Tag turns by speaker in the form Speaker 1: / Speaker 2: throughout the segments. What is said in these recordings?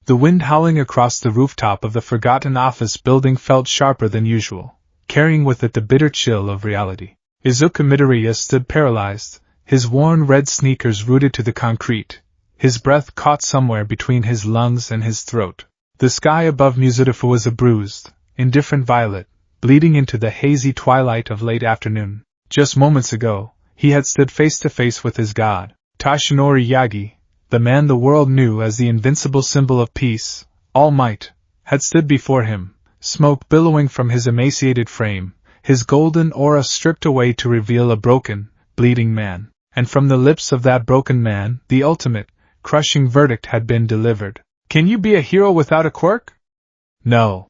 Speaker 1: The wind howling across the rooftop of the forgotten office building felt sharper than usual, carrying with it the bitter chill of reality. Izuku Midoriya stood paralyzed, his worn red sneakers rooted to the concrete, his breath caught somewhere between his lungs and his throat. The sky above Muzurifu was a bruised, indifferent violet, bleeding into the hazy twilight of late afternoon. Just moments ago, he had stood face to face with his god, Tashinori Yagi, the man the world knew as the invincible symbol of peace, all might, had stood before him, smoke billowing from his emaciated frame, his golden aura stripped away to reveal a broken, bleeding man. And from the lips of that broken man, the ultimate, crushing verdict had been delivered. Can you be a hero without a quirk? No.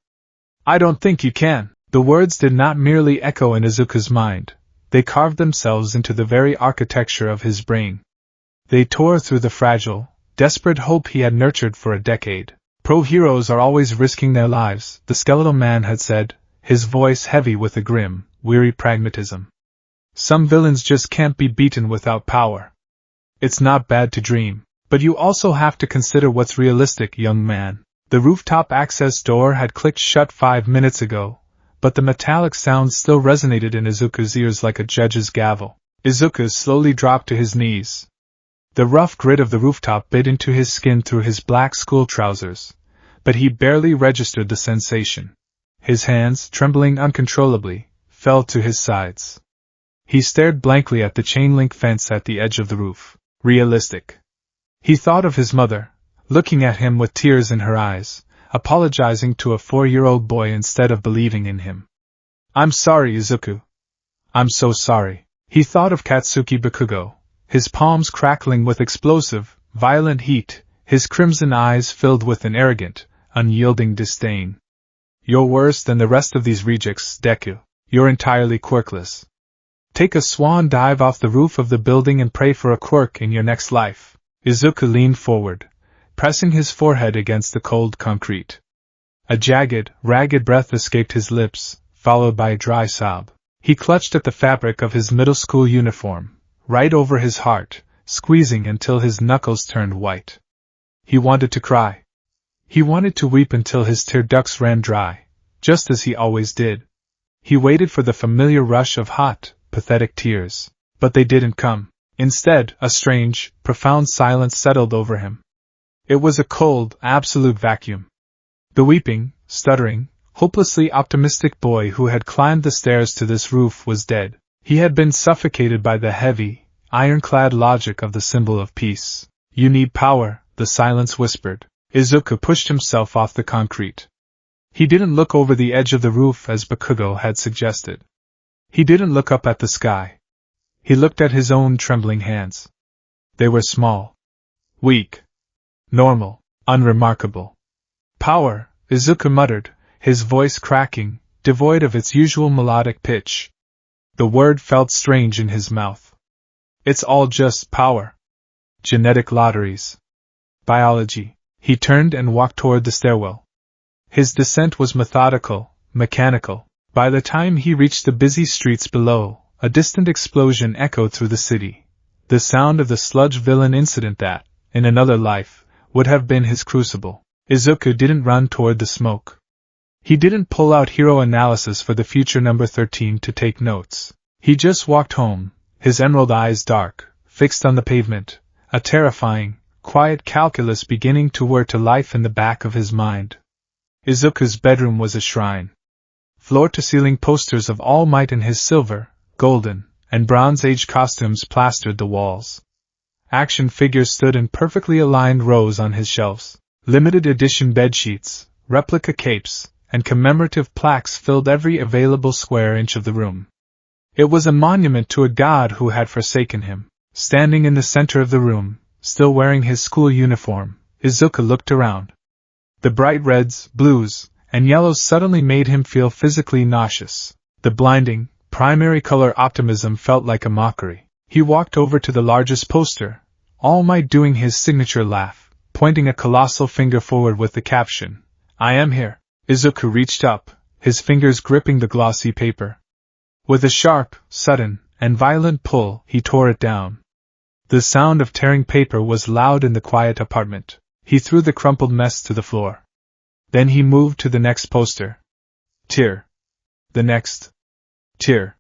Speaker 1: I don't think you can. The words did not merely echo in Izuku's mind, they carved themselves into the very architecture of his brain. They tore through the fragile, desperate hope he had nurtured for a decade. Pro-heroes are always risking their lives, the skeletal man had said, his voice heavy with a grim, weary pragmatism. Some villains just can't be beaten without power. It's not bad to dream, but you also have to consider what's realistic, young man. The rooftop access door had clicked shut 5 minutes ago, but the metallic sound still resonated in Izuku's ears like a judge's gavel. Izuku slowly dropped to his knees. The rough grit of the rooftop bit into his skin through his black school trousers, but he barely registered the sensation. His hands, trembling uncontrollably, fell to his sides. He stared blankly at the chain-link fence at the edge of the roof. Realistic. He thought of his mother, looking at him with tears in her eyes, apologizing to a 4-year-old boy instead of believing in him. I'm sorry, Izuku. I'm so sorry. He thought of Katsuki Bakugo, his palms crackling with explosive, violent heat, his crimson eyes filled with an arrogant, unyielding disdain. You're worse than the rest of these rejects, Deku. You're entirely quirkless. Take a swan dive off the roof of the building and pray for a quirk in your next life. Izuku leaned forward, pressing his forehead against the cold concrete. A jagged, ragged breath escaped his lips, followed by a dry sob. He clutched at the fabric of his middle school uniform, right over his heart, squeezing until his knuckles turned white. He wanted to cry. He wanted to weep until his tear ducts ran dry, just as he always did. He waited for the familiar rush of hot, pathetic tears, but they didn't come. Instead, a strange, profound silence settled over him. It was a cold, absolute vacuum. The weeping, stuttering, hopelessly optimistic boy who had climbed the stairs to this roof was dead. He had been suffocated by the heavy, ironclad logic of the symbol of peace. You need power, the silence whispered. Izuku pushed himself off the concrete. He didn't look over the edge of the roof as Bakugo had suggested. He didn't look up at the sky. He looked at his own trembling hands. They were small, weak, normal, unremarkable. Power, Izuku muttered, his voice cracking, devoid of its usual melodic pitch. The word felt strange in his mouth. It's all just power. Genetic lotteries. Biology. He turned and walked toward the stairwell. His descent was methodical, mechanical. By the time he reached the busy streets below, a distant explosion echoed through the city. The sound of the sludge villain incident that, in another life, would have been his crucible. Izuku didn't run toward the smoke. He didn't pull out hero analysis for the future number 13 to take notes. He just walked home, his emerald eyes dark, fixed on the pavement, a terrifying, quiet calculus beginning to whir to life in the back of his mind. Izuku's bedroom was a shrine. Floor-to-ceiling posters of All Might in his silver, golden, and Bronze Age costumes plastered the walls. Action figures stood in perfectly aligned rows on his shelves. Limited edition bedsheets, replica capes, and commemorative plaques filled every available square inch of the room. It was a monument to a god who had forsaken him. Standing in the center of the room, still wearing his school uniform, Izuku looked around. The bright reds, blues, and yellows suddenly made him feel physically nauseous. The blinding, primary color optimism felt like a mockery. He walked over to the largest poster, All Might doing his signature laugh, pointing a colossal finger forward with the caption, I am here. Izuku reached up, his fingers gripping the glossy paper. With a sharp, sudden, and violent pull, he tore it down. The sound of tearing paper was loud in the quiet apartment. He threw the crumpled mess to the floor. Then he moved to the next poster. Tier. The next. Tier.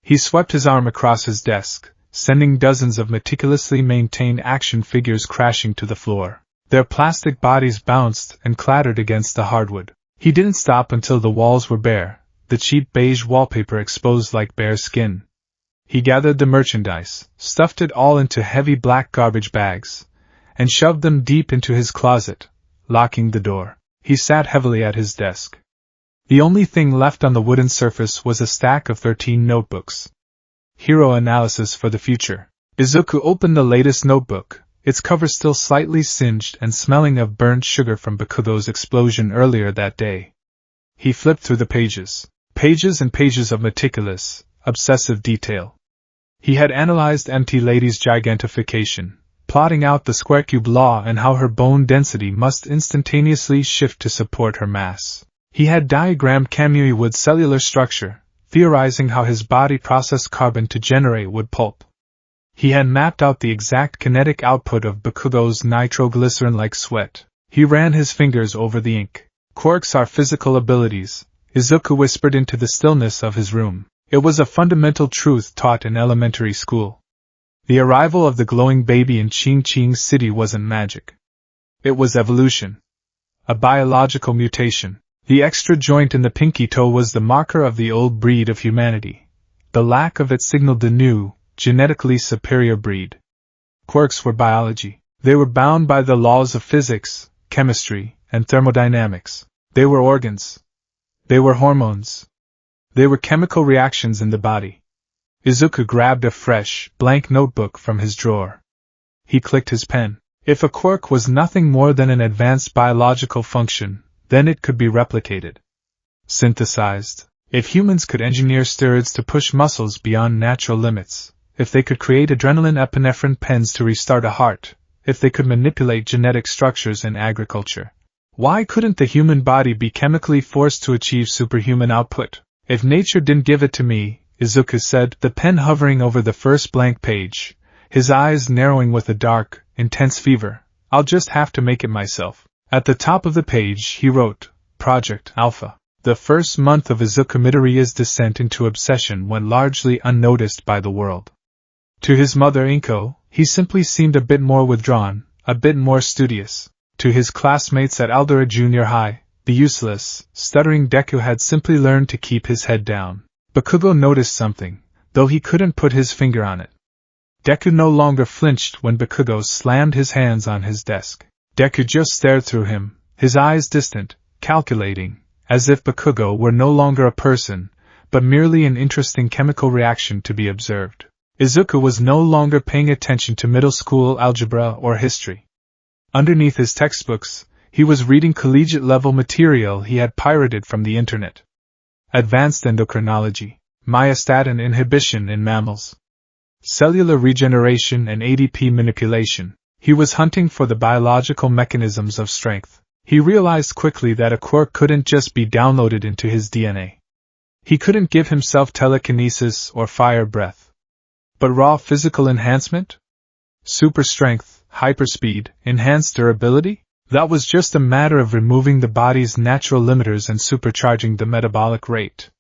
Speaker 1: He swept his arm across his desk, sending dozens of meticulously maintained action figures crashing to the floor. Their plastic bodies bounced and clattered against the hardwood. He didn't stop until the walls were bare, the cheap beige wallpaper exposed like bare skin. He gathered the merchandise, stuffed it all into heavy black garbage bags, and shoved them deep into his closet, locking the door. He sat heavily at his desk. The only thing left on the wooden surface was a stack of 13 notebooks. Hero Analysis for the Future. Izuku opened the latest notebook, its cover still slightly singed and smelling of burnt sugar from Bakugo's explosion earlier that day. He flipped through the pages. Pages and pages of meticulous, obsessive detail. He had analyzed Empty Lady's gigantification, plotting out the square cube law and how her bone density must instantaneously shift to support her mass. He had diagrammed Kamui Wood's cellular structure, theorizing how his body processed carbon to generate wood pulp. He had mapped out the exact kinetic output of Bakugo's nitroglycerin-like sweat. He ran his fingers over the ink. Quirks are physical abilities, Izuku whispered into the stillness of his room. It was a fundamental truth taught in elementary school. The arrival of the glowing baby in Ching Ching City wasn't magic. It was evolution. A biological mutation. The extra joint in the pinky toe was the marker of the old breed of humanity. The lack of it signaled the new, genetically superior breed. Quirks were biology. They were bound by the laws of physics, chemistry, and thermodynamics. They were organs. They were hormones. They were chemical reactions in the body. Izuku grabbed a fresh, blank notebook from his drawer. He clicked his pen. If a quirk was nothing more than an advanced biological function, then it could be replicated. Synthesized. If humans could engineer steroids to push muscles beyond natural limits, if they could create adrenaline epinephrine pens to restart a heart, if they could manipulate genetic structures in agriculture, why couldn't the human body be chemically forced to achieve superhuman output? If nature didn't give it to me, Izuku said, the pen hovering over the first blank page, his eyes narrowing with a dark, intense fever, I'll just have to make it myself. At the top of the page he wrote, Project Alpha. The first month of Izuku Midoriya's descent into obsession went largely unnoticed by the world. To his mother Inko, he simply seemed a bit more withdrawn, a bit more studious. To his classmates at Aldera Junior High, the useless, stuttering Deku had simply learned to keep his head down. Bakugo noticed something, though he couldn't put his finger on it. Deku no longer flinched when Bakugo slammed his hands on his desk. Deku just stared through him, his eyes distant, calculating, as if Bakugo were no longer a person, but merely an interesting chemical reaction to be observed. Izuku was no longer paying attention to middle school algebra or history. Underneath his textbooks, he was reading collegiate-level material he had pirated from the internet. Advanced endocrinology, myostatin inhibition in mammals, cellular regeneration and ADP manipulation. He was hunting for the biological mechanisms of strength. He realized quickly that a quirk couldn't just be downloaded into his DNA. He couldn't give himself telekinesis or fire breath. But raw physical enhancement? Super strength, hyperspeed, enhanced durability? That was just a matter of removing the body's natural limiters and supercharging the metabolic rate.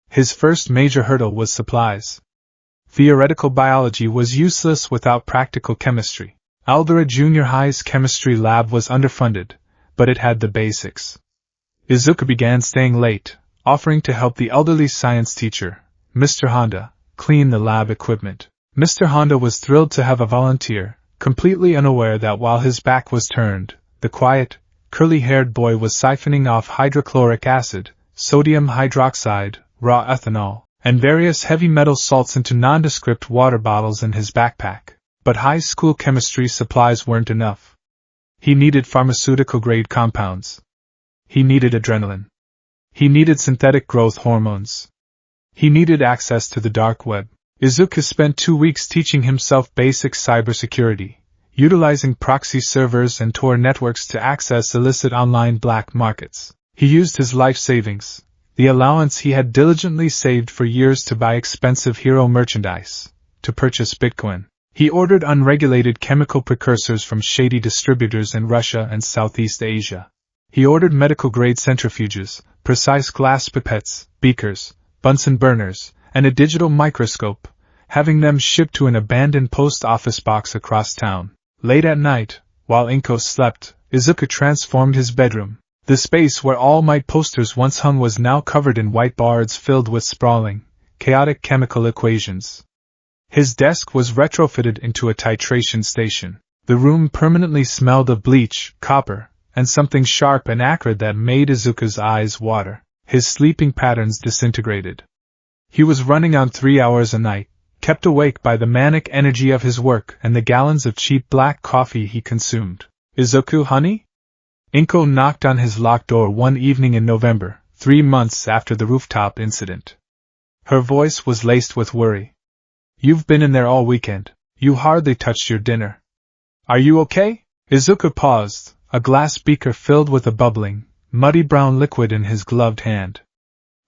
Speaker 1: His first major hurdle was supplies. Theoretical biology was useless without practical chemistry. Aldera Junior High's chemistry lab was underfunded, but it had the basics. Izuku began staying late, offering to help the elderly science teacher, Mr. Honda, clean the lab equipment. Mr. Honda was thrilled to have a volunteer, completely unaware that while his back was turned, the quiet, curly-haired boy was siphoning off hydrochloric acid, sodium hydroxide, raw ethanol, and various heavy metal salts into nondescript water bottles in his backpack. But high school chemistry supplies weren't enough. He needed pharmaceutical-grade compounds. He needed adrenaline. He needed synthetic growth hormones. He needed access to the dark web. Izuku spent 2 weeks teaching himself basic cybersecurity, utilizing proxy servers and Tor networks to access illicit online black markets. He used his life savings, the allowance he had diligently saved for years to buy expensive hero merchandise, to purchase Bitcoin. He ordered unregulated chemical precursors from shady distributors in Russia and Southeast Asia. He ordered medical-grade centrifuges, precise glass pipettes, beakers, Bunsen burners, and a digital microscope, having them shipped to an abandoned post office box across town. Late at night, while Inko slept, Izuku transformed his bedroom. The space where All Might posters once hung was now covered in white boards filled with sprawling, chaotic chemical equations. His desk was retrofitted into a titration station. The room permanently smelled of bleach, copper, and something sharp and acrid that made Izuku's eyes water. His sleeping patterns disintegrated. He was running on 3 hours a night, kept awake by the manic energy of his work and the gallons of cheap black coffee he consumed. Izuku, honey? Inko knocked on his locked door one evening in November, 3 months after the rooftop incident. Her voice was laced with worry. You've been in there all weekend. You hardly touched your dinner. Are you okay? Izuku paused, a glass beaker filled with a bubbling, muddy brown liquid in his gloved hand.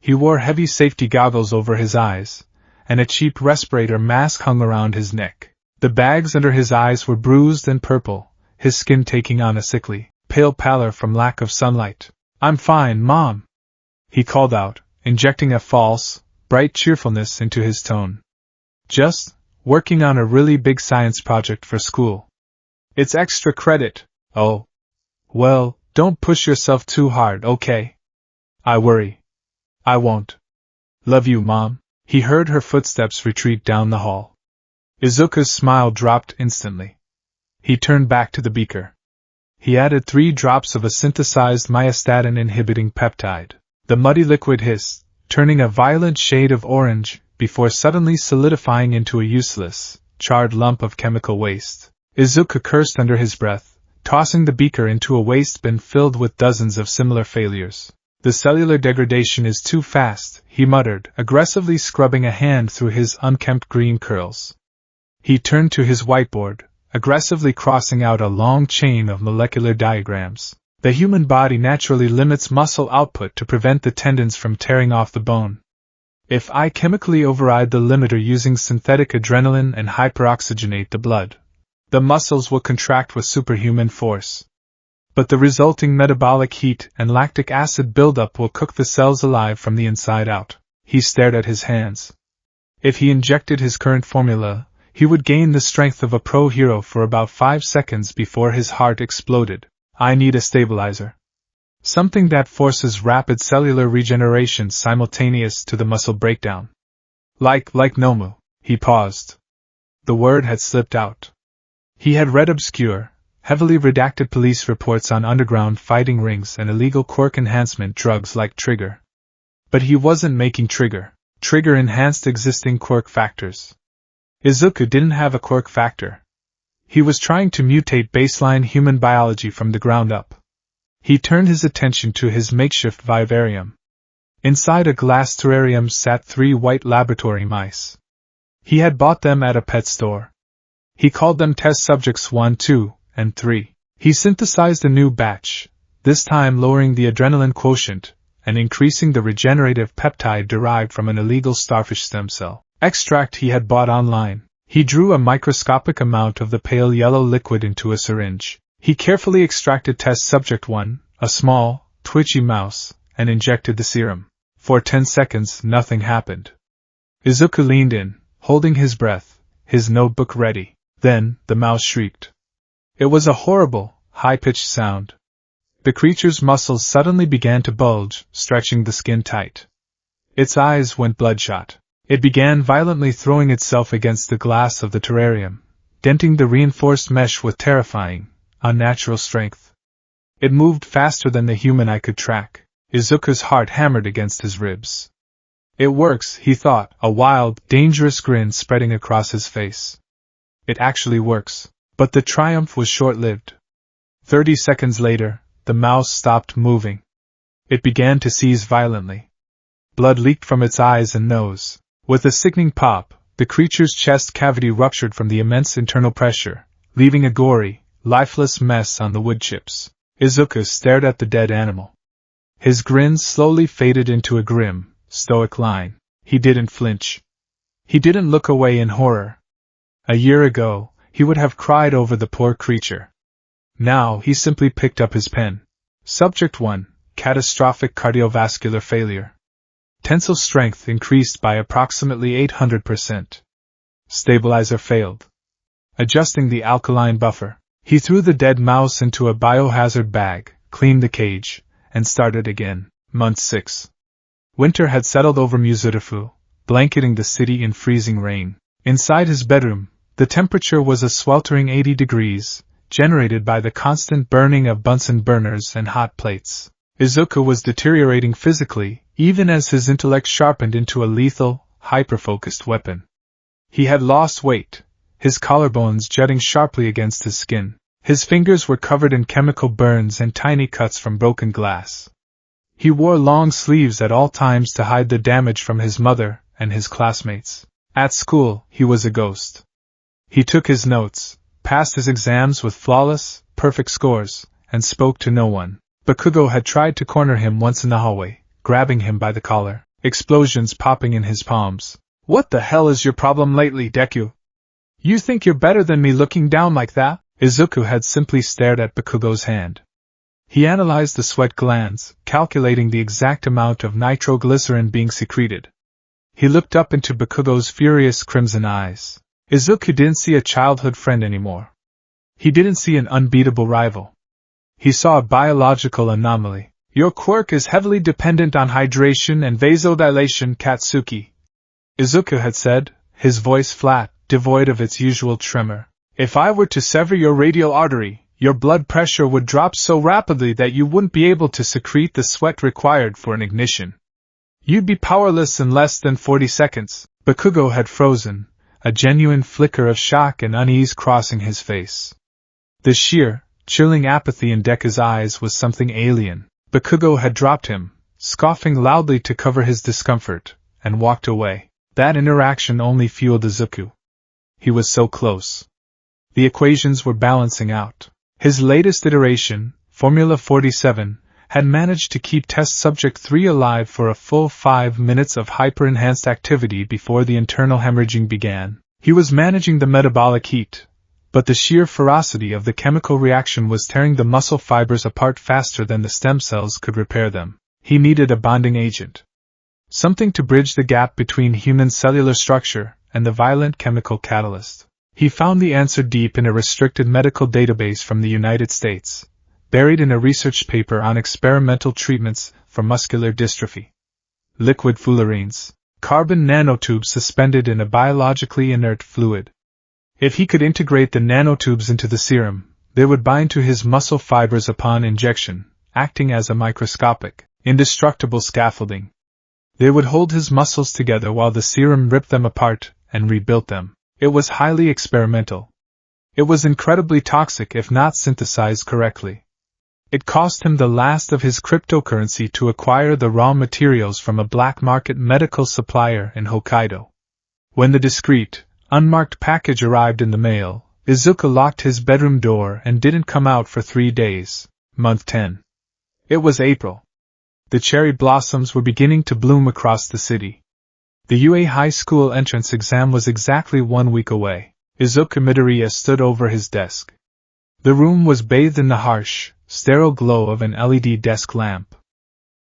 Speaker 1: He wore heavy safety goggles over his eyes, and a cheap respirator mask hung around his neck. The bags under his eyes were bruised and purple, his skin taking on a sickly, pale pallor from lack of sunlight. I'm fine, Mom, he called out, injecting a false, bright cheerfulness into his tone. Just working on a really big science project for school. It's extra credit. Oh. Well, don't push yourself too hard, okay? I worry. I won't. Love you, Mom. He heard her footsteps retreat down the hall. Izuku's smile dropped instantly. He turned back to the beaker. He added 3 drops of a synthesized myostatin-inhibiting peptide. The muddy liquid hissed, turning a violent shade of orange, before suddenly solidifying into a useless, charred lump of chemical waste. Izuku cursed under his breath, tossing the beaker into a waste bin filled with dozens of similar failures. The cellular degradation is too fast, he muttered, aggressively scrubbing a hand through his unkempt green curls. He turned to his whiteboard, aggressively crossing out a long chain of molecular diagrams. The human body naturally limits muscle output to prevent the tendons from tearing off the bone. If I chemically override the limiter using synthetic adrenaline and hyperoxygenate the blood, the muscles will contract with superhuman force. But the resulting metabolic heat and lactic acid buildup will cook the cells alive from the inside out. He stared at his hands. If he injected his current formula, he would gain the strength of a pro hero for about 5 seconds before his heart exploded. I need a stabilizer. Something that forces rapid cellular regeneration simultaneous to the muscle breakdown. Like Nomu. He paused. The word had slipped out. He had read obscure, heavily redacted police reports on underground fighting rings and illegal quirk enhancement drugs like Trigger. But he wasn't making Trigger. Trigger enhanced existing quirk factors. Izuku didn't have a quirk factor. He was trying to mutate baseline human biology from the ground up. He turned his attention to his makeshift vivarium. Inside a glass terrarium sat 3 white laboratory mice. He had bought them at a pet store. He called them test subjects 1, 2, and 3. He synthesized a new batch, this time lowering the adrenaline quotient, and increasing the regenerative peptide derived from an illegal starfish stem cell extract he had bought online. He drew a microscopic amount of the pale yellow liquid into a syringe. He carefully extracted test subject 1, a small, twitchy mouse, and injected the serum. For 10 seconds, nothing happened. Izuku leaned in, holding his breath, his notebook ready. Then, the mouse shrieked. It was a horrible, high-pitched sound. The creature's muscles suddenly began to bulge, stretching the skin tight. Its eyes went bloodshot. It began violently throwing itself against the glass of the terrarium, denting the reinforced mesh with terrifying, unnatural strength. It moved faster than the human eye could track. Izuku's heart hammered against his ribs. It works, he thought, a wild, dangerous grin spreading across his face. It actually works. But the triumph was short-lived. 30 seconds later, the mouse stopped moving. It began to seize violently. Blood leaked from its eyes and nose. With a sickening pop, the creature's chest cavity ruptured from the immense internal pressure, leaving a gory, lifeless mess on the wood chips. Izuku stared at the dead animal. His grin slowly faded into a grim, stoic line. He didn't flinch. He didn't look away in horror. A year ago, he would have cried over the poor creature. Now he simply picked up his pen. Subject 1. Catastrophic cardiovascular failure. Tensile strength increased by approximately 800%. Stabilizer failed. Adjusting the alkaline buffer, he threw the dead mouse into a biohazard bag, cleaned the cage, and started again. Month 6. Winter had settled over Muzurifu, blanketing the city in freezing rain. Inside his bedroom, the temperature was a sweltering 80 degrees, generated by the constant burning of Bunsen burners and hot plates. Izuku was deteriorating physically, even as his intellect sharpened into a lethal, hyper-focused weapon. He had lost weight, his collarbones jutting sharply against his skin. His fingers were covered in chemical burns and tiny cuts from broken glass. He wore long sleeves at all times to hide the damage from his mother and his classmates. At school, he was a ghost. He took his notes, passed his exams with flawless, perfect scores, and spoke to no one. Bakugo had tried to corner him once in the hallway, grabbing him by the collar, explosions popping in his palms. "What the hell is your problem lately, Deku? You think you're better than me looking down like that?" Izuku had simply stared at Bakugo's hand. He analyzed the sweat glands, calculating the exact amount of nitroglycerin being secreted. He looked up into Bakugo's furious crimson eyes. Izuku didn't see a childhood friend anymore. He didn't see an unbeatable rival. He saw a biological anomaly. "Your quirk is heavily dependent on hydration and vasodilation, Katsuki," Izuku had said, his voice flat, devoid of its usual tremor. "If I were to sever your radial artery, your blood pressure would drop so rapidly that you wouldn't be able to secrete the sweat required for an ignition. You'd be powerless in less than 40 seconds. Bakugo had frozen, a genuine flicker of shock and unease crossing his face. The sheer, chilling apathy in Deku's eyes was something alien. Bakugo had dropped him, scoffing loudly to cover his discomfort, and walked away. That interaction only fueled Izuku. He was so close. The equations were balancing out. His latest iteration, Formula 47, had managed to keep test subject 3 alive for a full 5 minutes of hyper-enhanced activity before the internal hemorrhaging began. He was managing the metabolic heat, but the sheer ferocity of the chemical reaction was tearing the muscle fibers apart faster than the stem cells could repair them. He needed a bonding agent. Something to bridge the gap between human cellular structure and the violent chemical catalyst. He found the answer deep in a restricted medical database from the United States, buried in a research paper on experimental treatments for muscular dystrophy. Liquid fullerenes, carbon nanotubes suspended in a biologically inert fluid. If he could integrate the nanotubes into the serum, they would bind to his muscle fibers upon injection, acting as a microscopic, indestructible scaffolding. They would hold his muscles together while the serum ripped them apart and rebuilt them. It was highly experimental. It was incredibly toxic if not synthesized correctly. It cost him the last of his cryptocurrency to acquire the raw materials from a black market medical supplier in Hokkaido. When the discreet, unmarked package arrived in the mail, Izuku locked his bedroom door and didn't come out for 3 days. Month 10. It was April. The cherry blossoms were beginning to bloom across the city. The UA High School entrance exam was exactly 1 week away. Izuku Midoriya stood over his desk. The room was bathed in the harsh, sterile glow of an LED desk lamp.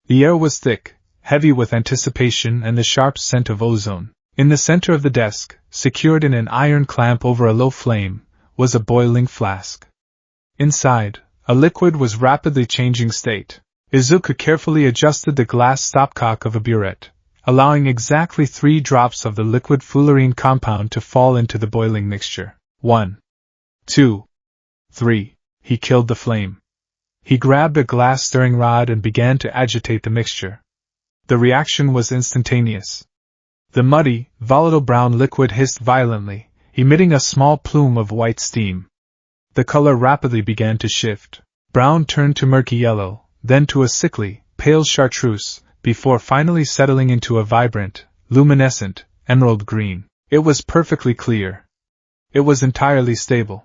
Speaker 1: The air was thick, heavy with anticipation and the sharp scent of ozone. In the center of the desk, secured in an iron clamp over a low flame, was a boiling flask. Inside, a liquid was rapidly changing state. Izuku carefully adjusted the glass stopcock of a burette, allowing exactly 3 drops of the liquid fullerene compound to fall into the boiling mixture. 1, 2, 3. He killed the flame. He grabbed a glass stirring rod and began to agitate the mixture. The reaction was instantaneous. The muddy, volatile brown liquid hissed violently, emitting a small plume of white steam. The color rapidly began to shift. Brown turned to murky yellow, then to a sickly, pale chartreuse, before finally settling into a vibrant, luminescent, emerald green. It was perfectly clear. It was entirely stable.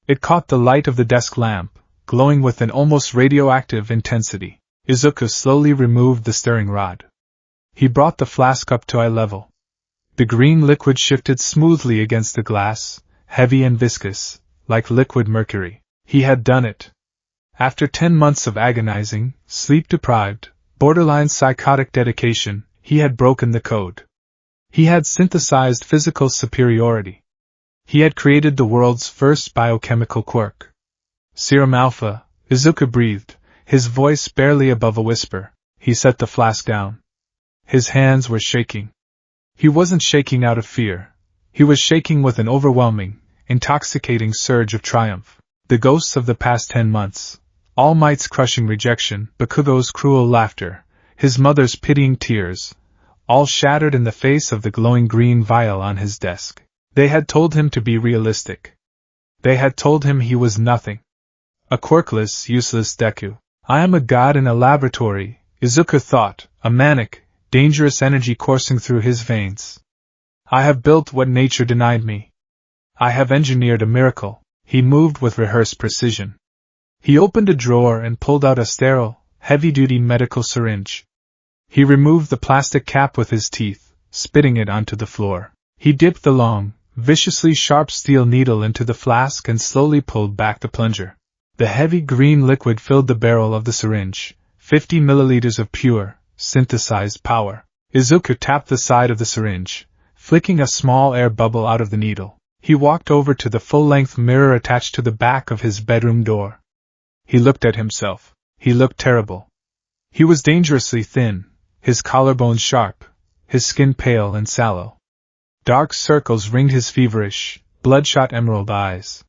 Speaker 1: It caught the light of the desk lamp, glowing with an almost radioactive intensity. Izuku slowly removed the stirring rod. He brought the flask up to eye level. The green liquid shifted smoothly against the glass, heavy and viscous, like liquid mercury. He had done it. After 10 months of agonizing, sleep-deprived, borderline psychotic dedication, he had broken the code. He had synthesized physical superiority. He had created the world's first biochemical quirk. Serum Alpha, Izuku breathed, his voice barely above a whisper. He set the flask down. His hands were shaking. He wasn't shaking out of fear. He was shaking with an overwhelming, intoxicating surge of triumph. The ghosts of the past 10 months, All Might's crushing rejection, Bakugo's cruel laughter, his mother's pitying tears, all shattered in the face of the glowing green vial on his desk. They had told him to be realistic. They had told him he was nothing. A quirkless, useless Deku. I am a god in a laboratory, Izuku thought, a manic, dangerous energy coursing through his veins. I have built what nature denied me. I have engineered a miracle. He moved with rehearsed precision. He opened a drawer and pulled out a sterile, heavy-duty medical syringe. He removed the plastic cap with his teeth, spitting it onto the floor. He dipped the long, viciously sharp steel needle into the flask and slowly pulled back the plunger. The heavy green liquid filled the barrel of the syringe, 50 milliliters of pure, synthesized power. Izuku tapped the side of the syringe, flicking a small air bubble out of the needle. He walked over to the full-length mirror attached to the back of his bedroom door. He looked at himself. He looked terrible. He was dangerously thin, his collarbones sharp, his skin pale and sallow. Dark circles ringed his feverish, bloodshot emerald eyes.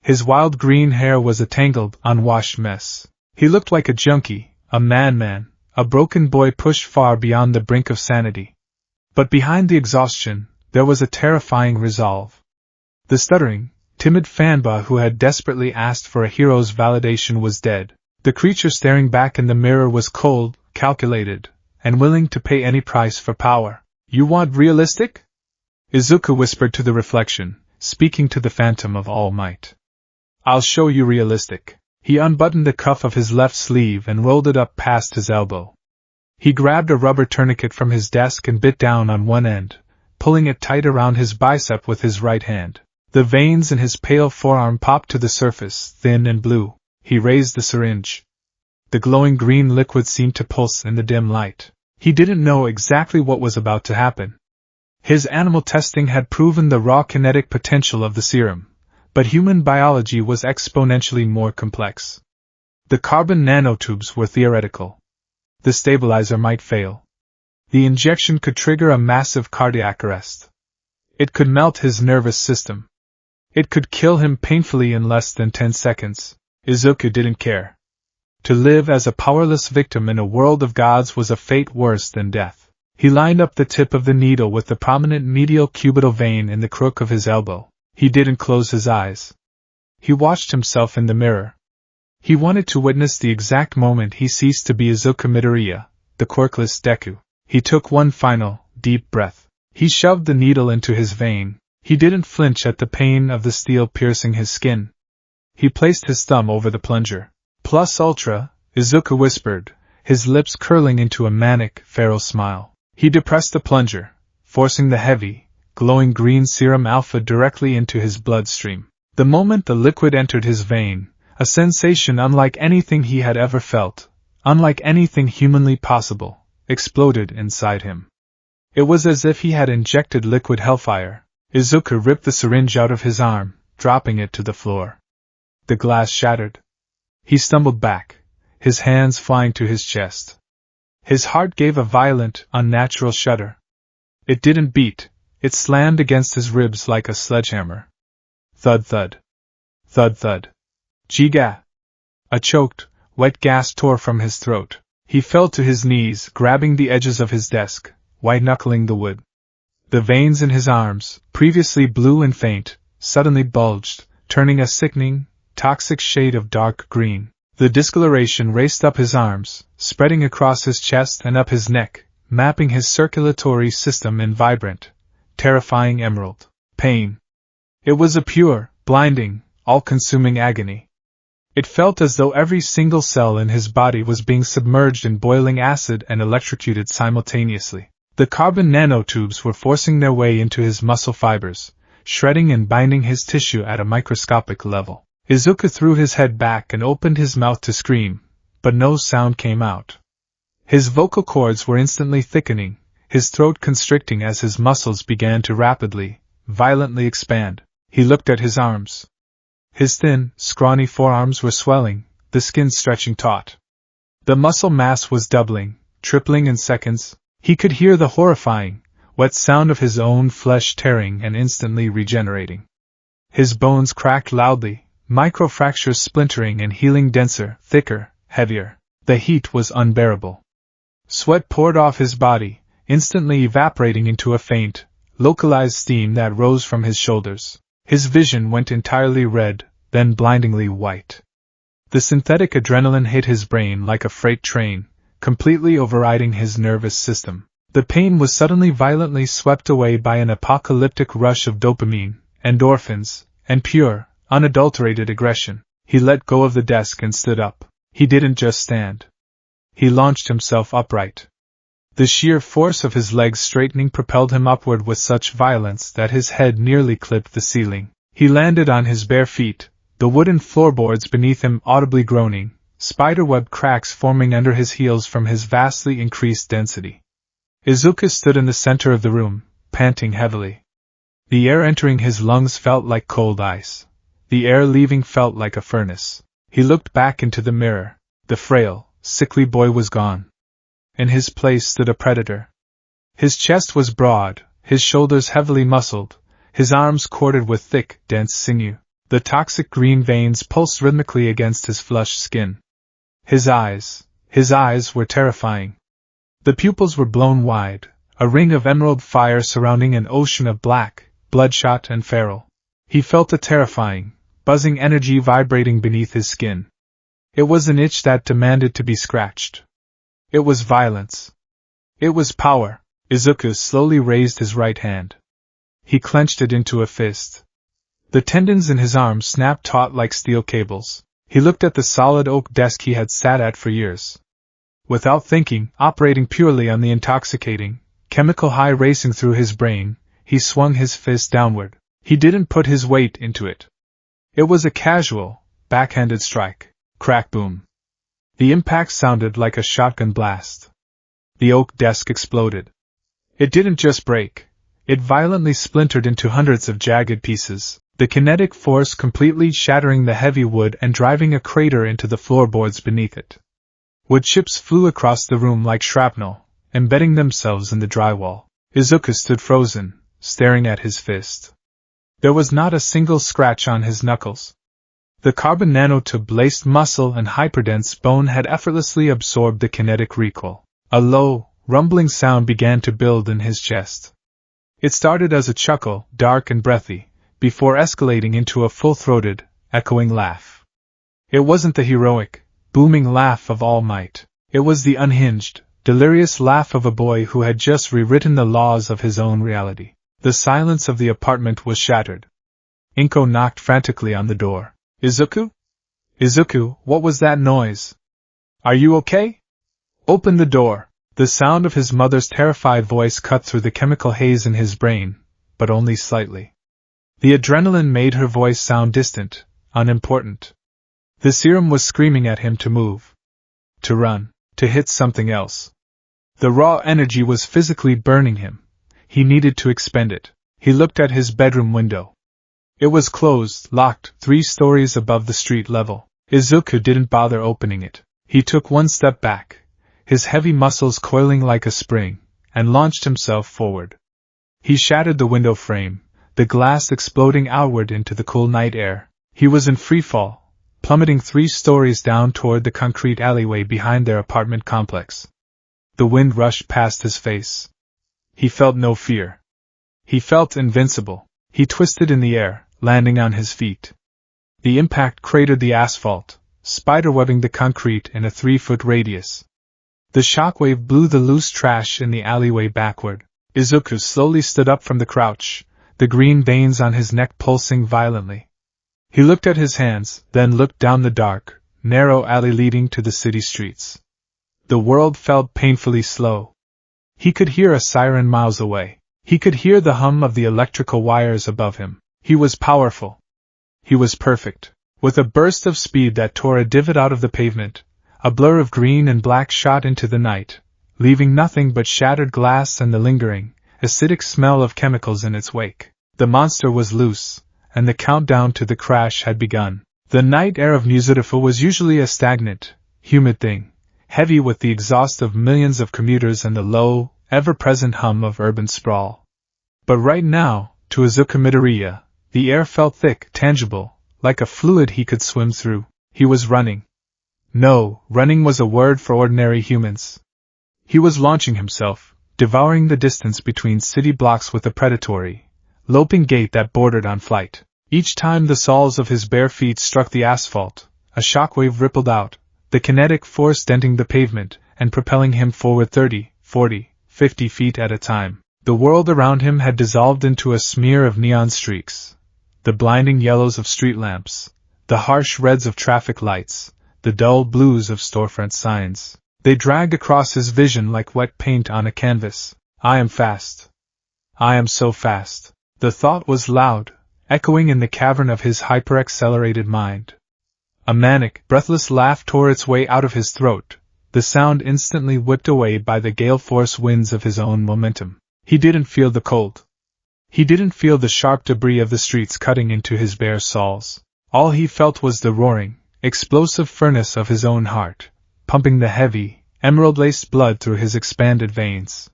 Speaker 1: His wild green hair was a tangled, unwashed mess. He looked like a junkie, a madman, a broken boy pushed far beyond the brink of sanity. But behind the exhaustion, there was a terrifying resolve. The stuttering, timid fanba who had desperately asked for a hero's validation was dead. The creature staring back in the mirror was cold, calculated, and willing to pay any price for power. You want realistic? Izuku whispered to the reflection, speaking to the phantom of All Might. I'll show you realistic. He unbuttoned the cuff of his left sleeve and rolled it up past his elbow. He grabbed a rubber tourniquet from his desk and bit down on one end, pulling it tight around his bicep with his right hand. The veins in his pale forearm popped to the surface, thin and blue. He raised the syringe. The glowing green liquid seemed to pulse in the dim light. He didn't know exactly what was about to happen. His animal testing had proven the raw kinetic potential of the serum, but human biology was exponentially more complex. The carbon nanotubes were theoretical. The stabilizer might fail. The injection could trigger a massive cardiac arrest. It could melt his nervous system. It could kill him painfully in less than 10 seconds. Izuku didn't care. To live as a powerless victim in a world of gods was a fate worse than death. He lined up the tip of the needle with the prominent medial cubital vein in the crook of his elbow. He didn't close his eyes. He watched himself in the mirror. He wanted to witness the exact moment he ceased to be Izuku Midoriya, the quirkless Deku. He took one final, deep breath. He shoved the needle into his vein. He didn't flinch at the pain of the steel piercing his skin. He placed his thumb over the plunger. Plus ultra, Izuku whispered, his lips curling into a manic, feral smile. He depressed the plunger, forcing the heavy, glowing green serum alpha directly into his bloodstream. The moment the liquid entered his vein, a sensation unlike anything he had ever felt, unlike anything humanly possible, exploded inside him. It was as if he had injected liquid hellfire. Izuku ripped the syringe out of his arm, dropping it to the floor. The glass shattered. He stumbled back, his hands flying to his chest. His heart gave a violent, unnatural shudder. It didn't beat, it slammed against his ribs like a sledgehammer. Thud thud. Thud thud. Jiga! A choked, wet gasp tore from his throat. He fell to his knees, grabbing the edges of his desk, white-knuckling the wood. The veins in his arms, previously blue and faint, suddenly bulged, turning a sickening, toxic shade of dark green. The discoloration raced up his arms, spreading across his chest and up his neck, mapping his circulatory system in vibrant, terrifying emerald pain. It was a pure, blinding, all-consuming agony. It felt as though every single cell in his body was being submerged in boiling acid and electrocuted simultaneously. The carbon nanotubes were forcing their way into his muscle fibers, shredding and binding his tissue at a microscopic level. Izuku threw his head back and opened his mouth to scream, but no sound came out. His vocal cords were instantly thickening, his throat constricting as his muscles began to rapidly, violently expand. He looked at his arms. His thin, scrawny forearms were swelling, the skin stretching taut. The muscle mass was doubling, tripling in seconds. He could hear the horrifying, wet sound of his own flesh tearing and instantly regenerating. His bones cracked loudly, microfractures splintering and healing denser, thicker, heavier. The heat was unbearable. Sweat poured off his body, instantly evaporating into a faint, localized steam that rose from his shoulders. His vision went entirely red, then blindingly white. The synthetic adrenaline hit his brain like a freight train, completely overriding his nervous system. The pain was suddenly violently swept away by an apocalyptic rush of dopamine, endorphins, and pure, unadulterated aggression. He let go of the desk and stood up. He didn't just stand. He launched himself upright. The sheer force of his legs straightening propelled him upward with such violence that his head nearly clipped the ceiling. He landed on his bare feet, the wooden floorboards beneath him audibly groaning, spiderweb cracks forming under his heels from his vastly increased density. Izuku stood in the center of the room, panting heavily. The air entering his lungs felt like cold ice. The air leaving felt like a furnace. He looked back into the mirror. The frail, sickly boy was gone. In his place stood a predator. His chest was broad, his shoulders heavily muscled, his arms corded with thick, dense sinew. The toxic green veins pulsed rhythmically against his flushed skin. His eyes were terrifying. The pupils were blown wide, a ring of emerald fire surrounding an ocean of black, bloodshot and feral. He felt a terrifying, buzzing energy vibrating beneath his skin. It was an itch that demanded to be scratched. It was violence. It was power. Izuku slowly raised his right hand. He clenched it into a fist. The tendons in his arms snapped taut like steel cables. He looked at the solid oak desk he had sat at for years. Without thinking, operating purely on the intoxicating, chemical high racing through his brain, he swung his fist downward. He didn't put his weight into it. It was a casual, backhanded strike. Crack boom. The impact sounded like a shotgun blast. The oak desk exploded. It didn't just break. It violently splintered into hundreds of jagged pieces, the kinetic force completely shattering the heavy wood and driving a crater into the floorboards beneath it. Wood chips flew across the room like shrapnel, embedding themselves in the drywall. Izuku stood frozen, staring at his fist. There was not a single scratch on his knuckles. The carbon nanotube-laced muscle and hyperdense bone had effortlessly absorbed the kinetic recoil. A low, rumbling sound began to build in his chest. It started as a chuckle, dark and breathy, before escalating into a full-throated, echoing laugh. It wasn't the heroic, booming laugh of All Might. It was the unhinged, delirious laugh of a boy who had just rewritten the laws of his own reality. The silence of the apartment was shattered. Inko knocked frantically on the door. Izuku? Izuku, what was that noise? Are you okay? Open the door. The sound of his mother's terrified voice cut through the chemical haze in his brain, but only slightly. The adrenaline made her voice sound distant, unimportant. The serum was screaming at him to move. To run. To hit something else. The raw energy was physically burning him. He needed to expend it. He looked at his bedroom window. It was closed, locked, 3 stories above the street level. Izuku didn't bother opening it. He took one step back, his heavy muscles coiling like a spring, and launched himself forward. He shattered the window frame, the glass exploding outward into the cool night air. He was in freefall, plummeting 3 stories down toward the concrete alleyway behind their apartment complex. The wind rushed past his face. He felt no fear. He felt invincible. He twisted in the air, landing on his feet. The impact cratered the asphalt, spiderwebbing the concrete in a 3-foot radius. The shockwave blew the loose trash in the alleyway backward. Izuku slowly stood up from the crouch, the green veins on his neck pulsing violently. He looked at his hands, then looked down the dark, narrow alley leading to the city streets. The world felt painfully slow. He could hear a siren miles away. He could hear the hum of the electrical wires above him. He was powerful. He was perfect. With a burst of speed that tore a divot out of the pavement, a blur of green and black shot into the night, leaving nothing but shattered glass and the lingering, acidic smell of chemicals in its wake. The monster was loose, and the countdown to the crash had begun. The night air of Muzidifa was usually a stagnant, humid thing, heavy with the exhaust of millions of commuters and the low, ever-present hum of urban sprawl. But right now, to Izuku Midoriya, the air felt thick, tangible, like a fluid he could swim through. He was running. No, running was a word for ordinary humans. He was launching himself, devouring the distance between city blocks with a predatory, loping gait that bordered on flight. Each time the soles of his bare feet struck the asphalt, a shockwave rippled out, the kinetic force denting the pavement and propelling him forward 30, 40, 50 feet at a time. The world around him had dissolved into a smear of neon streaks. The blinding yellows of street lamps, the harsh reds of traffic lights, the dull blues of storefront signs. They dragged across his vision like wet paint on a canvas. I am fast. I am so fast. The thought was loud, echoing in the cavern of his hyper-accelerated mind. A manic, breathless laugh tore its way out of his throat, the sound instantly whipped away by the gale-force winds of his own momentum. He didn't feel the cold. He didn't feel the sharp debris of the streets cutting into his bare soles. All he felt was the roaring, explosive furnace of his own heart, pumping the heavy, emerald-laced blood through his expanded veins.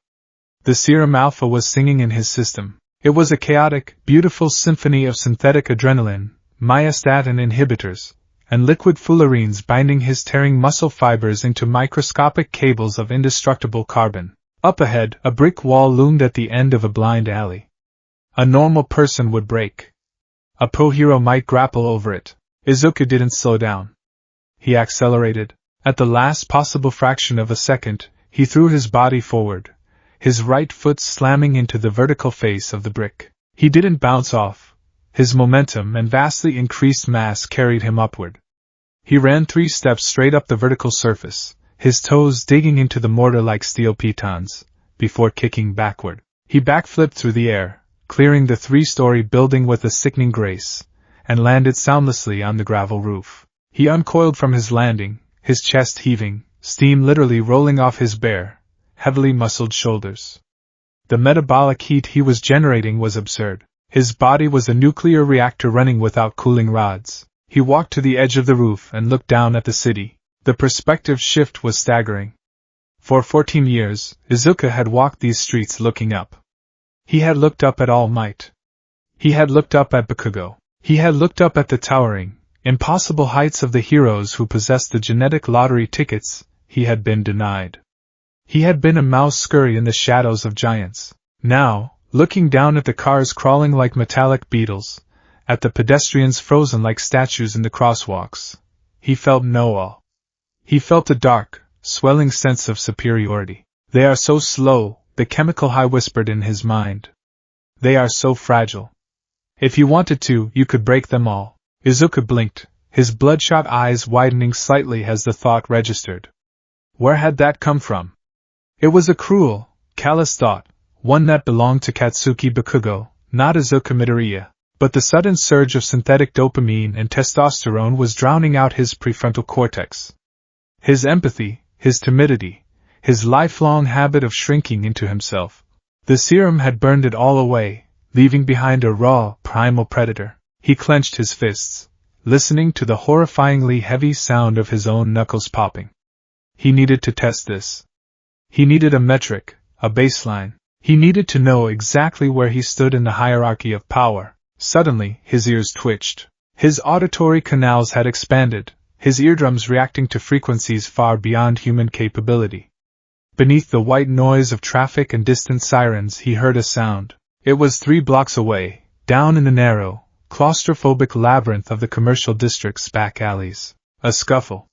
Speaker 1: The Serum Alpha was singing in his system. It was a chaotic, beautiful symphony of synthetic adrenaline, myostatin inhibitors, and liquid fullerenes binding his tearing muscle fibers into microscopic cables of indestructible carbon. Up ahead, a brick wall loomed at the end of a blind alley. A normal person would break. A pro hero might grapple over it. Izuku didn't slow down. He accelerated. At the last possible fraction of a second, he threw his body forward, his right foot slamming into the vertical face of the brick. He didn't bounce off. His momentum and vastly increased mass carried him upward. He ran 3 steps straight up the vertical surface, his toes digging into the mortar like steel pitons, before kicking backward. He backflipped through the air, clearing the 3-story building with a sickening grace, and landed soundlessly on the gravel roof. He uncoiled from his landing, his chest heaving, steam literally rolling off his bare, heavily muscled shoulders. The metabolic heat he was generating was absurd. His body was a nuclear reactor running without cooling rods. He walked to the edge of the roof and looked down at the city. The perspective shift was staggering. For 14 years, Izuku had walked these streets looking up. He had looked up at All Might. He had looked up at Bakugo. He had looked up at the towering, impossible heights of the heroes who possessed the genetic lottery tickets he had been denied. He had been a mouse scurry in the shadows of giants. Now, looking down at the cars crawling like metallic beetles, at the pedestrians frozen like statues in the crosswalks, he felt no awe. He felt a dark, swelling sense of superiority. They are so slow, the chemical high whispered in his mind. They are so fragile. If you wanted to, you could break them all. Izuku blinked, his bloodshot eyes widening slightly as the thought registered. Where had that come from? It was a cruel, callous thought, one that belonged to Katsuki Bakugo, not Izuku Midoriya. But the sudden surge of synthetic dopamine and testosterone was drowning out his prefrontal cortex. His empathy, his timidity, his lifelong habit of shrinking into himself. The serum had burned it all away, leaving behind a raw, primal predator. He clenched his fists, listening to the horrifyingly heavy sound of his own knuckles popping. He needed to test this. He needed a metric, a baseline. He needed to know exactly where he stood in the hierarchy of power. Suddenly, his ears twitched. His auditory canals had expanded, his eardrums reacting to frequencies far beyond human capability. Beneath the white noise of traffic and distant sirens he heard a sound. It was 3 blocks away, down in the narrow, claustrophobic labyrinth of the commercial district's back alleys. A scuffle.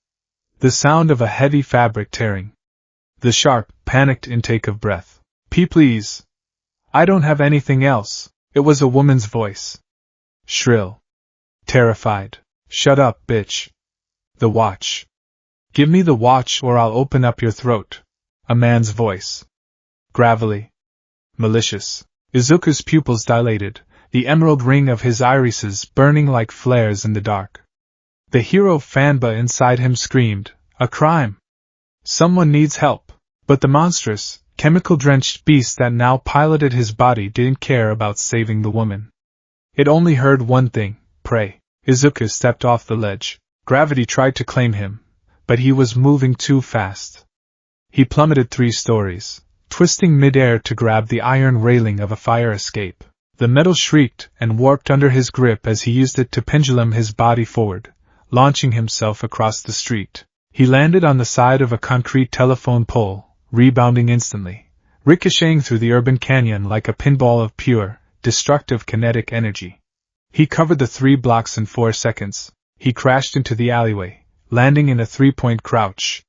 Speaker 1: The sound of a heavy fabric tearing. The sharp, panicked intake of breath. Please. I don't have anything else." It was a woman's voice. Shrill. Terrified. "Shut up, bitch. The watch. Give me the watch or I'll open up your throat." A man's voice. Gravelly. Malicious. Izuku's pupils dilated, the emerald ring of his irises burning like flares in the dark. The hero Fanba inside him screamed, "A crime! Someone needs help!" But the monstrous, chemical-drenched beast that now piloted his body didn't care about saving the woman. It only heard one thing: prey. Izuku stepped off the ledge. Gravity tried to claim him, but he was moving too fast. He plummeted 3 stories, twisting mid-air to grab the iron railing of a fire escape. The metal shrieked and warped under his grip as he used it to pendulum his body forward, launching himself across the street. He landed on the side of a concrete telephone pole, rebounding instantly, ricocheting through the urban canyon like a pinball of pure, destructive kinetic energy. He covered the 3 blocks in 4 seconds. He crashed into the alleyway, landing in a 3-point crouch.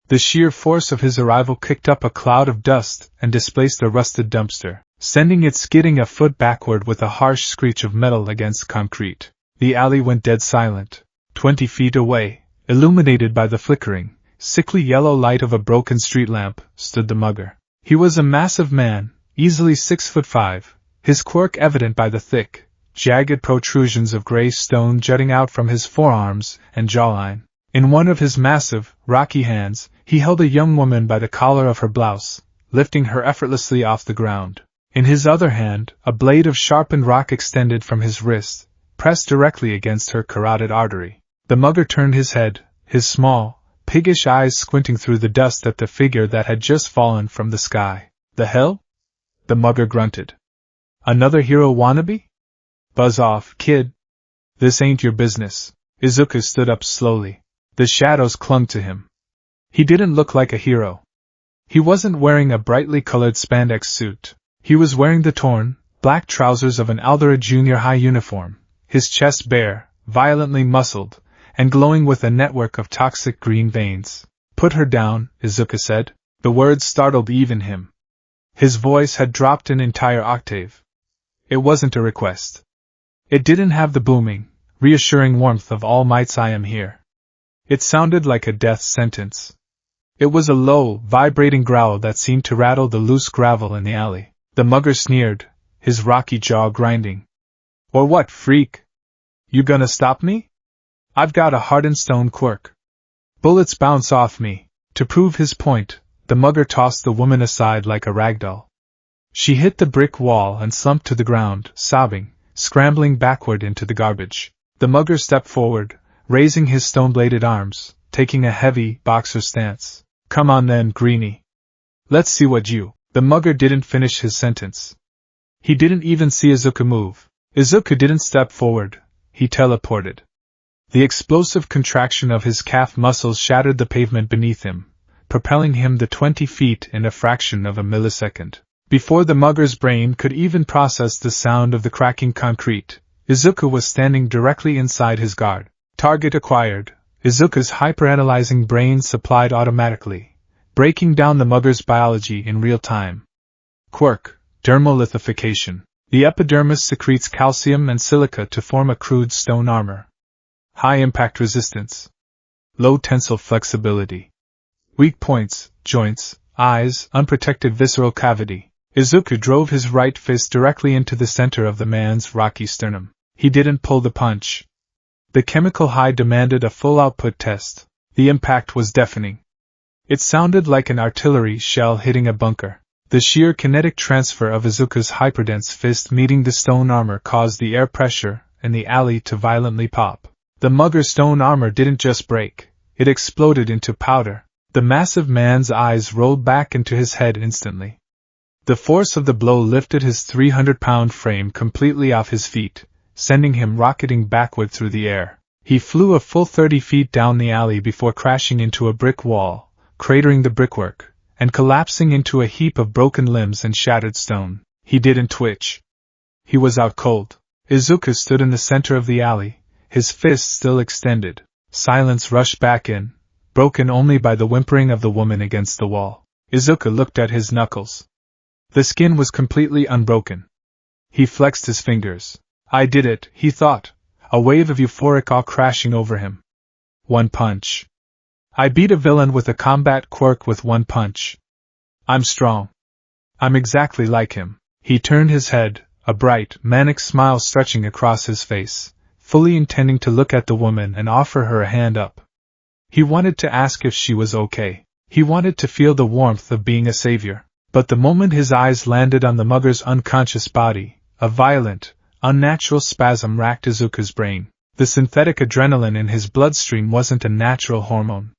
Speaker 1: The sheer force of his arrival kicked up a cloud of dust and displaced a rusted dumpster, sending it skidding a foot backward with a harsh screech of metal against concrete. The alley went dead silent. 20 feet away, illuminated by the flickering, sickly yellow light of a broken street lamp, stood the mugger. He was a massive man, easily 6'5", his quirk evident by the thick, jagged protrusions of gray stone jutting out from his forearms and jawline. In one of his massive, rocky hands, he held a young woman by the collar of her blouse, lifting her effortlessly off the ground. In his other hand, a blade of sharpened rock extended from his wrist, pressed directly against her carotid artery. The mugger turned his head, his small, piggish eyes squinting through the dust at the figure that had just fallen from the sky. "The hell?" the mugger grunted. "Another hero wannabe? Buzz off, kid. This ain't your business." Izuku stood up slowly. The shadows clung to him. He didn't look like a hero. He wasn't wearing a brightly colored spandex suit. He was wearing the torn, black trousers of an Aldera junior high uniform, his chest bare, violently muscled, and glowing with a network of toxic green veins. "Put her down," Izuku said. The words startled even him. His voice had dropped an entire octave. It wasn't a request. It didn't have the booming, reassuring warmth of "All Might's I am here." It sounded like a death sentence. It was a low, vibrating growl that seemed to rattle the loose gravel in the alley. The mugger sneered, his rocky jaw grinding. "Or what, freak? You gonna stop me? I've got a hardened stone quirk. Bullets bounce off me." To prove his point, the mugger tossed the woman aside like a ragdoll. She hit the brick wall and slumped to the ground, sobbing, scrambling backward into the garbage. The mugger stepped forward, raising his stone-bladed arms, taking a heavy, boxer stance. "Come on then, greenie. Let's see what you—" The mugger didn't finish his sentence. He didn't even see Izuku move. Izuku didn't step forward, he teleported. The explosive contraction of his calf muscles shattered the pavement beneath him, propelling him the 20 feet in a fraction of a millisecond. Before the mugger's brain could even process the sound of the cracking concrete, Izuku was standing directly inside his guard. Target acquired. Izuku's hyperanalyzing brain supplied automatically, breaking down the mugger's biology in real time. Quirk, dermolithification. The epidermis secretes calcium and silica to form a crude stone armor. High impact resistance. Low tensile flexibility. Weak points, joints, eyes, unprotected visceral cavity. Izuku drove his right fist directly into the center of the man's rocky sternum. He didn't pull the punch. The chemical high demanded a full output test. The impact was deafening. It sounded like an artillery shell hitting a bunker. The sheer kinetic transfer of Izuku's hyperdense fist meeting the stone armor caused the air pressure in the alley to violently pop. The mugger's stone armor didn't just break, it exploded into powder. The massive man's eyes rolled back into his head instantly. The force of the blow lifted his 300-pound frame completely off his feet, sending him rocketing backward through the air. He flew a full 30 feet down the alley before crashing into a brick wall, cratering the brickwork, and collapsing into a heap of broken limbs and shattered stone. He didn't twitch. He was out cold. Izuku stood in the center of the alley, his fist still extended. Silence rushed back in, broken only by the whimpering of the woman against the wall. Izuku looked at his knuckles. The skin was completely unbroken. He flexed his fingers. "I did it," he thought, a wave of euphoric awe crashing over him. One punch. I beat a villain with a combat quirk with one punch. I'm strong. I'm exactly like him. He turned his head, a bright, manic smile stretching across his face, fully intending to look at the woman and offer her a hand up. He wanted to ask if she was okay. He wanted to feel the warmth of being a savior. But the moment his eyes landed on the mugger's unconscious body, a violent, unnatural spasm racked Izuku's brain. The synthetic adrenaline in his bloodstream wasn't a natural hormone.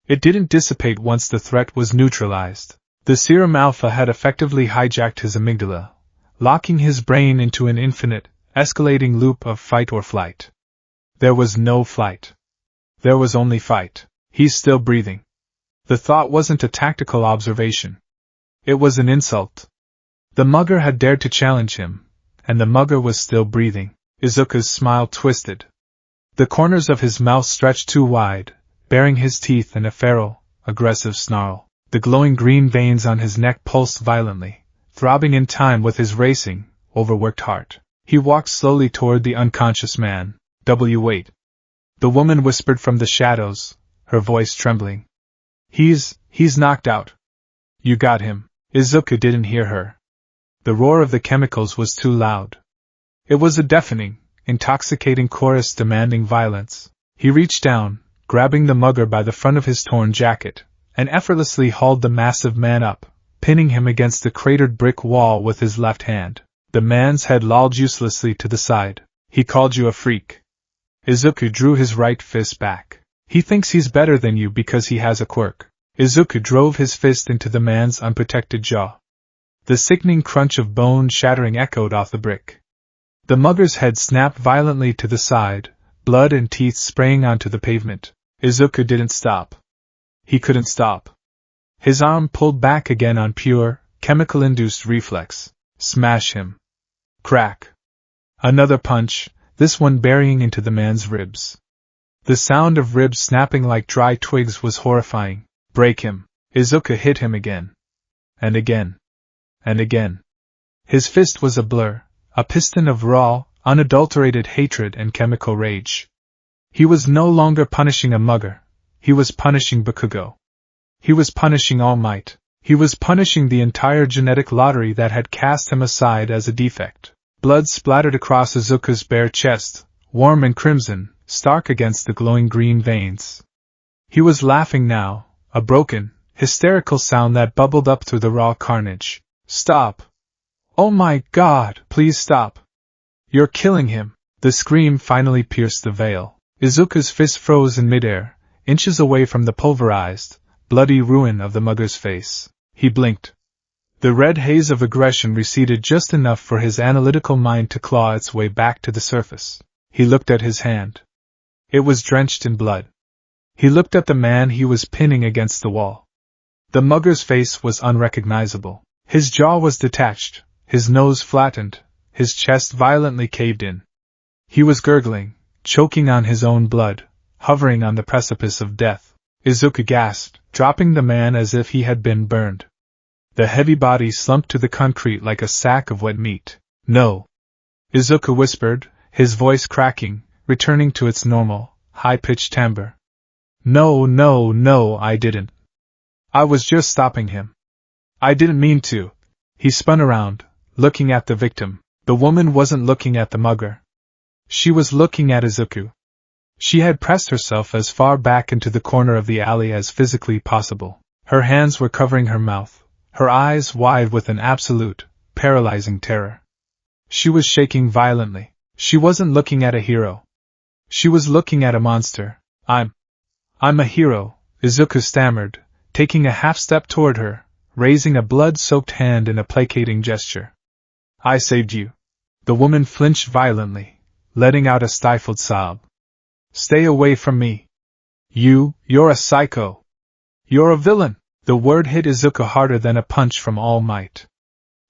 Speaker 1: It didn't dissipate once the threat was neutralized. The serum alpha had effectively hijacked his amygdala, locking his brain into an infinite, escalating loop of fight or flight. There was no flight. There was only fight. He's still breathing. The thought wasn't a tactical observation. It was an insult. The mugger had dared to challenge him, and the mugger was still breathing. Izuku's smile twisted. The corners of his mouth stretched too wide, baring his teeth in a feral, aggressive snarl. The glowing green veins on his neck pulsed violently, throbbing in time with his racing, overworked heart. He walked slowly toward the unconscious man. Wait. The woman whispered from the shadows, her voice trembling. He's knocked out. You got him. Izuku didn't hear her. The roar of the chemicals was too loud. It was a deafening, intoxicating chorus demanding violence. He reached down, grabbing the mugger by the front of his torn jacket, and effortlessly hauled the massive man up, pinning him against the cratered brick wall with his left hand. The man's head lolled uselessly to the side. He called you a freak. Izuku drew his right fist back. He thinks he's better than you because he has a quirk. Izuku drove his fist into the man's unprotected jaw. The sickening crunch of bone shattering echoed off the brick. The mugger's head snapped violently to the side, blood and teeth spraying onto the pavement. Izuku didn't stop. He couldn't stop. His arm pulled back again on pure, chemical-induced reflex. Smash him. Crack. Another punch, this one burying into the man's ribs. The sound of ribs snapping like dry twigs was horrifying. Break him. Izuku hit him again. And again. And again. His fist was a blur, a piston of raw, unadulterated hatred and chemical rage. He was no longer punishing a mugger. He was punishing Bakugo. He was punishing All Might. He was punishing the entire genetic lottery that had cast him aside as a defect. Blood splattered across Izuku's bare chest, warm and crimson, stark against the glowing green veins. He was laughing now, a broken, hysterical sound that bubbled up through the raw carnage. Stop! Oh my God, please stop! You're killing him! The scream finally pierced the veil. Izuku's fist froze in midair, inches away from the pulverized, bloody ruin of the mugger's face. He blinked. The red haze of aggression receded just enough for his analytical mind to claw its way back to the surface. He looked at his hand. It was drenched in blood. He looked at the man he was pinning against the wall. The mugger's face was unrecognizable. His jaw was detached, his nose flattened, his chest violently caved in. He was gurgling, choking on his own blood, hovering on the precipice of death. Izuku gasped, dropping the man as if he had been burned. The heavy body slumped to the concrete like a sack of wet meat. No! Izuku whispered, his voice cracking, returning to its normal, high-pitched timbre. No, I didn't. I was just stopping him. I didn't mean to. He spun around, looking at the victim. The woman wasn't looking at the mugger. She was looking at Izuku. She had pressed herself as far back into the corner of the alley as physically possible. Her hands were covering her mouth, her eyes wide with an absolute, paralyzing terror. She was shaking violently. She wasn't looking at a hero. She was looking at a monster. I'm a hero, Izuku stammered, taking a half-step toward her, raising a blood-soaked hand in a placating gesture. I saved you. The woman flinched violently, letting out a stifled sob. Stay away from me. You're a psycho. You're a villain. The word hit Izuku harder than a punch from All Might.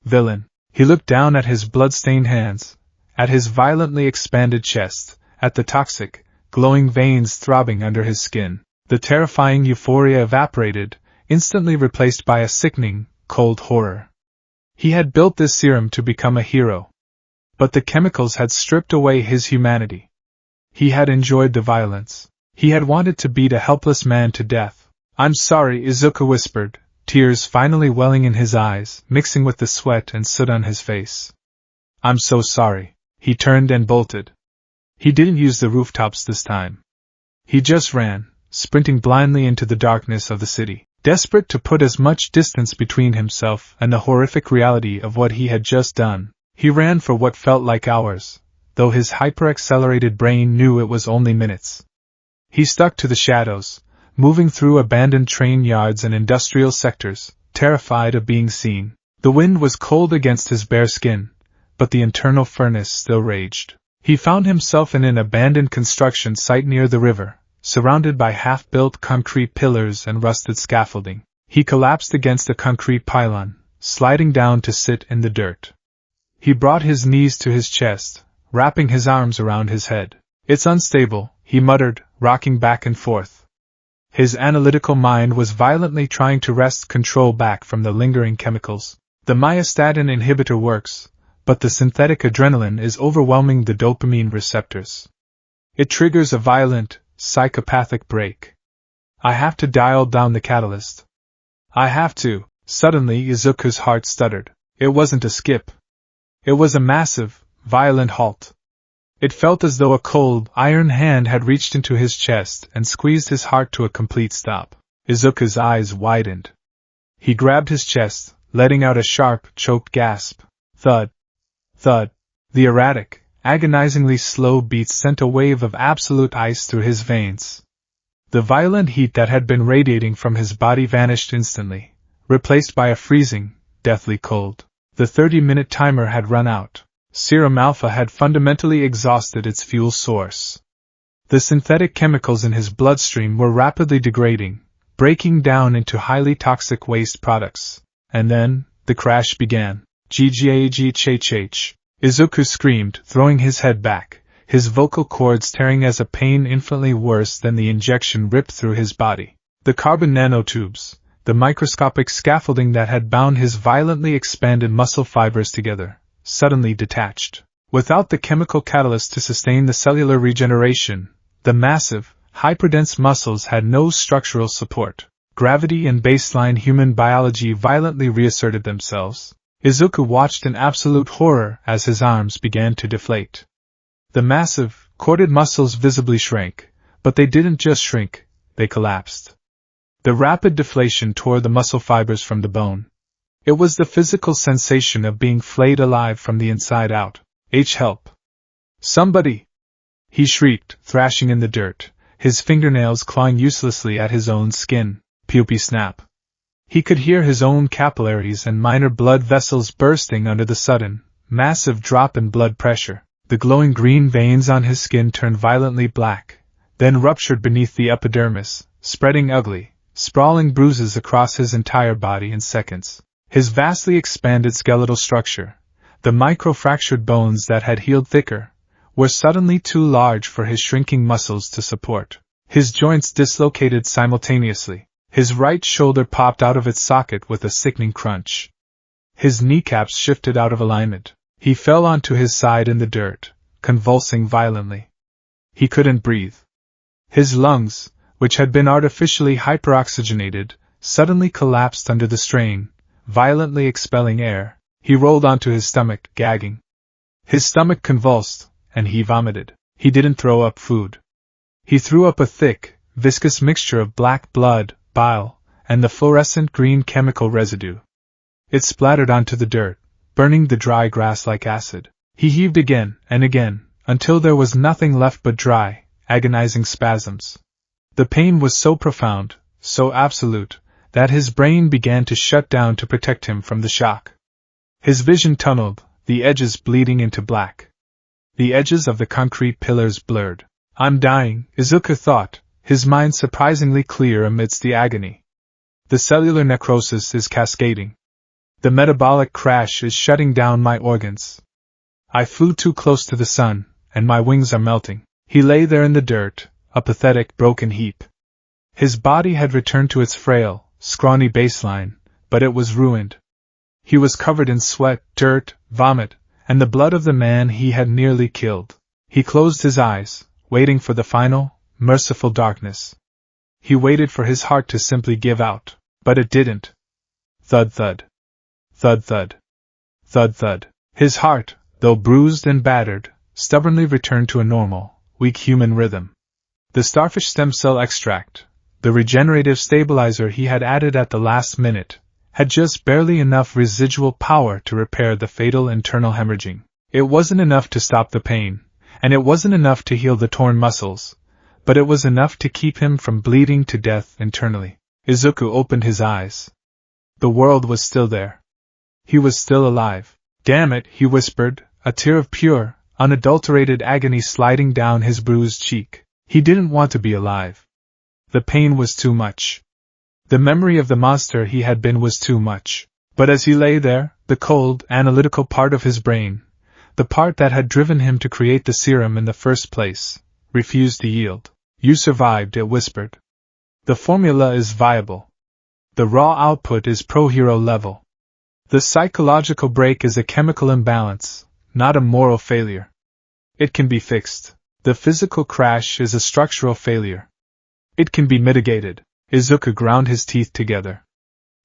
Speaker 1: Villain. He looked down at his blood-stained hands, at his violently expanded chest, at the toxic, glowing veins throbbing under his skin. The terrifying euphoria evaporated, instantly replaced by a sickening, cold horror. He had built this serum to become a hero. But the chemicals had stripped away his humanity. He had enjoyed the violence. He had wanted to beat a helpless man to death. I'm sorry, Izuku whispered, tears finally welling in his eyes, mixing with the sweat and soot on his face. "I'm so sorry." He turned and bolted. He didn't use the rooftops this time. He just ran, sprinting blindly into the darkness of the city, desperate to put as much distance between himself and the horrific reality of what he had just done. He ran for what felt like hours, though his hyper-accelerated brain knew it was only minutes. He stuck to the shadows, moving through abandoned train yards and industrial sectors, terrified of being seen. The wind was cold against his bare skin, but the internal furnace still raged. He found himself in an abandoned construction site near the river, surrounded by half-built concrete pillars and rusted scaffolding. He collapsed against a concrete pylon, sliding down to sit in the dirt. He brought his knees to his chest, wrapping his arms around his head. "It's unstable," he muttered, rocking back and forth. His analytical mind was violently trying to wrest control back from the lingering chemicals. The myostatin inhibitor works, but the synthetic adrenaline is overwhelming the dopamine receptors. It triggers a violent, psychopathic break. I have to dial down the catalyst. I have to. Suddenly Izuku's heart stuttered. It wasn't a skip. It was a massive, violent halt. It felt as though a cold, iron hand had reached into his chest and squeezed his heart to a complete stop. Izuku's eyes widened. He grabbed his chest, letting out a sharp, choked gasp. Thud. Thud. The erratic, agonizingly slow beats sent a wave of absolute ice through his veins. The violent heat that had been radiating from his body vanished instantly, replaced by a freezing, deathly cold. The 30-minute timer had run out. Serum Alpha had fundamentally exhausted its fuel source. The synthetic chemicals in his bloodstream were rapidly degrading, breaking down into highly toxic waste products. And then, the crash began. Ggagh. Izuku screamed, throwing his head back, his vocal cords tearing as a pain infinitely worse than the injection ripped through his body. The carbon nanotubes, the microscopic scaffolding that had bound his violently expanded muscle fibers together, suddenly detached. Without the chemical catalyst to sustain the cellular regeneration, the massive, hyperdense muscles had no structural support. Gravity and baseline human biology violently reasserted themselves. Izuku watched in absolute horror as his arms began to deflate. The massive, corded muscles visibly shrank, but they didn't just shrink, they collapsed. The rapid deflation tore the muscle fibers from the bone. It was the physical sensation of being flayed alive from the inside out. Help! Somebody! He shrieked, thrashing in the dirt, his fingernails clawing uselessly at his own skin. Puppy snap. He could hear his own capillaries and minor blood vessels bursting under the sudden, massive drop in blood pressure. The glowing green veins on his skin turned violently black, then ruptured beneath the epidermis, spreading ugly, sprawling bruises across his entire body in seconds. His vastly expanded skeletal structure, the micro-fractured bones that had healed thicker, were suddenly too large for his shrinking muscles to support. His joints dislocated simultaneously. His right shoulder popped out of its socket with a sickening crunch. His kneecaps shifted out of alignment. He fell onto his side in the dirt, convulsing violently. He couldn't breathe. His lungs, which had been artificially hyperoxygenated, suddenly collapsed under the strain, violently expelling air. He rolled onto his stomach, gagging. His stomach convulsed, and he vomited. He didn't throw up food. He threw up a thick, viscous mixture of black blood, bile, and the fluorescent green chemical residue. It splattered onto the dirt, burning the dry grass like acid. He heaved again and again, until there was nothing left but dry, agonizing spasms. The pain was so profound, so absolute, that his brain began to shut down to protect him from the shock. His vision tunneled, the edges bleeding into black. The edges of the concrete pillars blurred. I'm dying, Izuku thought, his mind surprisingly clear amidst the agony. The cellular necrosis is cascading. The metabolic crash is shutting down my organs. I flew too close to the sun, and my wings are melting. He lay there in the dirt, a pathetic, broken heap. His body had returned to its frail, scrawny baseline, but it was ruined. He was covered in sweat, dirt, vomit, and the blood of the man he had nearly killed. He closed his eyes, waiting for the final, merciful darkness. He waited for his heart to simply give out, but it didn't. Thud thud. Thud thud. Thud thud. His heart, though bruised and battered, stubbornly returned to a normal, weak human rhythm. The starfish stem cell extract, the regenerative stabilizer he had added at the last minute, had just barely enough residual power to repair the fatal internal hemorrhaging. It wasn't enough to stop the pain, and it wasn't enough to heal the torn muscles, but it was enough to keep him from bleeding to death internally. Izuku opened his eyes. The world was still there. He was still alive. Damn it, he whispered, a tear of pure, unadulterated agony sliding down his bruised cheek. He didn't want to be alive. The pain was too much. The memory of the monster he had been was too much. But as he lay there, the cold, analytical part of his brain, the part that had driven him to create the serum in the first place, refused to yield. You survived, it whispered. The formula is viable. The raw output is pro-hero level. The psychological break is a chemical imbalance, not a moral failure. It can be fixed. The physical crash is a structural failure. It can be mitigated. Izuku ground his teeth together.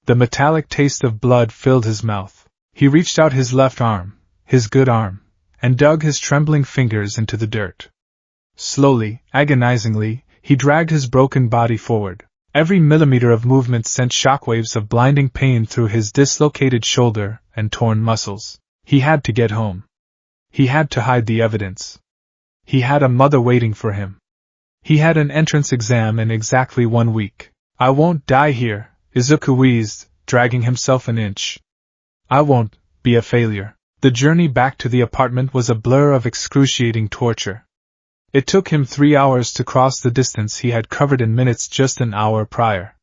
Speaker 1: The metallic taste of blood filled his mouth. He reached out his left arm, his good arm, and dug his trembling fingers into the dirt. Slowly, agonizingly, he dragged his broken body forward. Every millimeter of movement sent shockwaves of blinding pain through his dislocated shoulder and torn muscles. He had to get home. He had to hide the evidence. He had a mother waiting for him. He had an entrance exam in exactly 1 week. I won't die here, Izuku wheezed, dragging himself an inch. I won't be a failure. The journey back to the apartment was a blur of excruciating torture. It took him 3 hours to cross the distance he had covered in minutes just an hour prior.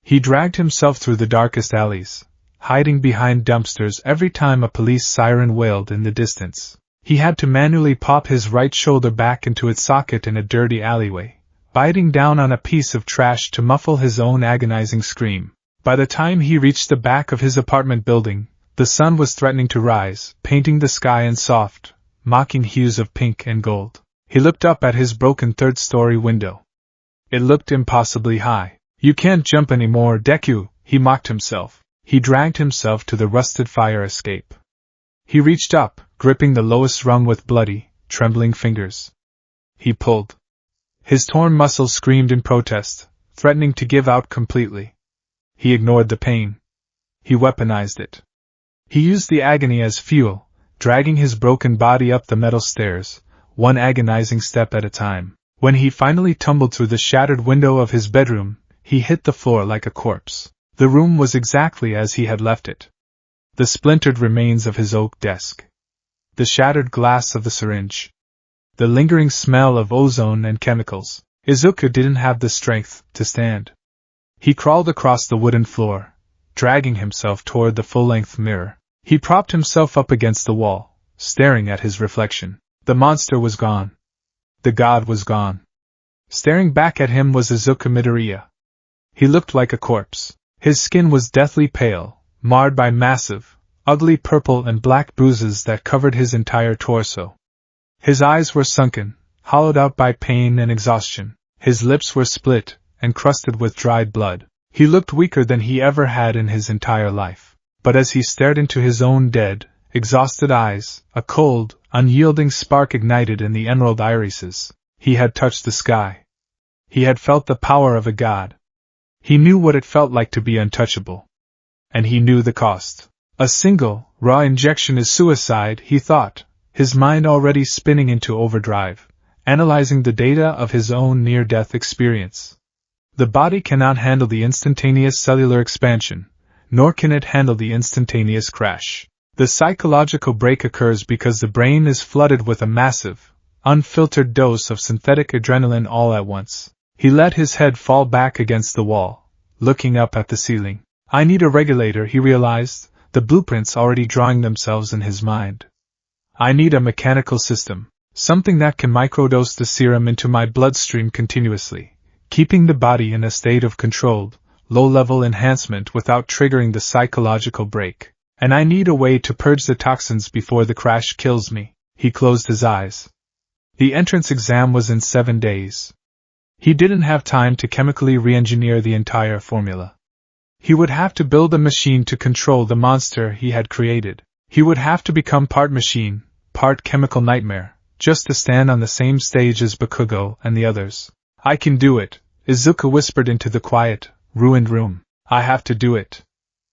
Speaker 1: He dragged himself through the darkest alleys, hiding behind dumpsters every time a police siren wailed in the distance. He had to manually pop his right shoulder back into its socket in a dirty alleyway, biting down on a piece of trash to muffle his own agonizing scream. By the time he reached the back of his apartment building, the sun was threatening to rise, painting the sky in soft, mocking hues of pink and gold. He looked up at his broken third-story window. It looked impossibly high. You can't jump anymore, Deku, he mocked himself. He dragged himself to the rusted fire escape. He reached up, gripping the lowest rung with bloody, trembling fingers. He pulled. His torn muscles screamed in protest, threatening to give out completely. He ignored the pain. He weaponized it. He used the agony as fuel, dragging his broken body up the metal stairs, one agonizing step at a time. When he finally tumbled through the shattered window of his bedroom, he hit the floor like a corpse. The room was exactly as he had left it. The splintered remains of his oak desk. The shattered glass of the syringe. The lingering smell of ozone and chemicals. Izuku didn't have the strength to stand. He crawled across the wooden floor, dragging himself toward the full-length mirror. He propped himself up against the wall, staring at his reflection. The monster was gone. The god was gone. Staring back at him was Izuku Midoriya. He looked like a corpse. His skin was deathly pale, marred by massive, ugly purple and black bruises that covered his entire torso. His eyes were sunken, hollowed out by pain and exhaustion. His lips were split, encrusted with dried blood. He looked weaker than he ever had in his entire life. But as he stared into his own dead, exhausted eyes, a cold, unyielding spark ignited in the emerald irises. He had touched the sky. He had felt the power of a god. He knew what it felt like to be untouchable. And he knew the cost. A single, raw injection is suicide, he thought, his mind already spinning into overdrive, analyzing the data of his own near-death experience. The body cannot handle the instantaneous cellular expansion, nor can it handle the instantaneous crash. The psychological break occurs because the brain is flooded with a massive, unfiltered dose of synthetic adrenaline all at once. He let his head fall back against the wall, looking up at the ceiling. I need a regulator, he realized, the blueprints already drawing themselves in his mind. I need a mechanical system, something that can microdose the serum into my bloodstream continuously, keeping the body in a state of controlled, low-level enhancement without triggering the psychological break. And I need a way to purge the toxins before the crash kills me. He closed his eyes. The entrance exam was in 7 days. He didn't have time to chemically re-engineer the entire formula. He would have to build a machine to control the monster he had created. He would have to become part machine, part chemical nightmare, just to stand on the same stage as Bakugo and the others. I can do it, Izuku whispered into the quiet, ruined room. I have to do it.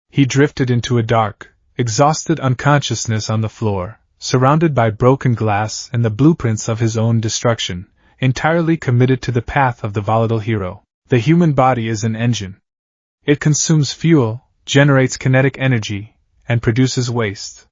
Speaker 1: He drifted into a dark, exhausted unconsciousness on the floor, surrounded by broken glass and the blueprints of his own destruction, entirely committed to the path of the volatile hero. The human body is an engine. It consumes fuel, generates kinetic energy, and produces waste.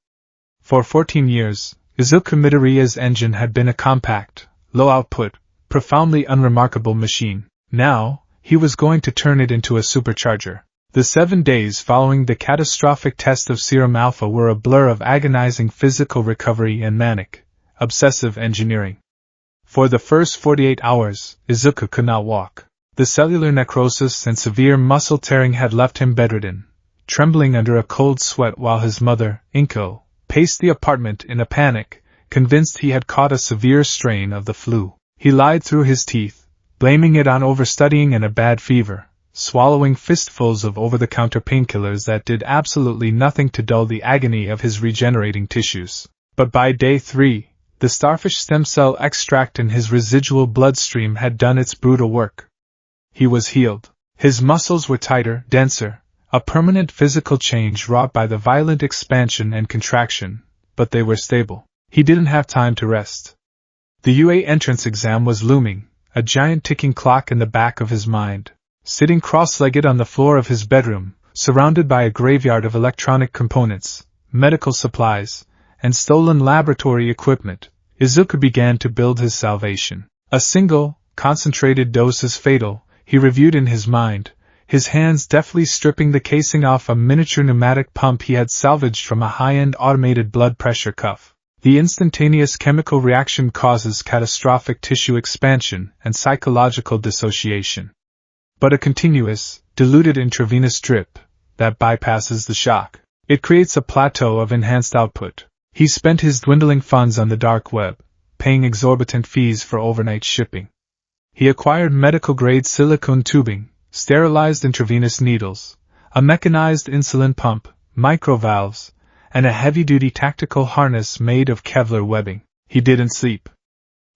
Speaker 1: For 14 years, Izuku Midoriya's engine had been a compact, low-output, profoundly unremarkable machine. Now, he was going to turn it into a supercharger. The 7 days following the catastrophic test of Serum Alpha were a blur of agonizing physical recovery and manic, obsessive engineering. For the first 48 hours, Izuku could not walk. The cellular necrosis and severe muscle tearing had left him bedridden, trembling under a cold sweat while his mother, Inko, paced the apartment in a panic, convinced he had caught a severe strain of the flu. He lied through his teeth, blaming it on overstudying and a bad fever, swallowing fistfuls of over-the-counter painkillers that did absolutely nothing to dull the agony of his regenerating tissues. But by day 3, the starfish stem cell extract in his residual bloodstream had done its brutal work. He was healed. His muscles were tighter, denser, a permanent physical change wrought by the violent expansion and contraction, but they were stable. He didn't have time to rest. The UA entrance exam was looming, a giant ticking clock in the back of his mind. Sitting cross-legged on the floor of his bedroom, surrounded by a graveyard of electronic components, medical supplies, and stolen laboratory equipment, Izuku began to build his salvation. A single, concentrated dose is fatal, he reviewed in his mind, his hands deftly stripping the casing off a miniature pneumatic pump he had salvaged from a high-end automated blood pressure cuff. The instantaneous chemical reaction causes catastrophic tissue expansion and psychological dissociation. But a continuous, diluted intravenous drip that bypasses the shock. It creates a plateau of enhanced output. He spent his dwindling funds on the dark web, paying exorbitant fees for overnight shipping. He acquired medical-grade silicone tubing, sterilized intravenous needles, a mechanized insulin pump, microvalves, and a heavy-duty tactical harness made of Kevlar webbing. He didn't sleep.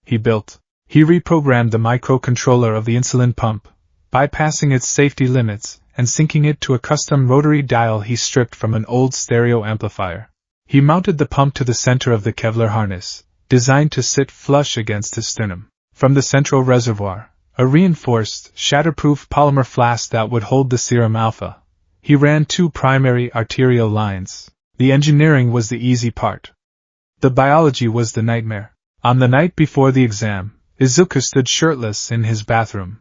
Speaker 1: He built. He reprogrammed the microcontroller of the insulin pump, bypassing its safety limits and syncing it to a custom rotary dial he stripped from an old stereo amplifier. He mounted the pump to the center of the Kevlar harness, designed to sit flush against his sternum. From the central reservoir, a reinforced, shatterproof polymer flask that would hold the Serum Alpha, he ran 2 primary arterial lines. The engineering was the easy part. The biology was the nightmare. On the night before the exam, Izuku stood shirtless in his bathroom.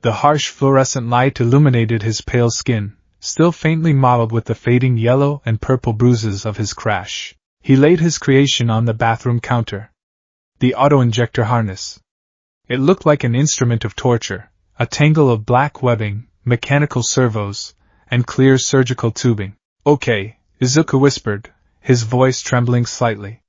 Speaker 1: The harsh fluorescent light illuminated his pale skin, still faintly mottled with the fading yellow and purple bruises of his crash. He laid his creation on the bathroom counter. The auto-injector harness. It looked like an instrument of torture, a tangle of black webbing, mechanical servos, and clear surgical tubing. "Okay," Izuku whispered, his voice trembling slightly.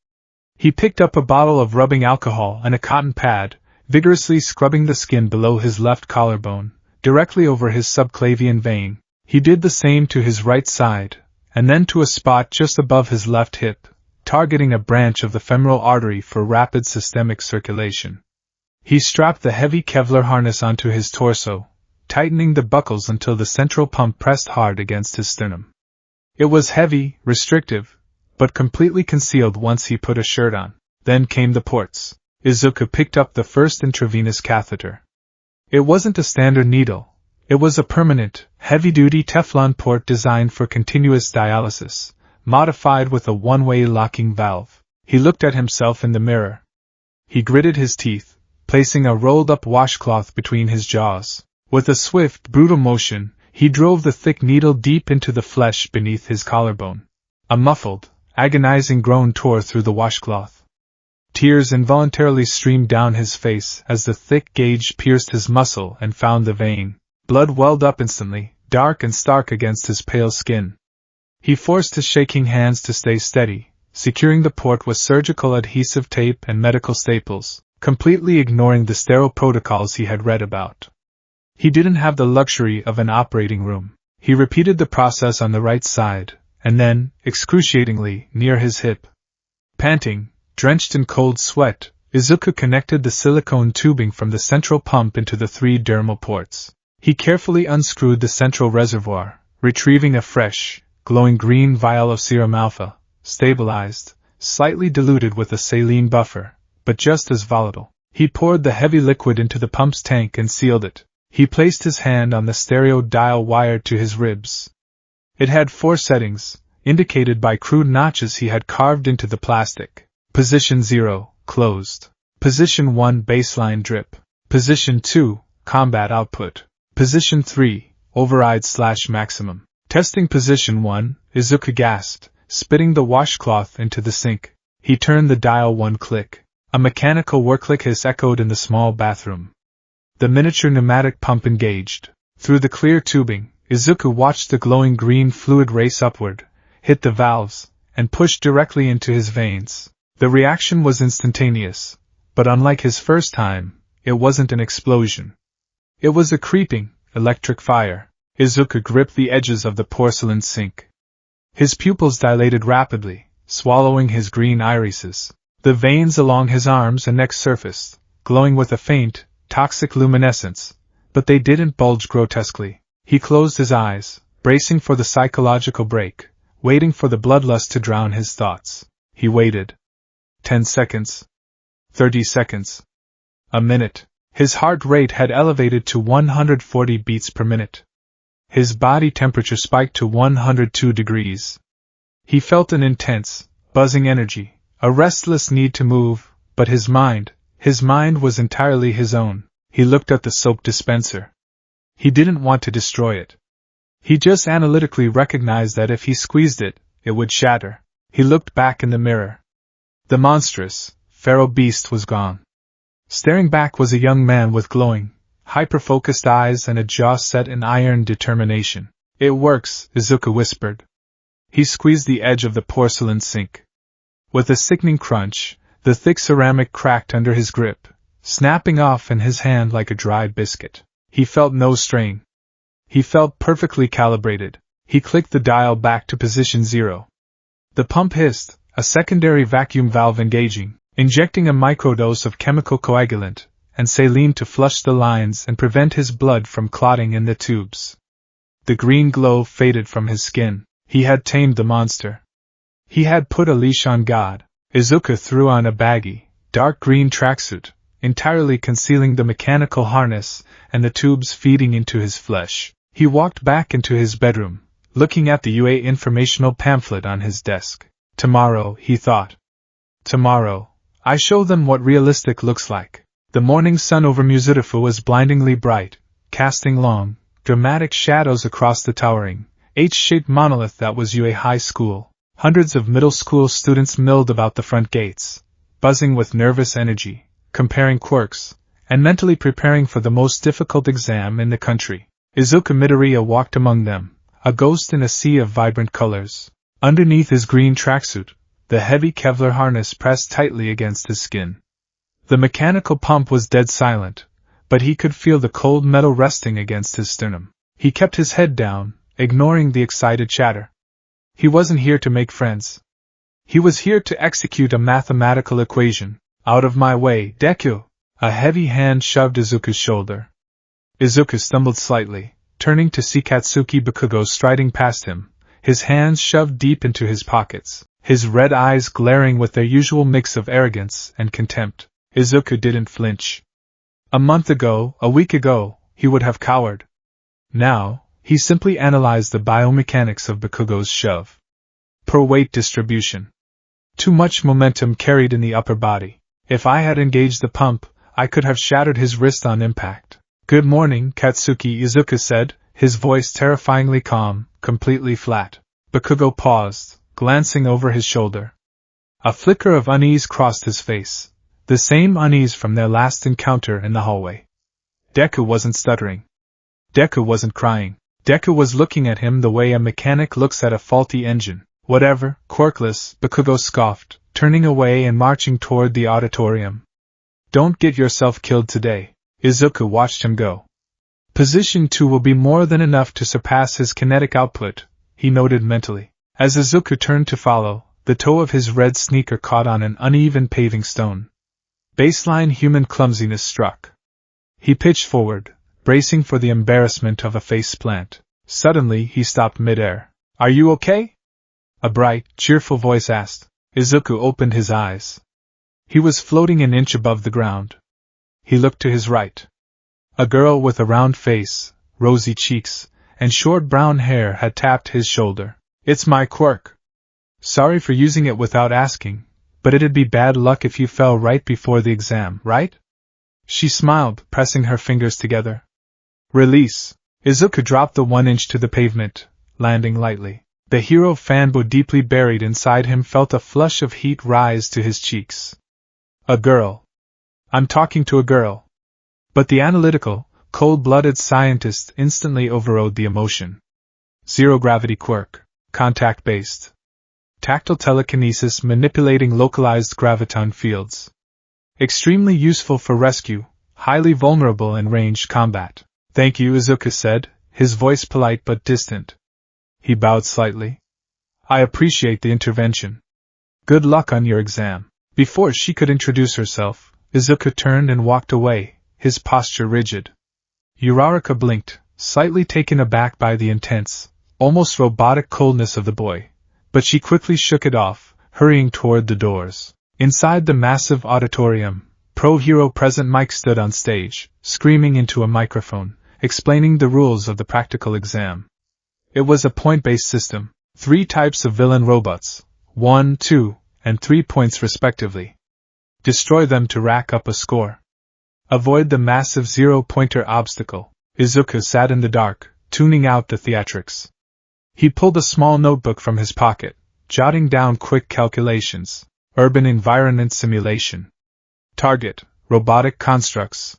Speaker 1: He picked up a bottle of rubbing alcohol and a cotton pad, vigorously scrubbing the skin below his left collarbone, directly over his subclavian vein. He did the same to his right side, and then to a spot just above his left hip, targeting a branch of the femoral artery for rapid systemic circulation. He strapped the heavy Kevlar harness onto his torso, tightening the buckles until the central pump pressed hard against his sternum. It was heavy, restrictive, but completely concealed once he put a shirt on. Then came the ports. Izuku picked up the first intravenous catheter. It wasn't a standard needle. It was a permanent, heavy-duty Teflon port designed for continuous dialysis, modified with a one-way locking valve. He looked at himself in the mirror. He gritted his teeth, placing a rolled-up washcloth between his jaws. With a swift, brutal motion, he drove the thick needle deep into the flesh beneath his collarbone. A muffled, agonizing groan tore through the washcloth. Tears involuntarily streamed down his face as the thick gauge pierced his muscle and found the vein. Blood welled up instantly, dark and stark against his pale skin. He forced his shaking hands to stay steady, securing the port with surgical adhesive tape and medical staples, completely ignoring the sterile protocols he had read about. He didn't have the luxury of an operating room. He repeated the process on the right side, and then, excruciatingly, near his hip. Panting, drenched in cold sweat, Izuku connected the silicone tubing from the central pump into the 3 dermal ports. He carefully unscrewed the central reservoir, retrieving a fresh, glowing green vial of serum alpha, stabilized, slightly diluted with a saline buffer, but just as volatile. He poured the heavy liquid into the pump's tank and sealed it. He placed his hand on the stereo dial wired to his ribs. It had 4 settings, indicated by crude notches he had carved into the plastic. Position 0, closed. Position 1, baseline drip. Position 2, combat output. Position 3, override/maximum. Testing position 1, Izuku gasped, spitting the washcloth into the sink. He turned the dial 1 click. A mechanical work-click hiss echoed in the small bathroom. The miniature pneumatic pump engaged. Through the clear tubing, Izuku watched the glowing green fluid race upward, hit the valves, and push directly into his veins. The reaction was instantaneous, but unlike his first time, it wasn't an explosion. It was a creeping, electric fire. Izuku gripped the edges of the porcelain sink. His pupils dilated rapidly, swallowing his green irises. The veins along his arms and neck surfaced, glowing with a faint, toxic luminescence, but they didn't bulge grotesquely. He closed his eyes, bracing for the psychological break, waiting for the bloodlust to drown his thoughts. He waited. 10 seconds. 30 seconds. A minute. His heart rate had elevated to 140 beats per minute. His body temperature spiked to 102 degrees. He felt an intense, buzzing energy, a restless need to move, but his mind was entirely his own. He looked at the soap dispenser. He didn't want to destroy it. He just analytically recognized that if he squeezed it, it would shatter. He looked back in the mirror. The monstrous, feral beast was gone. Staring back was a young man with glowing, hyper-focused eyes and a jaw set in iron determination. "It works," Izuku whispered. He squeezed the edge of the porcelain sink. With a sickening crunch, the thick ceramic cracked under his grip, snapping off in his hand like a dried biscuit. He felt no strain. He felt perfectly calibrated. He clicked the dial back to position 0. The pump hissed, a secondary vacuum valve engaging, injecting a microdose of chemical coagulant and saline to flush the lines and prevent his blood from clotting in the tubes. The green glow faded from his skin. He had tamed the monster. He had put a leash on God. Izuku threw on a baggy, dark green tracksuit, entirely concealing the mechanical harness and the tubes feeding into his flesh. He walked back into his bedroom, looking at the UA informational pamphlet on his desk. Tomorrow, he thought. Tomorrow, I show them what realistic looks like. The morning sun over Muzurifu was blindingly bright, casting long, dramatic shadows across the towering, H-shaped monolith that was UA High School. Hundreds of middle school students milled about the front gates, buzzing with nervous energy, comparing quirks, and mentally preparing for the most difficult exam in the country. Izuku Midoriya walked among them, a ghost in a sea of vibrant colors. Underneath his green tracksuit, the heavy Kevlar harness pressed tightly against his skin. The mechanical pump was dead silent, but he could feel the cold metal resting against his sternum. He kept his head down, ignoring the excited chatter. He wasn't here to make friends. He was here to execute a mathematical equation. "Out of my way, Deku!" A heavy hand shoved Izuku's shoulder. Izuku stumbled slightly, turning to see Katsuki Bakugo striding past him, his hands shoved deep into his pockets, his red eyes glaring with their usual mix of arrogance and contempt. Izuku didn't flinch. A month ago, a week ago, he would have cowered. Now, he simply analyzed the biomechanics of Bakugo's shove. Per weight distribution. Too much momentum carried in the upper body. If I had engaged the pump, I could have shattered his wrist on impact. "Good morning, Katsuki," Izuku said, his voice terrifyingly calm, completely flat. Bakugo paused, glancing over his shoulder. A flicker of unease crossed his face, the same unease from their last encounter in the hallway. Deku wasn't stuttering. Deku wasn't crying. Deku was looking at him the way a mechanic looks at a faulty engine. "Whatever, quirkless," Bakugo scoffed, turning away and marching toward the auditorium. "Don't get yourself killed today." Izuku watched him go. Position 2 will be more than enough to surpass his kinetic output, he noted mentally. As Izuku turned to follow, the toe of his red sneaker caught on an uneven paving stone. Baseline human clumsiness struck. He pitched forward, bracing for the embarrassment of a face plant. Suddenly he stopped mid-air. Are you okay? A bright, cheerful voice asked. Izuku opened his eyes. He was floating an inch above the ground. He looked to his right. A girl with a round face, rosy cheeks, and short brown hair had tapped his shoulder. It's my quirk. Sorry for using it without asking, but it'd be bad luck if you fell right before the exam, right? She smiled, pressing her fingers together. Release. Izuku dropped the 1 inch to the pavement, landing lightly. The hero fanboy deeply buried inside him felt a flush of heat rise to his cheeks. A girl. I'm talking to a girl. But the analytical, cold-blooded scientist instantly overrode the emotion. Zero-gravity quirk. Contact-based. Tactile telekinesis manipulating localized graviton fields. Extremely useful for rescue, highly vulnerable in ranged combat. Thank you, Izuku said, his voice polite but distant. He bowed slightly. I appreciate the intervention. Good luck on your exam. Before she could introduce herself, Izuku turned and walked away, his posture rigid. Uraraka blinked, slightly taken aback by the intense, almost robotic coldness of the boy, but she quickly shook it off, hurrying toward the doors. Inside the massive auditorium, Pro-Hero Present Mike stood on stage, screaming into a microphone, explaining the rules of the practical exam. It was a point-based system, 3 types of villain robots, 1, 2, and 3 points respectively. Destroy them to rack up a score. Avoid the massive zero-pointer obstacle. Izuku sat in the dark, tuning out the theatrics. He pulled a small notebook from his pocket, jotting down quick calculations. Urban environment simulation. Target, robotic constructs.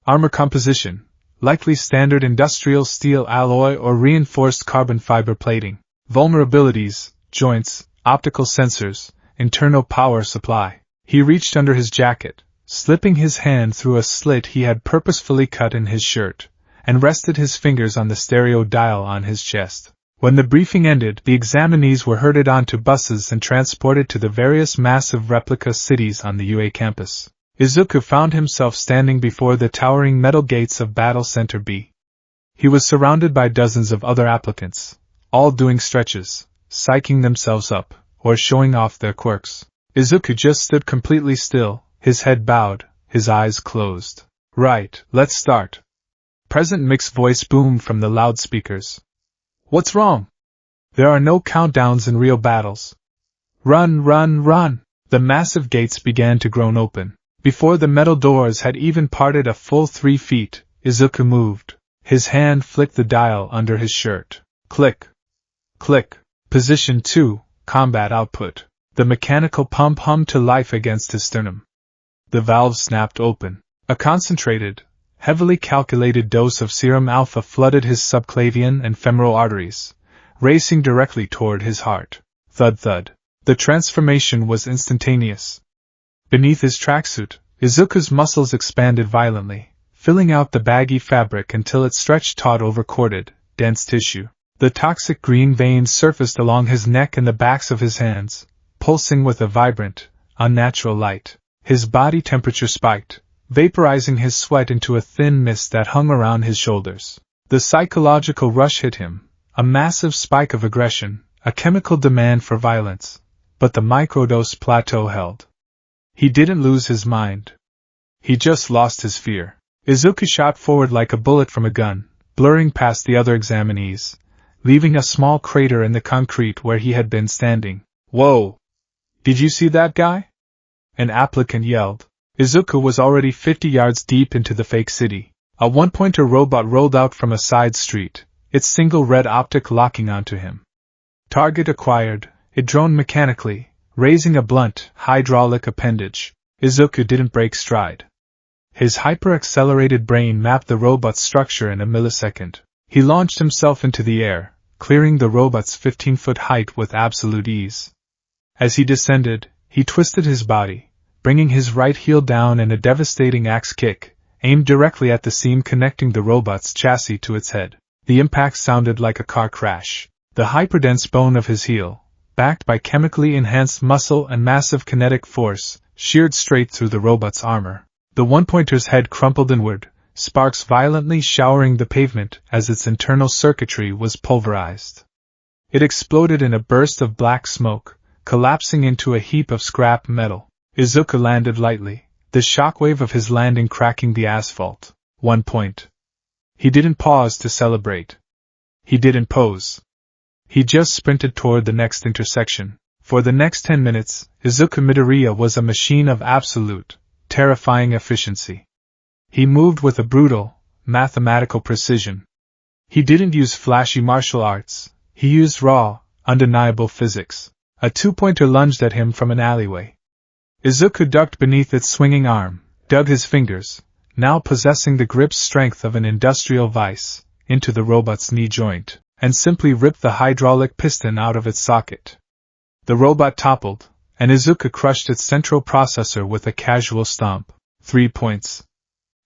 Speaker 1: Armor composition, likely standard industrial steel alloy or reinforced carbon fiber plating. Vulnerabilities, joints, optical sensors, internal power supply. He reached under his jacket, slipping his hand through a slit he had purposefully cut in his shirt, and rested his fingers on the stereo dial on his chest. When the briefing ended, the examinees were herded onto buses and transported to the various massive replica cities on the UA campus. Izuku found himself standing before the towering metal gates of Battle Center B. He was surrounded by dozens of other applicants, all doing stretches, psyching themselves up, or showing off their quirks. Izuku just stood completely still, his head bowed, his eyes closed. Right, let's start. Present Mic's voice boomed from the loudspeakers. What's wrong? There are no countdowns in real battles. Run, run, run! The massive gates began to groan open. Before the metal doors had even parted a full 3 feet, Izuku moved. His hand flicked the dial under his shirt. Click. Click. Position 2, combat output. The mechanical pump hummed to life against his sternum. The valves snapped open. A concentrated, heavily calculated dose of serum alpha flooded his subclavian and femoral arteries, racing directly toward his heart. Thud thud. The transformation was instantaneous. Beneath his tracksuit, Izuku's muscles expanded violently, filling out the baggy fabric until it stretched taut over corded, dense tissue. The toxic green veins surfaced along his neck and the backs of his hands, pulsing with a vibrant, unnatural light. His body temperature spiked, vaporizing his sweat into a thin mist that hung around his shoulders. The psychological rush hit him, a massive spike of aggression, a chemical demand for violence, but the microdose plateau held. He didn't lose his mind. He just lost his fear. Izuku shot forward like a bullet from a gun, blurring past the other examinees, leaving a small crater in the concrete where he had been standing. Whoa! Did you see that guy? An applicant yelled. Izuku was already 50 yards deep into the fake city. A one-pointer robot rolled out from a side street, its single red optic locking onto him. Target acquired, it droned mechanically, raising a blunt, hydraulic appendage. Izuku didn't break stride. His hyper-accelerated brain mapped the robot's structure in a millisecond. He launched himself into the air, clearing the robot's 15-foot height with absolute ease. As he descended, he twisted his body, bringing his right heel down in a devastating axe kick, aimed directly at the seam connecting the robot's chassis to its head. The impact sounded like a car crash. The hyperdense bone of his heel, backed by chemically enhanced muscle and massive kinetic force, sheared straight through the robot's armor. The one-pointer's head crumpled inward, sparks violently showering the pavement as its internal circuitry was pulverized. It exploded in a burst of black smoke, collapsing into a heap of scrap metal. Izuku landed lightly, the shockwave of his landing cracking the asphalt. 1 point. He didn't pause to celebrate. He didn't pose. He just sprinted toward the next intersection. For the next 10 minutes, Izuku Midoriya was a machine of absolute, terrifying efficiency. He moved with a brutal, mathematical precision. He didn't use flashy martial arts, he used raw, undeniable physics. A two-pointer lunged at him from an alleyway. Izuku ducked beneath its swinging arm, dug his fingers, now possessing the grip strength of an industrial vice, into the robot's knee joint, and simply ripped the hydraulic piston out of its socket. The robot toppled, and Izuku crushed its central processor with a casual stomp. 3 points.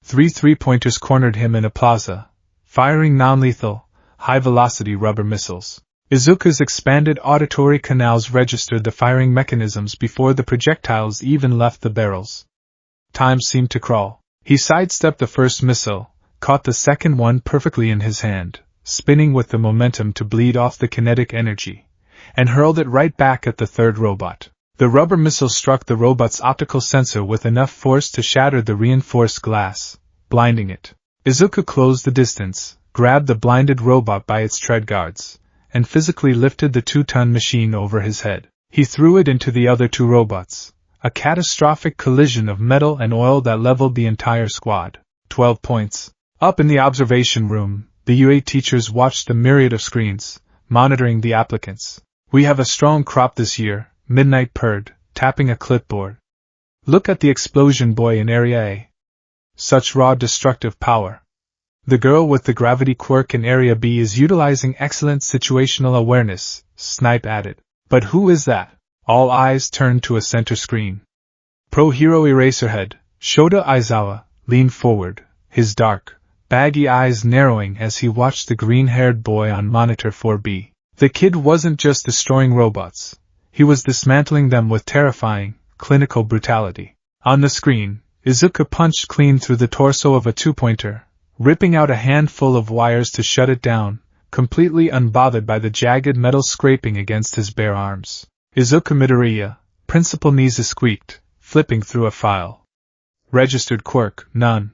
Speaker 1: 3 three-pointers cornered him in a plaza, firing non-lethal, high-velocity rubber missiles. Izuku's expanded auditory canals registered the firing mechanisms before the projectiles even left the barrels. Time seemed to crawl. He sidestepped the first missile, caught the second one perfectly in his hand, spinning with the momentum to bleed off the kinetic energy, and hurled it right back at the third robot. The rubber missile struck the robot's optical sensor with enough force to shatter the reinforced glass, blinding it. Izuku closed the distance, grabbed the blinded robot by its tread guards, and physically lifted the 2-ton machine over his head. He threw it into the other 2 robots, a catastrophic collision of metal and oil that leveled the entire squad. 12 points. Up in the observation room, the UA teachers watched a myriad of screens, monitoring the applicants. "We have a strong crop this year," Midnight purred, tapping a clipboard. "Look at the explosion boy in Area A. Such raw destructive power. The girl with the gravity quirk in Area B is utilizing excellent situational awareness," Snipe added. "But who is that?" All eyes turned to a center screen. Pro Hero Eraserhead, Shota Aizawa, leaned forward, his dark, baggy eyes narrowing as he watched the green-haired boy on monitor 4B. The kid wasn't just destroying robots. He was dismantling them with terrifying, clinical brutality. On the screen, Izuku punched clean through the torso of a 2-pointer, ripping out a handful of wires to shut it down, completely unbothered by the jagged metal scraping against his bare arms. Izuku Midoriya, Principal Niza squeaked, flipping through a file. Registered quirk, none.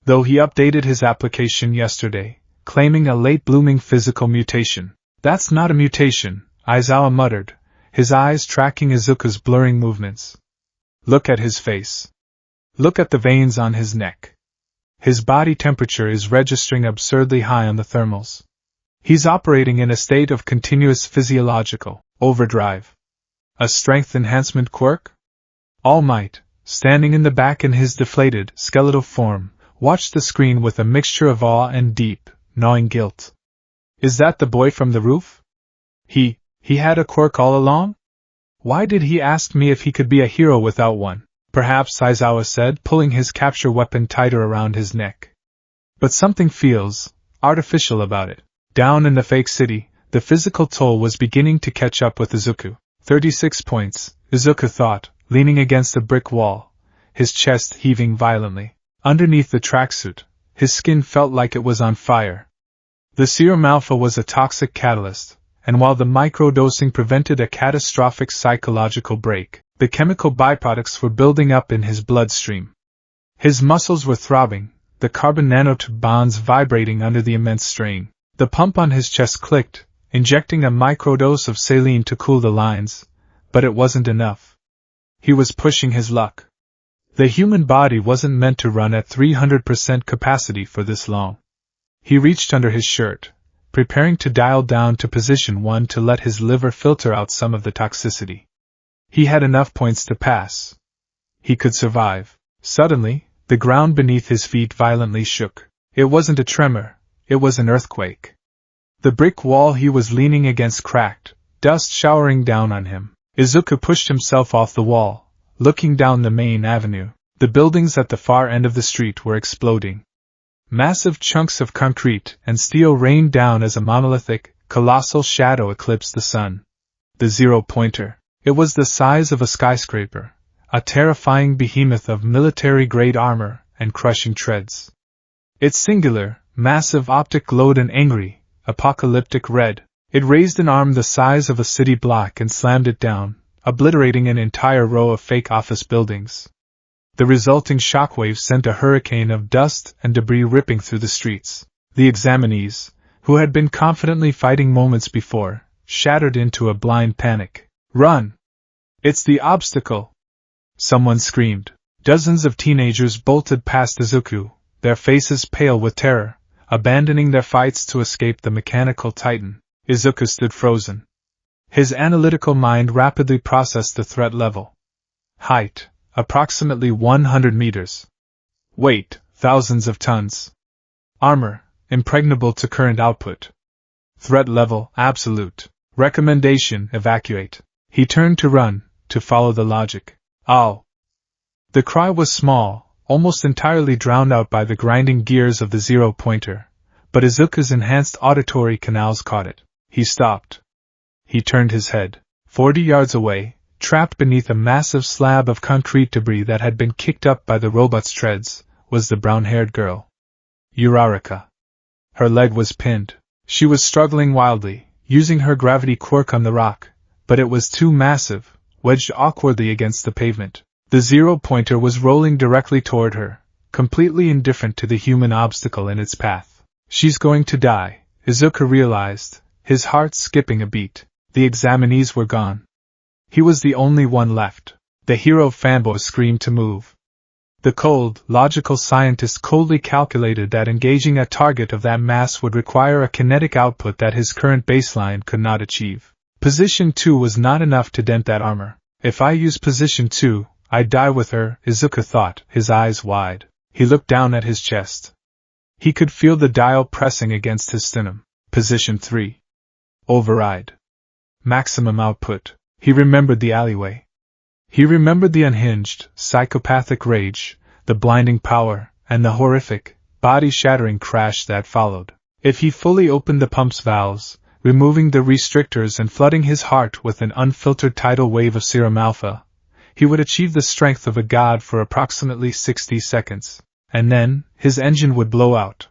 Speaker 1: Though he updated his application yesterday, claiming a late-blooming physical mutation. "That's not a mutation," Aizawa muttered, his eyes tracking Izuku's blurring movements. "Look at his face. Look at the veins on his neck. His body temperature is registering absurdly high on the thermals. He's operating in a state of continuous physiological overdrive. A strength enhancement quirk?" All Might, standing in the back in his deflated, skeletal form, watched the screen with a mixture of awe and deep, gnawing guilt. "Is that the boy from the roof? He had a quirk all along? Why did he ask me if he could be a hero without one?" "Perhaps," Aizawa said, pulling his capture weapon tighter around his neck. "But something feels artificial about it." Down in the fake city, the physical toll was beginning to catch up with Izuku. 36 points, Izuku thought, leaning against a brick wall, his chest heaving violently. Underneath the tracksuit, his skin felt like it was on fire. The Serum Alpha was a toxic catalyst, and while the microdosing prevented a catastrophic psychological break, the chemical byproducts were building up in his bloodstream. His muscles were throbbing, the carbon nanotube bonds vibrating under the immense strain. The pump on his chest clicked, injecting a microdose of saline to cool the lines, but it wasn't enough. He was pushing his luck. The human body wasn't meant to run at 300% capacity for this long. He reached under his shirt, preparing to dial down to position 1 to let his liver filter out some of the toxicity. He had enough points to pass. He could survive. Suddenly, the ground beneath his feet violently shook. It wasn't a tremor, it was an earthquake. The brick wall he was leaning against cracked, dust showering down on him. Izuku pushed himself off the wall, looking down the main avenue. The buildings at the far end of the street were exploding. Massive chunks of concrete and steel rained down as a monolithic, colossal shadow eclipsed the sun. The zero-pointer. It was the size of a skyscraper, a terrifying behemoth of military-grade armor and crushing treads. Its singular, massive optic glowed an angry, apocalyptic red. It raised an arm the size of a city block and slammed it down, obliterating an entire row of fake office buildings. The resulting shockwave sent a hurricane of dust and debris ripping through the streets. The examinees, who had been confidently fighting moments before, shattered into a blind panic. "Run! It's the obstacle!" Someone screamed. Dozens of teenagers bolted past Izuku, their faces pale with terror, abandoning their fights to escape the mechanical titan. Izuku stood frozen. His analytical mind rapidly processed the threat level. Height, approximately 100 meters. Weight, thousands of tons. Armor, impregnable to current output. Threat level, absolute. Recommendation, evacuate. He turned to run, to follow the logic. Ow! The cry was small, almost entirely drowned out by the grinding gears of the zero-pointer, but Izuku's enhanced auditory canals caught it. He stopped. He turned his head. 40 yards away, trapped beneath a massive slab of concrete debris that had been kicked up by the robot's treads, was the brown-haired girl. Uraraka. Her leg was pinned. She was struggling wildly, using her gravity quirk on the rock, but it was too massive, wedged awkwardly against the pavement. The zero-pointer was rolling directly toward her, completely indifferent to the human obstacle in its path. She's going to die, Izuku realized, his heart skipping a beat. The examinees were gone. He was the only one left. The hero fanboy screamed to move. The cold, logical scientist coldly calculated that engaging a target of that mass would require a kinetic output that his current baseline could not achieve. Position 2 was not enough to dent that armor. If I use position 2, I'd die with her, Izuku thought, his eyes wide. He looked down at his chest. He could feel the dial pressing against his sternum. Position 3. Override. Maximum output. He remembered the alleyway. He remembered the unhinged, psychopathic rage, the blinding power, and the horrific, body-shattering crash that followed. If he fully opened the pump's valves, removing the restrictors and flooding his heart with an unfiltered tidal wave of serum alpha, he would achieve the strength of a god for approximately 60 seconds. And then, his engine would blow out.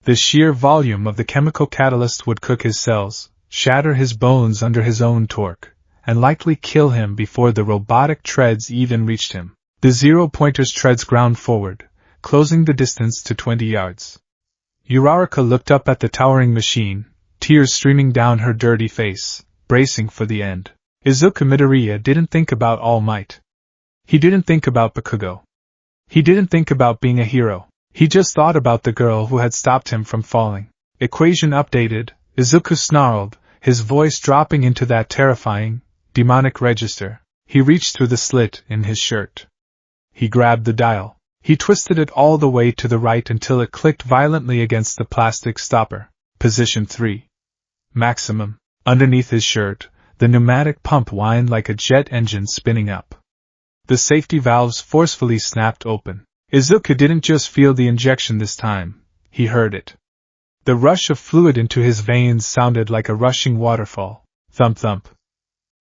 Speaker 1: The sheer volume of the chemical catalyst would cook his cells, shatter his bones under his own torque, and likely kill him before the robotic treads even reached him. The zero-pointer's treads ground forward, closing the distance to 20 yards. Uraraka looked up at the towering machine, tears streaming down her dirty face, bracing for the end. Izuku Midoriya didn't think about All Might. He didn't think about Bakugo. He didn't think about being a hero. He just thought about the girl who had stopped him from falling. Equation updated, Izuku snarled, his voice dropping into that terrifying, demonic register. He reached through the slit in his shirt. He grabbed the dial. He twisted it all the way to the right until it clicked violently against the plastic stopper. Position 3. Maximum. Underneath his shirt, the pneumatic pump whined like a jet engine spinning up. The safety valves forcefully snapped open. Izuku didn't just feel the injection this time, he heard it. The rush of fluid into his veins sounded like a rushing waterfall. Thump thump.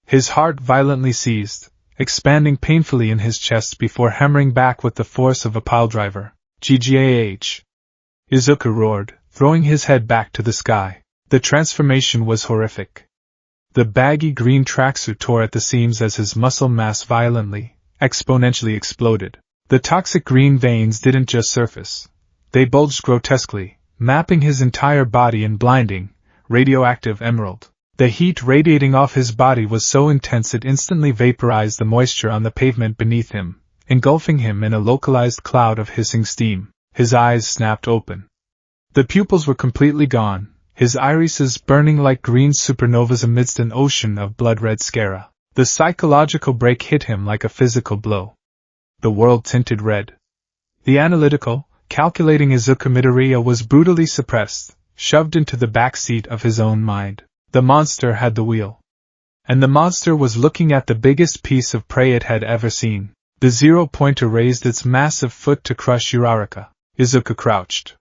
Speaker 1: His heart violently seized, expanding painfully in his chest before hammering back with the force of a piledriver. GGAH. Izuku roared, throwing his head back to the sky. The transformation was horrific. The baggy green tracksuit tore at the seams as his muscle mass violently, exponentially exploded. The toxic green veins didn't just surface. They bulged grotesquely, mapping his entire body in blinding, radioactive emerald. The heat radiating off his body was so intense it instantly vaporized the moisture on the pavement beneath him, engulfing him in a localized cloud of hissing steam. His eyes snapped open. The pupils were completely gone, his irises burning like green supernovas amidst an ocean of blood-red sclera. The psychological break hit him like a physical blow. The world tinted red. The analytical, calculating Izuku Midoriya was brutally suppressed, shoved into the back seat of his own mind. The monster had the wheel. And the monster was looking at the biggest piece of prey it had ever seen. The zero-pointer raised its massive foot to crush Uraraka. Izuku crouched.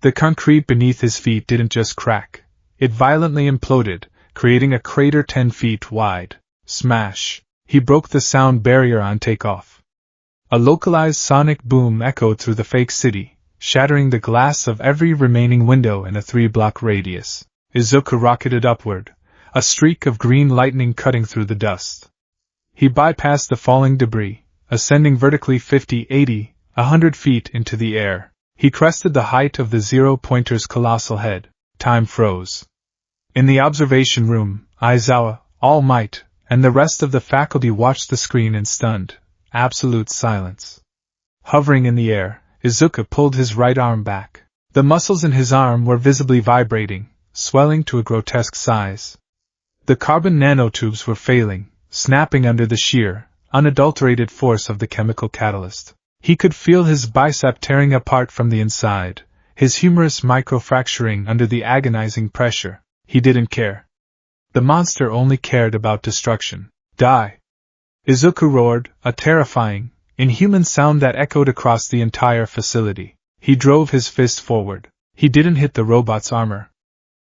Speaker 1: The concrete beneath his feet didn't just crack. It violently imploded, creating a crater 10 feet wide. Smash! He broke the sound barrier on takeoff. A localized sonic boom echoed through the fake city, shattering the glass of every remaining window in a 3-block radius. Izuku rocketed upward, a streak of green lightning cutting through the dust. He bypassed the falling debris, ascending vertically 50, 80, 100 feet into the air. He crested the height of the zero-pointer's colossal head. Time froze. In the observation room, Aizawa, All Might, and the rest of the faculty watched the screen in stunned, absolute silence. Hovering in the air, Izuku pulled his right arm back. The muscles in his arm were visibly vibrating, swelling to a grotesque size. The carbon nanotubes were failing, snapping under the sheer, unadulterated force of the chemical catalyst. He could feel his bicep tearing apart from the inside, his humerus microfracturing under the agonizing pressure. He didn't care. The monster only cared about destruction. Die! Izuku roared, a terrifying, inhuman sound that echoed across the entire facility. He drove his fist forward. He didn't hit the robot's armor.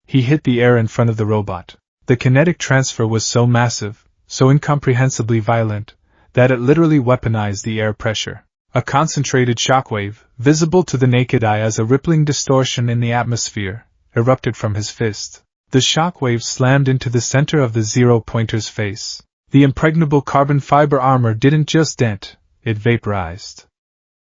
Speaker 1: He hit the air in front of the robot. The kinetic transfer was so massive, so incomprehensibly violent, that it literally weaponized the air pressure. A concentrated shockwave, visible to the naked eye as a rippling distortion in the atmosphere, erupted from his fist. The shockwave slammed into the center of the zero-pointer's face. The impregnable carbon fiber armor didn't just dent, it vaporized.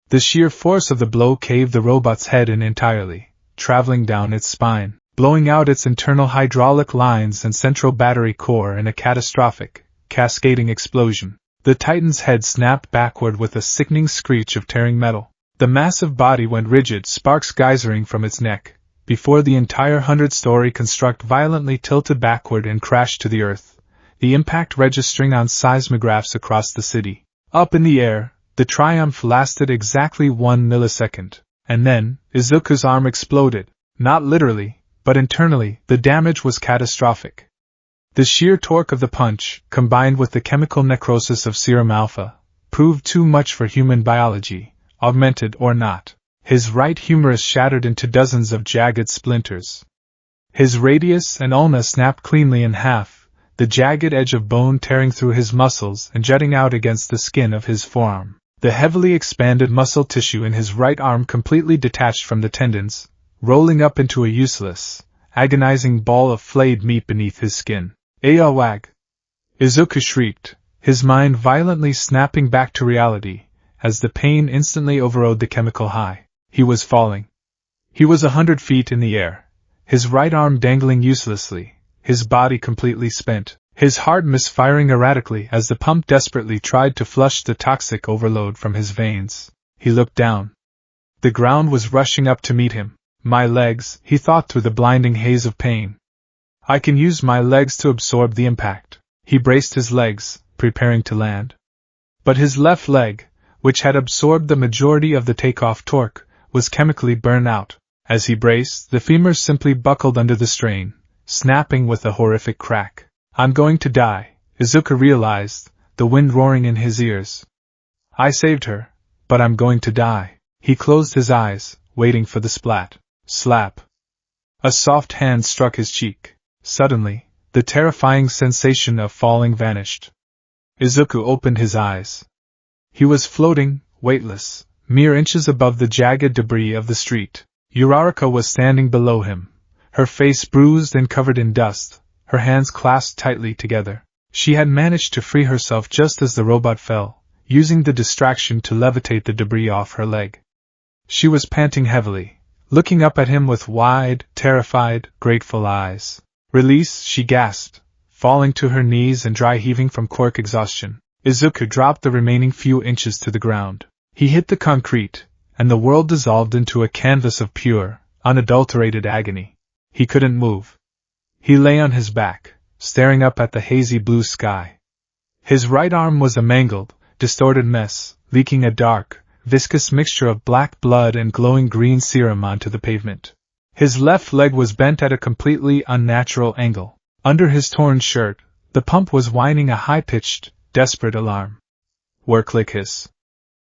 Speaker 1: The sheer force of the blow caved the robot's head in entirely, traveling down its spine, blowing out its internal hydraulic lines and central battery core in a catastrophic, cascading explosion. The Titan's head snapped backward with a sickening screech of tearing metal. The massive body went rigid, sparks geysering from its neck, before the entire 100-story construct violently tilted backward and crashed to the earth, the impact registering on seismographs across the city. Up in the air, the triumph lasted exactly 1 millisecond, and then, Izuku's arm exploded. Not literally, but internally, the damage was catastrophic. The sheer torque of the punch, combined with the chemical necrosis of Serum Alpha, proved too much for human biology, augmented or not. His right humerus shattered into dozens of jagged splinters. His radius and ulna snapped cleanly in half, the jagged edge of bone tearing through his muscles and jutting out against the skin of his forearm. The heavily expanded muscle tissue in his right arm completely detached from the tendons, rolling up into a useless, agonizing ball of flayed meat beneath his skin. Ayawag! Izuku shrieked, his mind violently snapping back to reality, as the pain instantly overrode the chemical high. He was falling. He was 100 feet in the air, his right arm dangling uselessly, his body completely spent, his heart misfiring erratically as the pump desperately tried to flush the toxic overload from his veins. He looked down. The ground was rushing up to meet him. My legs, he thought through the blinding haze of pain. I can use my legs to absorb the impact. He braced his legs, preparing to land. But his left leg, which had absorbed the majority of the takeoff torque, was chemically burned out. As he braced, the femur simply buckled under the strain, snapping with a horrific crack. I'm going to die, Izuku realized, the wind roaring in his ears. I saved her, but I'm going to die. He closed his eyes, waiting for the splat. Slap. A soft hand struck his cheek. Suddenly, the terrifying sensation of falling vanished. Izuku opened his eyes. He was floating, weightless, mere inches above the jagged debris of the street. Uraraka was standing below him, her face bruised and covered in dust, her hands clasped tightly together. She had managed to free herself just as the robot fell, using the distraction to levitate the debris off her leg. She was panting heavily, looking up at him with wide, terrified, grateful eyes. Release, she gasped, falling to her knees and dry heaving from quirk exhaustion. Izuku dropped the remaining few inches to the ground. He hit the concrete, and the world dissolved into a canvas of pure, unadulterated agony. He couldn't move. He lay on his back, staring up at the hazy blue sky. His right arm was a mangled, distorted mess, leaking a dark, viscous mixture of black blood and glowing green serum onto the pavement. His left leg was bent at a completely unnatural angle. Under his torn shirt, the pump was whining a high-pitched, desperate alarm. Whir-click hiss.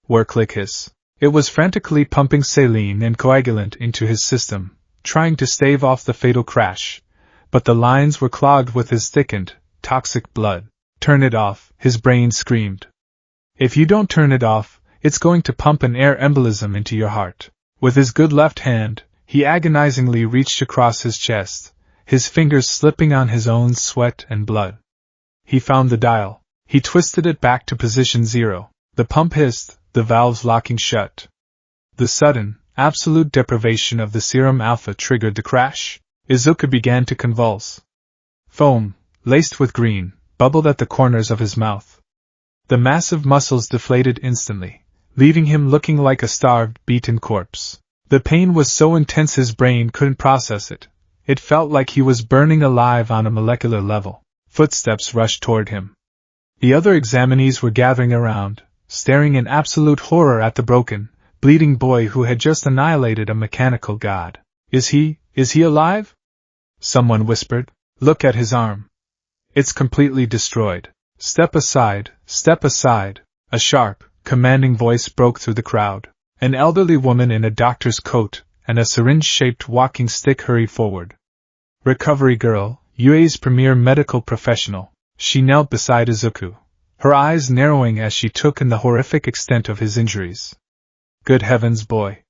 Speaker 1: Whir-click hiss. It was frantically pumping saline and coagulant into his system, trying to stave off the fatal crash, but the lines were clogged with his thickened, toxic blood. Turn it off, his brain screamed. If you don't turn it off, it's going to pump an air embolism into your heart. With his good left hand, he agonizingly reached across his chest, his fingers slipping on his own sweat and blood. He found the dial. He twisted it back to position 0. The pump hissed, the valves locking shut. The sudden, absolute deprivation of the serum alpha triggered the crash. Izuku began to convulse. Foam, laced with green, bubbled at the corners of his mouth. The massive muscles deflated instantly, leaving him looking like a starved, beaten corpse. The pain was so intense his brain couldn't process it. It felt like he was burning alive on a molecular level. Footsteps rushed toward him. The other examinees were gathering around, staring in absolute horror at the broken, bleeding boy who had just annihilated a mechanical god. Is he alive? Someone whispered. Look at his arm. It's completely destroyed. Step aside, step aside. A sharp, commanding voice broke through the crowd. An elderly woman in a doctor's coat and a syringe-shaped walking stick hurried forward. Recovery girl, UA's premier medical professional. She knelt beside Izuku, her eyes narrowing as she took in the horrific extent of his injuries. Good heavens, boy.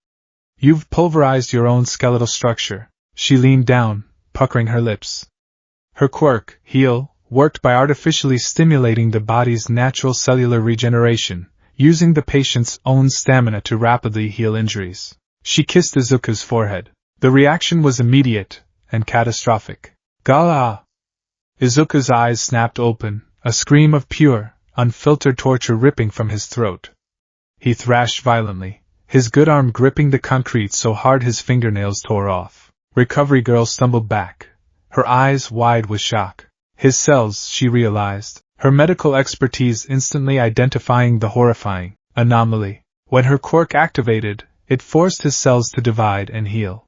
Speaker 1: You've pulverized your own skeletal structure. She leaned down, puckering her lips. Her quirk, heal, worked by artificially stimulating the body's natural cellular regeneration, using the patient's own stamina to rapidly heal injuries. She kissed Izuku's forehead. The reaction was immediate and catastrophic. Gala! Izuku's eyes snapped open, a scream of pure, unfiltered torture ripping from his throat. He thrashed violently, his good arm gripping the concrete so hard his fingernails tore off. Recovery girl stumbled back, her eyes wide with shock. His cells, she realized, her medical expertise instantly identifying the horrifying anomaly. When her quirk activated, it forced his cells to divide and heal.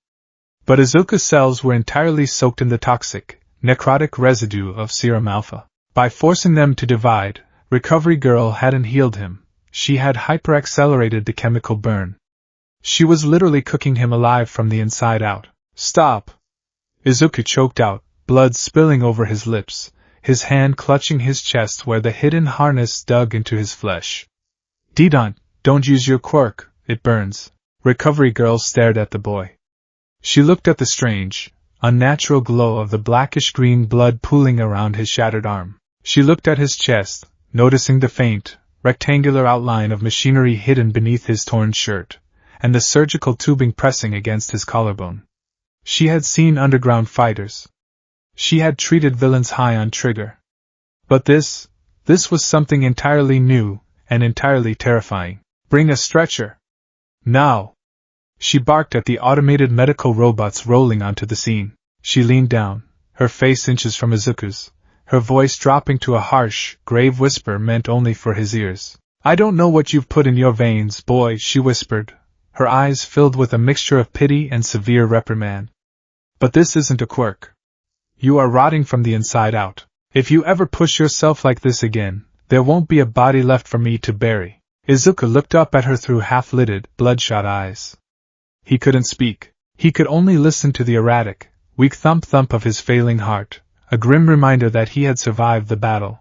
Speaker 1: But Izuku's cells were entirely soaked in the toxic, necrotic residue of serum alpha. By forcing them to divide, Recovery girl hadn't healed him, she had hyperaccelerated the chemical burn. She was literally cooking him alive from the inside out. Stop! Izuku choked out, blood spilling over his lips, his hand clutching his chest where the hidden harness dug into his flesh. Didon, don't use your quirk, it burns. Recovery girl stared at the boy. She looked at the strange, unnatural glow of the blackish-green blood pooling around his shattered arm. She looked at his chest, noticing the faint, rectangular outline of machinery hidden beneath his torn shirt, and the surgical tubing pressing against his collarbone. She had seen underground fighters. She had treated villains high on trigger. But this was something entirely new, and entirely terrifying. Bring a stretcher. Now! She barked at the automated medical robots rolling onto the scene. She leaned down, her face inches from Izuku's, her voice dropping to a harsh, grave whisper meant only for his ears. I don't know what you've put in your veins, boy, she whispered, her eyes filled with a mixture of pity and severe reprimand. But this isn't a quirk. You are rotting from the inside out. If you ever push yourself like this again, there won't be a body left for me to bury. Izuku looked up at her through half-lidded, bloodshot eyes. He couldn't speak. He could only listen to the erratic, weak thump-thump of his failing heart, a grim reminder that he had survived the battle,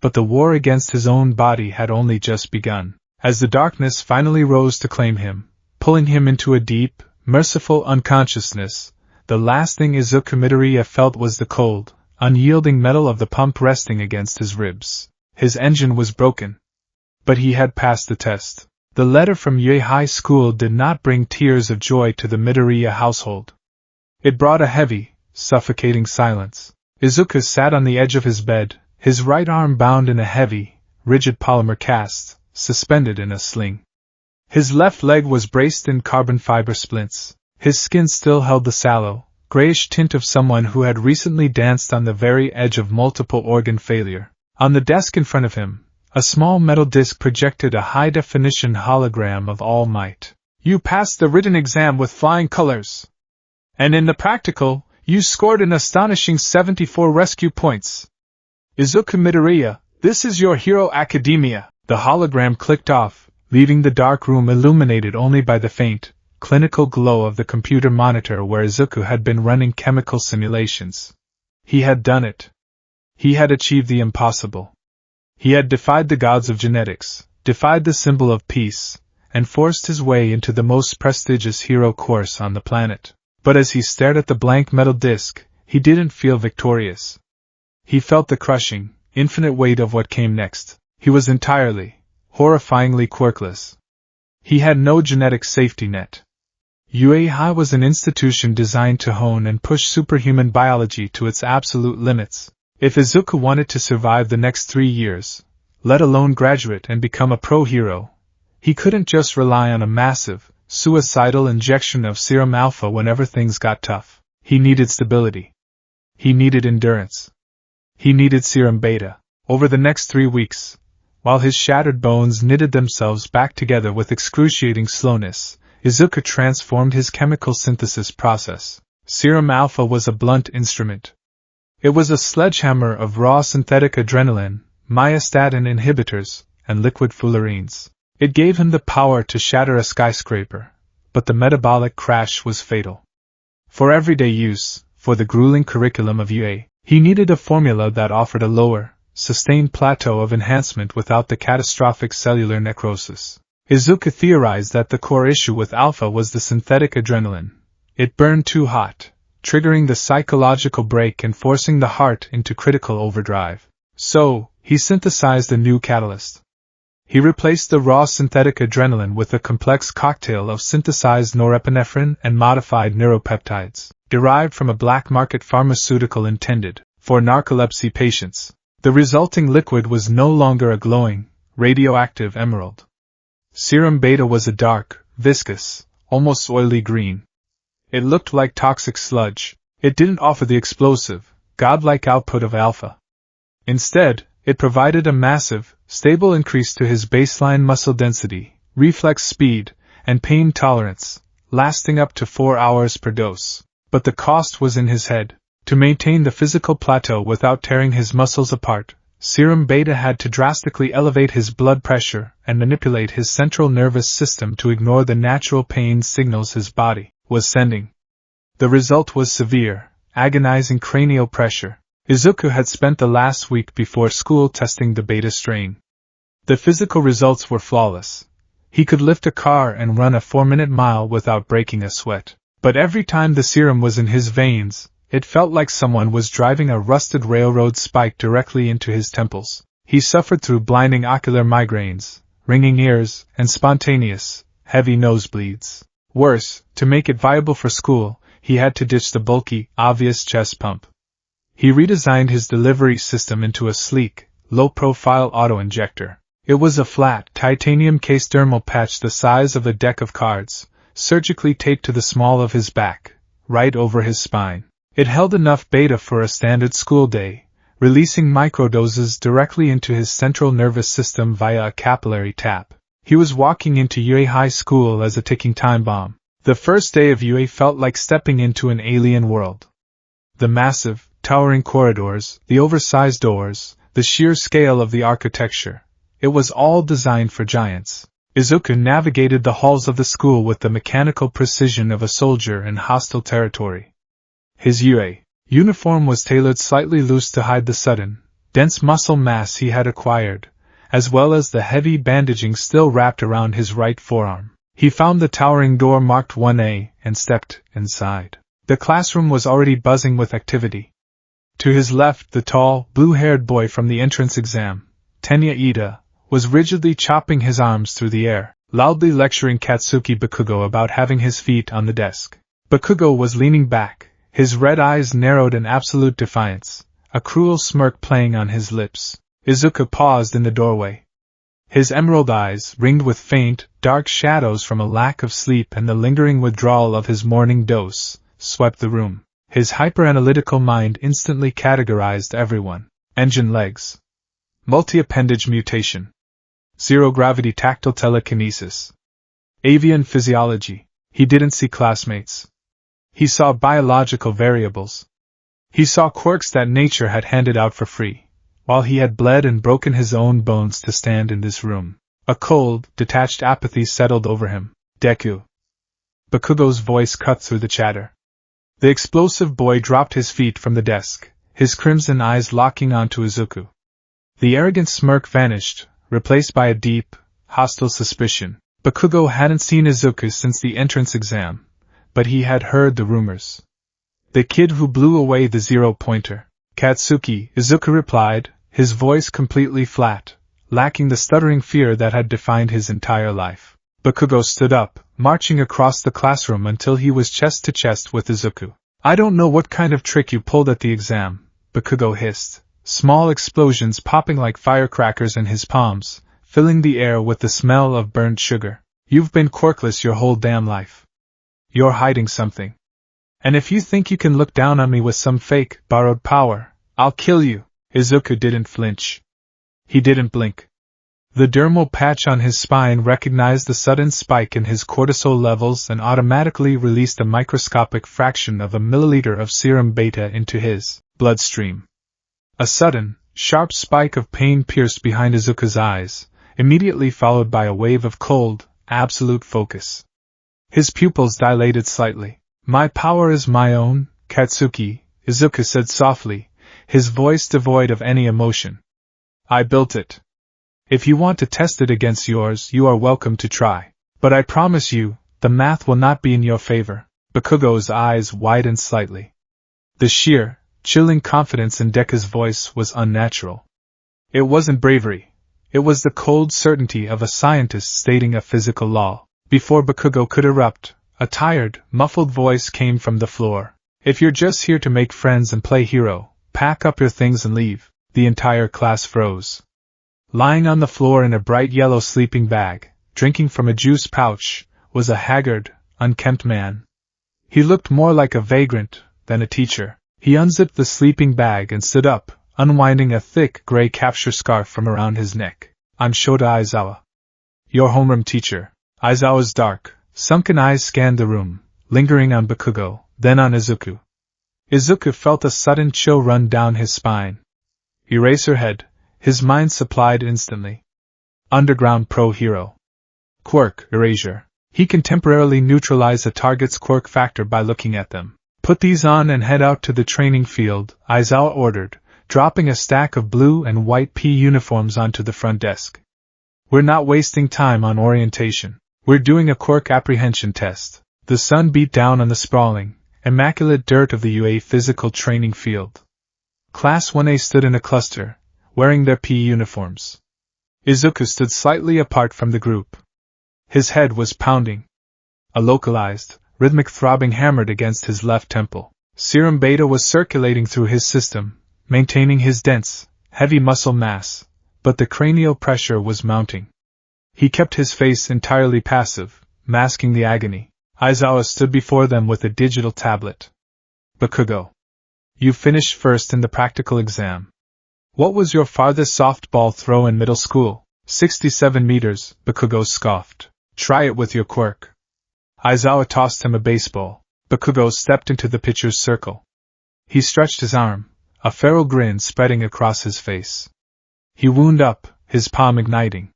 Speaker 1: but the war against his own body had only just begun. As the darkness finally rose to claim him, pulling him into a deep, merciful unconsciousness, the last thing Izuku Midoriya felt was the cold, unyielding metal of the pump resting against his ribs. His engine was broken. But he had passed the test. The letter from Yue High School did not bring tears of joy to the Midoriya household. It brought a heavy, suffocating silence. Izuku sat on the edge of his bed, his right arm bound in a heavy, rigid polymer cast, suspended in a sling. His left leg was braced in carbon fiber splints. His skin still held the sallow, grayish tint of someone who had recently danced on the very edge of multiple organ failure. On the desk in front of him, a small metal disc projected a high-definition hologram of All Might. You passed the written exam with flying colors. And in the practical, you scored an astonishing 74 rescue points. Izuku Midoriya, this is your Hero Academia. The hologram clicked off, leaving the dark room illuminated only by the faint, clinical glow of the computer monitor where Izuku had been running chemical simulations. He had done it. He had achieved the impossible. He had defied the gods of genetics, defied the symbol of peace, and forced his way into the most prestigious hero course on the planet. But as he stared at the blank metal disc, he didn't feel victorious. He felt the crushing, infinite weight of what came next. He was entirely, horrifyingly quirkless. He had no genetic safety net. UAI was an institution designed to hone and push superhuman biology to its absolute limits. If Izuku wanted to survive the next 3 years, let alone graduate and become a pro-hero, he couldn't just rely on a massive, suicidal injection of Serum Alpha whenever things got tough. He needed stability. He needed endurance. He needed Serum Beta. Over the next 3 weeks, while his shattered bones knitted themselves back together with excruciating slowness, Izuku transformed his chemical synthesis process. Serum Alpha was a blunt instrument. It was a sledgehammer of raw synthetic adrenaline, myostatin inhibitors, and liquid fullerenes. It gave him the power to shatter a skyscraper, but the metabolic crash was fatal. For everyday use, for the grueling curriculum of UA, he needed a formula that offered a lower, sustained plateau of enhancement without the catastrophic cellular necrosis. Izuku theorized that the core issue with Alpha was the synthetic adrenaline. It burned too hot, triggering the psychological brake and forcing the heart into critical overdrive. So, he synthesized a new catalyst. He replaced the raw synthetic adrenaline with a complex cocktail of synthesized norepinephrine and modified neuropeptides, derived from a black market pharmaceutical intended for narcolepsy patients. The resulting liquid was no longer a glowing, radioactive emerald. Serum Beta was a dark, viscous, almost oily green. It looked like toxic sludge. It didn't offer the explosive, godlike output of Alpha. Instead, it provided a massive, stable increase to his baseline muscle density, reflex speed, and pain tolerance, lasting up to 4 hours per dose. But the cost was in his head. To maintain the physical plateau without tearing his muscles apart, Serum Beta had to drastically elevate his blood pressure and manipulate his central nervous system to ignore the natural pain signals his body was sending. The result was severe, agonizing cranial pressure. Izuku had spent the last week before school testing the beta strain. The physical results were flawless. He could lift a car and run a 4-minute mile without breaking a sweat. But every time the serum was in his veins, it felt like someone was driving a rusted railroad spike directly into his temples. He suffered through blinding ocular migraines, ringing ears, and spontaneous, heavy nosebleeds. Worse, to make it viable for school, he had to ditch the bulky, obvious chest pump. He redesigned his delivery system into a sleek, low-profile auto-injector. It was a flat, titanium-cased dermal patch the size of a deck of cards, surgically taped to the small of his back, right over his spine. It held enough beta for a standard school day, releasing microdoses directly into his central nervous system via a capillary tap. He was walking into UA High School as a ticking time bomb. The first day of UA felt like stepping into an alien world. The massive, towering corridors, the oversized doors, the sheer scale of the architecture. It was all designed for giants. Izuku navigated the halls of the school with the mechanical precision of a soldier in hostile territory. His UA uniform was tailored slightly loose to hide the sudden, dense muscle mass he had acquired, as well as the heavy bandaging still wrapped around his right forearm. He found the towering door marked 1A and stepped inside. The classroom was already buzzing with activity. To his left, the tall, blue-haired boy from the entrance exam, Tenya Ida, was rigidly chopping his arms through the air, loudly lecturing Katsuki Bakugo about having his feet on the desk. Bakugo was leaning back, his red eyes narrowed in absolute defiance, a cruel smirk playing on his lips. Izuku paused in the doorway. His emerald eyes, ringed with faint, dark shadows from a lack of sleep and the lingering withdrawal of his morning dose, swept the room. His hyper-analytical mind instantly categorized everyone. Engine legs. Multi-appendage mutation. Zero-gravity tactile telekinesis. Avian physiology. He didn't see classmates. He saw biological variables. He saw quirks that nature had handed out for free, while he had bled and broken his own bones to stand in this room. A cold, detached apathy settled over him. Deku. Bakugo's voice cut through the chatter. The explosive boy dropped his feet from the desk, his crimson eyes locking onto Izuku. The arrogant smirk vanished, replaced by a deep, hostile suspicion. Bakugo hadn't seen Izuku since the entrance exam, but he had heard the rumors. The kid who blew away the zero-pointer. Katsuki, Izuku replied, his voice completely flat, lacking the stuttering fear that had defined his entire life. Bakugo stood up, marching across the classroom until he was chest to chest with Izuku. I don't know what kind of trick you pulled at the exam, Bakugo hissed, small explosions popping like firecrackers in his palms, filling the air with the smell of burned sugar. You've been quirkless your whole damn life. You're hiding something. And if you think you can look down on me with some fake, borrowed power, I'll kill you. Izuku didn't flinch. He didn't blink. The dermal patch on his spine recognized the sudden spike in his cortisol levels and automatically released a microscopic fraction of a milliliter of serum beta into his bloodstream. A sudden, sharp spike of pain pierced behind Izuku's eyes, immediately followed by a wave of cold, absolute focus. His pupils dilated slightly. My power is my own, Katsuki, Izuku said softly, his voice devoid of any emotion. I built it. If you want to test it against yours, you are welcome to try. But I promise you, the math will not be in your favor. Bakugo's eyes widened slightly. The sheer, chilling confidence in Deku's voice was unnatural. It wasn't bravery. It was the cold certainty of a scientist stating a physical law. Before Bakugo could erupt, a tired, muffled voice came from the floor. If you're just here to make friends and play hero, pack up your things and leave. The entire class froze. Lying on the floor in a bright yellow sleeping bag, drinking from a juice pouch, was a haggard, unkempt man. He looked more like a vagrant than a teacher. He unzipped the sleeping bag and stood up, unwinding a thick gray capture scarf from around his neck. I'm Shota Aizawa. Your homeroom teacher. Aizawa's dark, sunken eyes scanned the room, lingering on Bakugo, then on Izuku. Izuku felt a sudden chill run down his spine. Eraserhead, his mind supplied instantly. Underground Pro Hero. Quirk, erasure. He can temporarily neutralize a target's quirk factor by looking at them. Put these on and head out to the training field, Aizawa ordered, dropping a stack of blue and white P uniforms onto the front desk. We're not wasting time on orientation. We're doing a quirk apprehension test. The sun beat down on the sprawling, immaculate dirt of the UA physical training field. Class 1A stood in a cluster, wearing their P uniforms. Izuku stood slightly apart from the group. His head was pounding. A localized, rhythmic throbbing hammered against his left temple. Serum beta was circulating through his system, maintaining his dense, heavy muscle mass, but the cranial pressure was mounting. He kept his face entirely passive, masking the agony. Aizawa stood before them with a digital tablet. Bakugo. You finished first in the practical exam. What was your farthest softball throw in middle school? 67 meters, Bakugo scoffed. Try it with your quirk. Aizawa tossed him a baseball. Bakugo stepped into the pitcher's circle. He stretched his arm, a feral grin spreading across his face. He wound up, his palm igniting.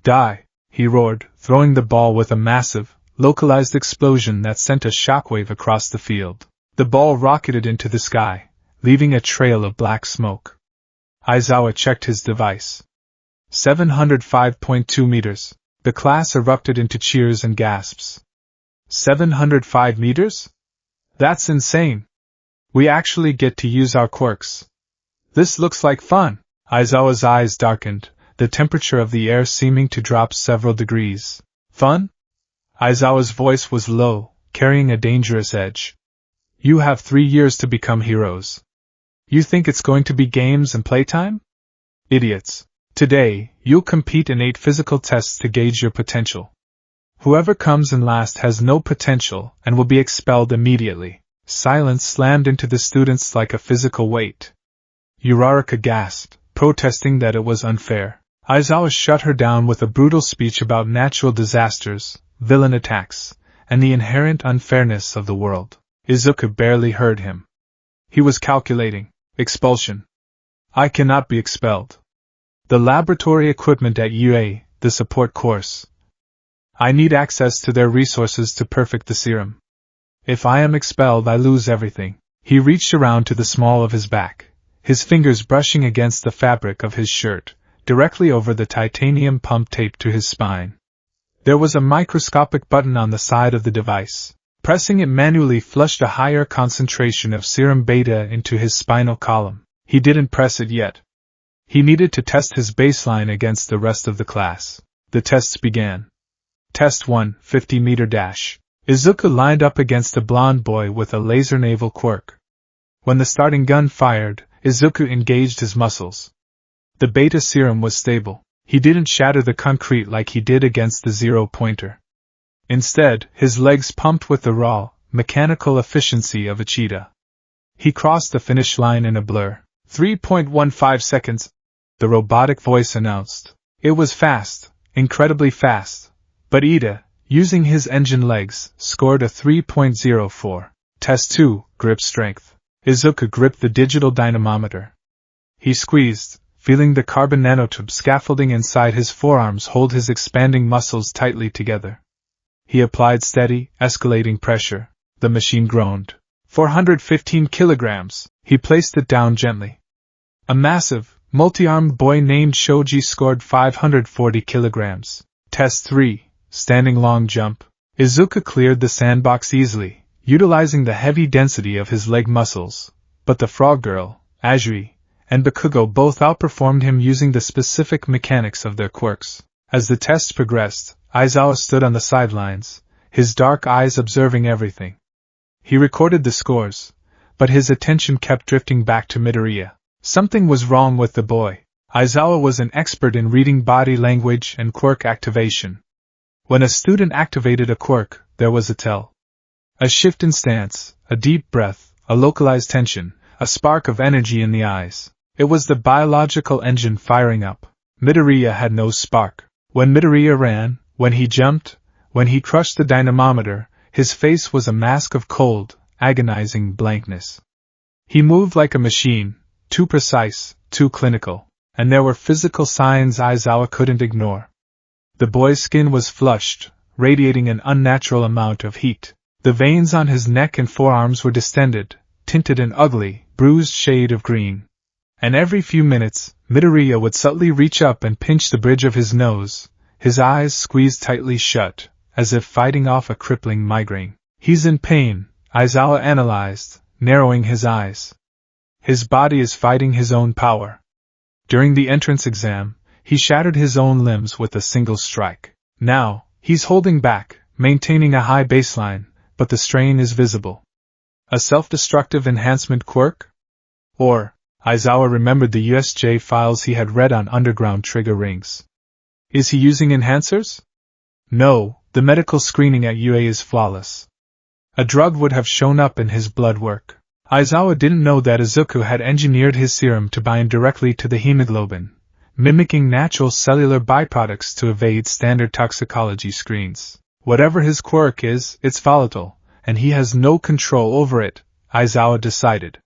Speaker 1: Die, he roared, throwing the ball with a massive, localized explosion that sent a shockwave across the field. The ball rocketed into the sky, leaving a trail of black smoke. Aizawa checked his device. 705.2 meters. The class erupted into cheers and gasps. 705 meters? That's insane. We actually get to use our quirks. This looks like fun. Aizawa's eyes darkened, the temperature of the air seeming to drop several degrees. Fun? Aizawa's voice was low, carrying a dangerous edge. You have 3 years to become heroes. You think it's going to be games and playtime? Idiots. Today, you'll compete in 8 physical tests to gauge your potential. Whoever comes in last has no potential and will be expelled immediately. Silence slammed into the students like a physical weight. Uraraka gasped, protesting that it was unfair. Aizawa shut her down with a brutal speech about natural disasters, villain attacks, and the inherent unfairness of the world. Izuku barely heard him. He was calculating. Expulsion. I cannot be expelled. The laboratory equipment at UA, the support course. I need access to their resources to perfect the serum. If I am expelled, I lose everything. He reached around to the small of his back, his fingers brushing against the fabric of his shirt, directly over the titanium pump taped to his spine. There was a microscopic button on the side of the device. Pressing it manually flushed a higher concentration of serum beta into his spinal column. He didn't press it yet. He needed to test his baseline against the rest of the class. The tests began. Test 1, 50-meter dash. Izuku lined up against a blonde boy with a laser naval quirk. When the starting gun fired, Izuku engaged his muscles. The beta serum was stable. He didn't shatter the concrete like he did against the zero-pointer. Instead, his legs pumped with the raw, mechanical efficiency of a cheetah. He crossed the finish line in a blur. 3.15 seconds, the robotic voice announced. It was fast, incredibly fast, but Ida, using his engine legs, scored a 3.04. Test 2, grip strength. Izuku gripped the digital dynamometer. He squeezed, feeling the carbon nanotube scaffolding inside his forearms hold his expanding muscles tightly together. He applied steady, escalating pressure. The machine groaned. 415 kilograms. He placed it down gently. A massive, multi-armed boy named Shoji scored 540 kilograms. Test 3, standing long jump. Izuku cleared the sandbox easily, utilizing the heavy density of his leg muscles, but the frog girl, Azuri, and Bakugo both outperformed him using the specific mechanics of their quirks. As the tests progressed, Aizawa stood on the sidelines, his dark eyes observing everything. He recorded the scores, but his attention kept drifting back to Midoriya. Something was wrong with the boy. Aizawa was an expert in reading body language and quirk activation. When a student activated a quirk, there was a tell. A shift in stance, a deep breath, a localized tension, a spark of energy in the eyes. It was the biological engine firing up. Midoriya had no spark. When Midoriya ran, when he jumped, when he crushed the dynamometer, his face was a mask of cold, agonizing blankness. He moved like a machine, too precise, too clinical, and there were physical signs Aizawa couldn't ignore. The boy's skin was flushed, radiating an unnatural amount of heat. The veins on his neck and forearms were distended, tinted an ugly, bruised shade of green. And every few minutes, Midoriya would subtly reach up and pinch the bridge of his nose, his eyes squeezed tightly shut, as if fighting off a crippling migraine. He's in pain, Aizawa analyzed, narrowing his eyes. His body is fighting his own power. During the entrance exam, he shattered his own limbs with a single strike. Now, he's holding back, maintaining a high baseline, but the strain is visible. A self-destructive enhancement quirk? Or, Aizawa remembered the USJ files he had read on underground trigger rings. Is he using enhancers? No, the medical screening at UA is flawless. A drug would have shown up in his blood work. Aizawa didn't know that Izuku had engineered his serum to bind directly to the hemoglobin, mimicking natural cellular byproducts to evade standard toxicology screens. Whatever his quirk is, it's volatile, and he has no control over it, Aizawa decided.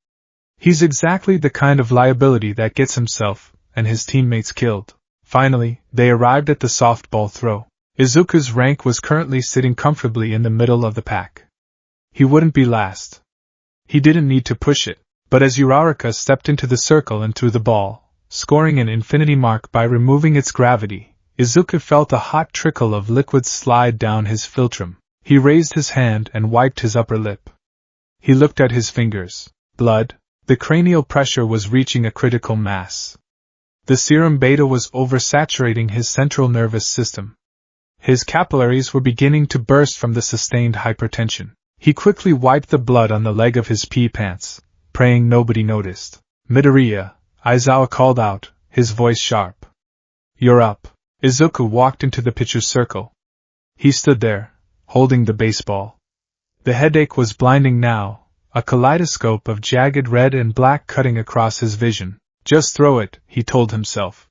Speaker 1: He's exactly the kind of liability that gets himself and his teammates killed. Finally, they arrived at the softball throw. Izuku's rank was currently sitting comfortably in the middle of the pack. He wouldn't be last. He didn't need to push it, but as Uraraka stepped into the circle and threw the ball, scoring an infinity mark by removing its gravity, Izuku felt a hot trickle of liquid slide down his philtrum. He raised his hand and wiped his upper lip. He looked at his fingers. Blood. The cranial pressure was reaching a critical mass. The serum beta was oversaturating his central nervous system. His capillaries were beginning to burst from the sustained hypertension. He quickly wiped the blood on the leg of his pea pants, praying nobody noticed. Midoriya, Aizawa called out, his voice sharp. You're up. Izuku walked into the pitcher's circle. He stood there, holding the baseball. The headache was blinding now, a kaleidoscope of jagged red and black cutting across his vision. Just throw it, he told himself.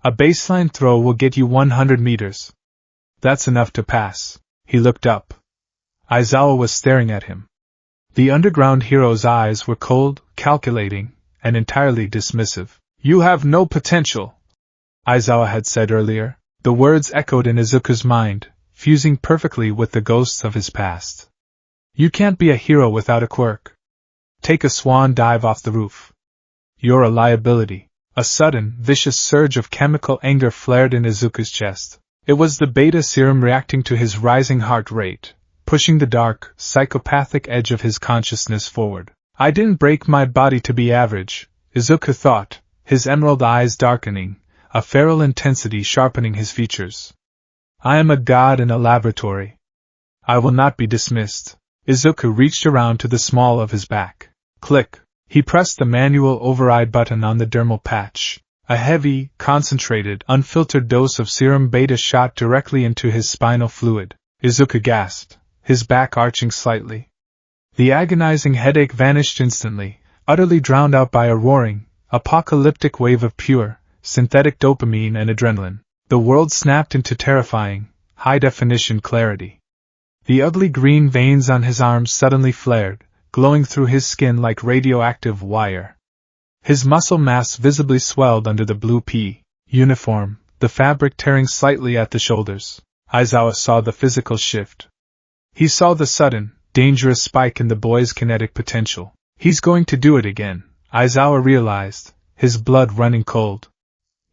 Speaker 1: A baseline throw will get you 100 meters. That's enough to pass. He looked up. Aizawa was staring at him. The underground hero's eyes were cold, calculating, and entirely dismissive. You have no potential, Aizawa had said earlier. The words echoed in Izuku's mind, fusing perfectly with the ghosts of his past. You can't be a hero without a quirk. Take a swan dive off the roof. You're a liability. A sudden, vicious surge of chemical anger flared in Izuku's chest. It was the beta serum reacting to his rising heart rate, pushing the dark, psychopathic edge of his consciousness forward. I didn't break my body to be average, Izuku thought, his emerald eyes darkening, a feral intensity sharpening his features. I am a god in a laboratory. I will not be dismissed. Izuku reached around to the small of his back. Click. He pressed the manual override button on the dermal patch. A heavy, concentrated, unfiltered dose of serum beta shot directly into his spinal fluid. Izuku gasped, his back arching slightly. The agonizing headache vanished instantly, utterly drowned out by a roaring, apocalyptic wave of pure, synthetic dopamine and adrenaline. The world snapped into terrifying, high-definition clarity. The ugly green veins on his arms suddenly flared, glowing through his skin like radioactive wire. His muscle mass visibly swelled under the blue pea uniform, the fabric tearing slightly at the shoulders. Aizawa saw the physical shift. He saw the sudden, dangerous spike in the boy's kinetic potential. He's going to do it again, Aizawa realized, his blood running cold.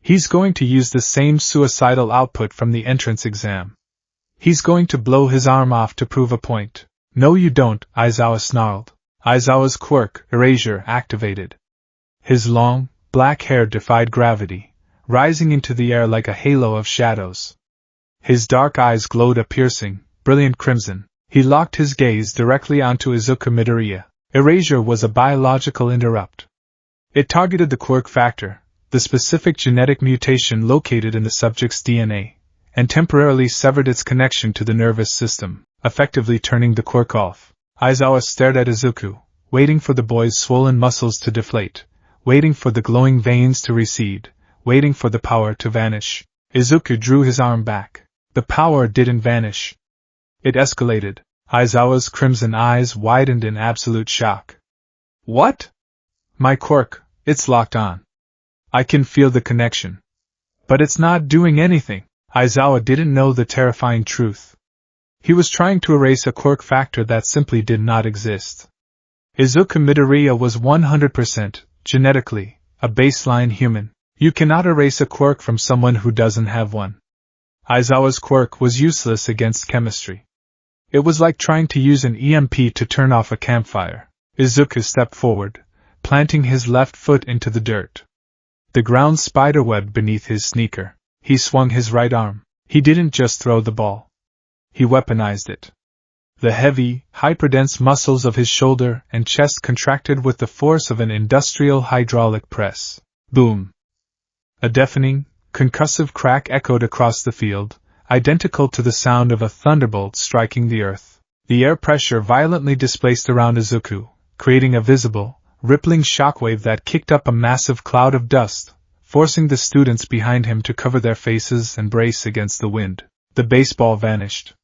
Speaker 1: He's going to use the same suicidal output from the entrance exam. He's going to blow his arm off to prove a point. No you don't, Aizawa snarled. Aizawa's quirk, erasure, activated. His long, black hair defied gravity, rising into the air like a halo of shadows. His dark eyes glowed a piercing, brilliant crimson. He locked his gaze directly onto Izuku Midoriya. Erasure was a biological interrupt. It targeted the quirk factor, the specific genetic mutation located in the subject's DNA, and temporarily severed its connection to the nervous system, effectively turning the quirk off. Aizawa stared at Izuku, waiting for the boy's swollen muscles to deflate, waiting for the glowing veins to recede, waiting for the power to vanish. Izuku drew his arm back. The power didn't vanish. It escalated. Aizawa's crimson eyes widened in absolute shock. What? My quirk, it's locked on. I can feel the connection. But it's not doing anything. Aizawa didn't know the terrifying truth. He was trying to erase a quirk factor that simply did not exist. Izuku Midoriya was 100%, genetically, a baseline human. You cannot erase a quirk from someone who doesn't have one. Aizawa's quirk was useless against chemistry. It was like trying to use an EMP to turn off a campfire. Izuku stepped forward, planting his left foot into the dirt. The ground spiderwebbed beneath his sneaker. He swung his right arm. He didn't just throw the ball. He weaponized it. The heavy, hyperdense muscles of his shoulder and chest contracted with the force of an industrial hydraulic press. Boom! A deafening, concussive crack echoed across the field, identical to the sound of a thunderbolt striking the earth. The air pressure violently displaced around Izuku, creating a visible, rippling shockwave that kicked up a massive cloud of dust, forcing the students behind him to cover their faces and brace against the wind. The baseball vanished.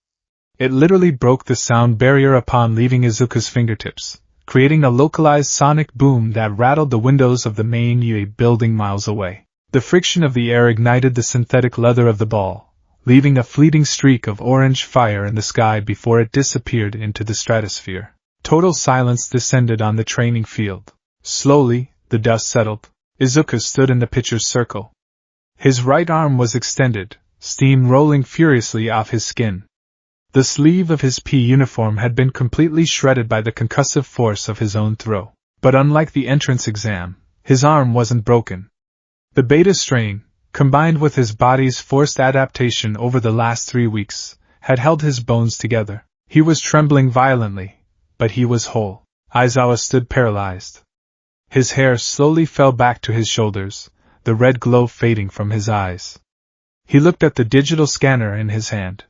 Speaker 1: It literally broke the sound barrier upon leaving Izuku's fingertips, creating a localized sonic boom that rattled the windows of the main UA building miles away. The friction of the air ignited the synthetic leather of the ball, leaving a fleeting streak of orange fire in the sky before it disappeared into the stratosphere. Total silence descended on the training field. Slowly, the dust settled. Izuku stood in the pitcher's circle. His right arm was extended, steam rolling furiously off his skin. The sleeve of his pea uniform had been completely shredded by the concussive force of his own throw. But unlike the entrance exam, his arm wasn't broken. The beta strain, combined with his body's forced adaptation over the last 3 weeks, had held his bones together. He was trembling violently, but he was whole. Aizawa stood paralyzed. His hair slowly fell back to his shoulders, the red glow fading from his eyes. He looked at the digital scanner in his hand.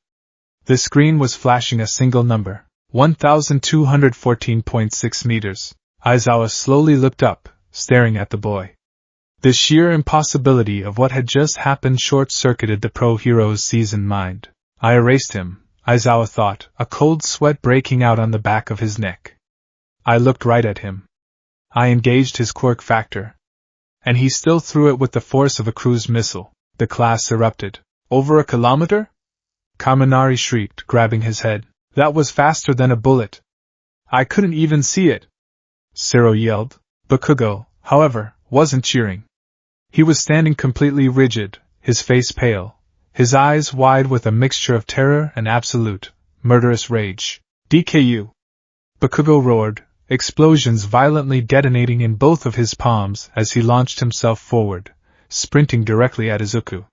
Speaker 1: The screen was flashing a single number, 1214.6 meters. Aizawa slowly looked up, staring at the boy. The sheer impossibility of what had just happened short-circuited the pro-hero's seasoned mind. I erased him, Aizawa thought, a cold sweat breaking out on the back of his neck. I looked right at him. I engaged his quirk factor. and he still threw it with the force of a cruise missile. The class erupted. Over a kilometer? Kaminari shrieked, grabbing his head. That was faster than a bullet. I couldn't even see it. Zero yelled. Bakugo, however, wasn't cheering. He was standing completely rigid, his face pale, his eyes wide with a mixture of terror and absolute, murderous rage. DKU! Bakugo roared, explosions violently detonating in both of his palms as he launched himself forward, sprinting directly at Izuku.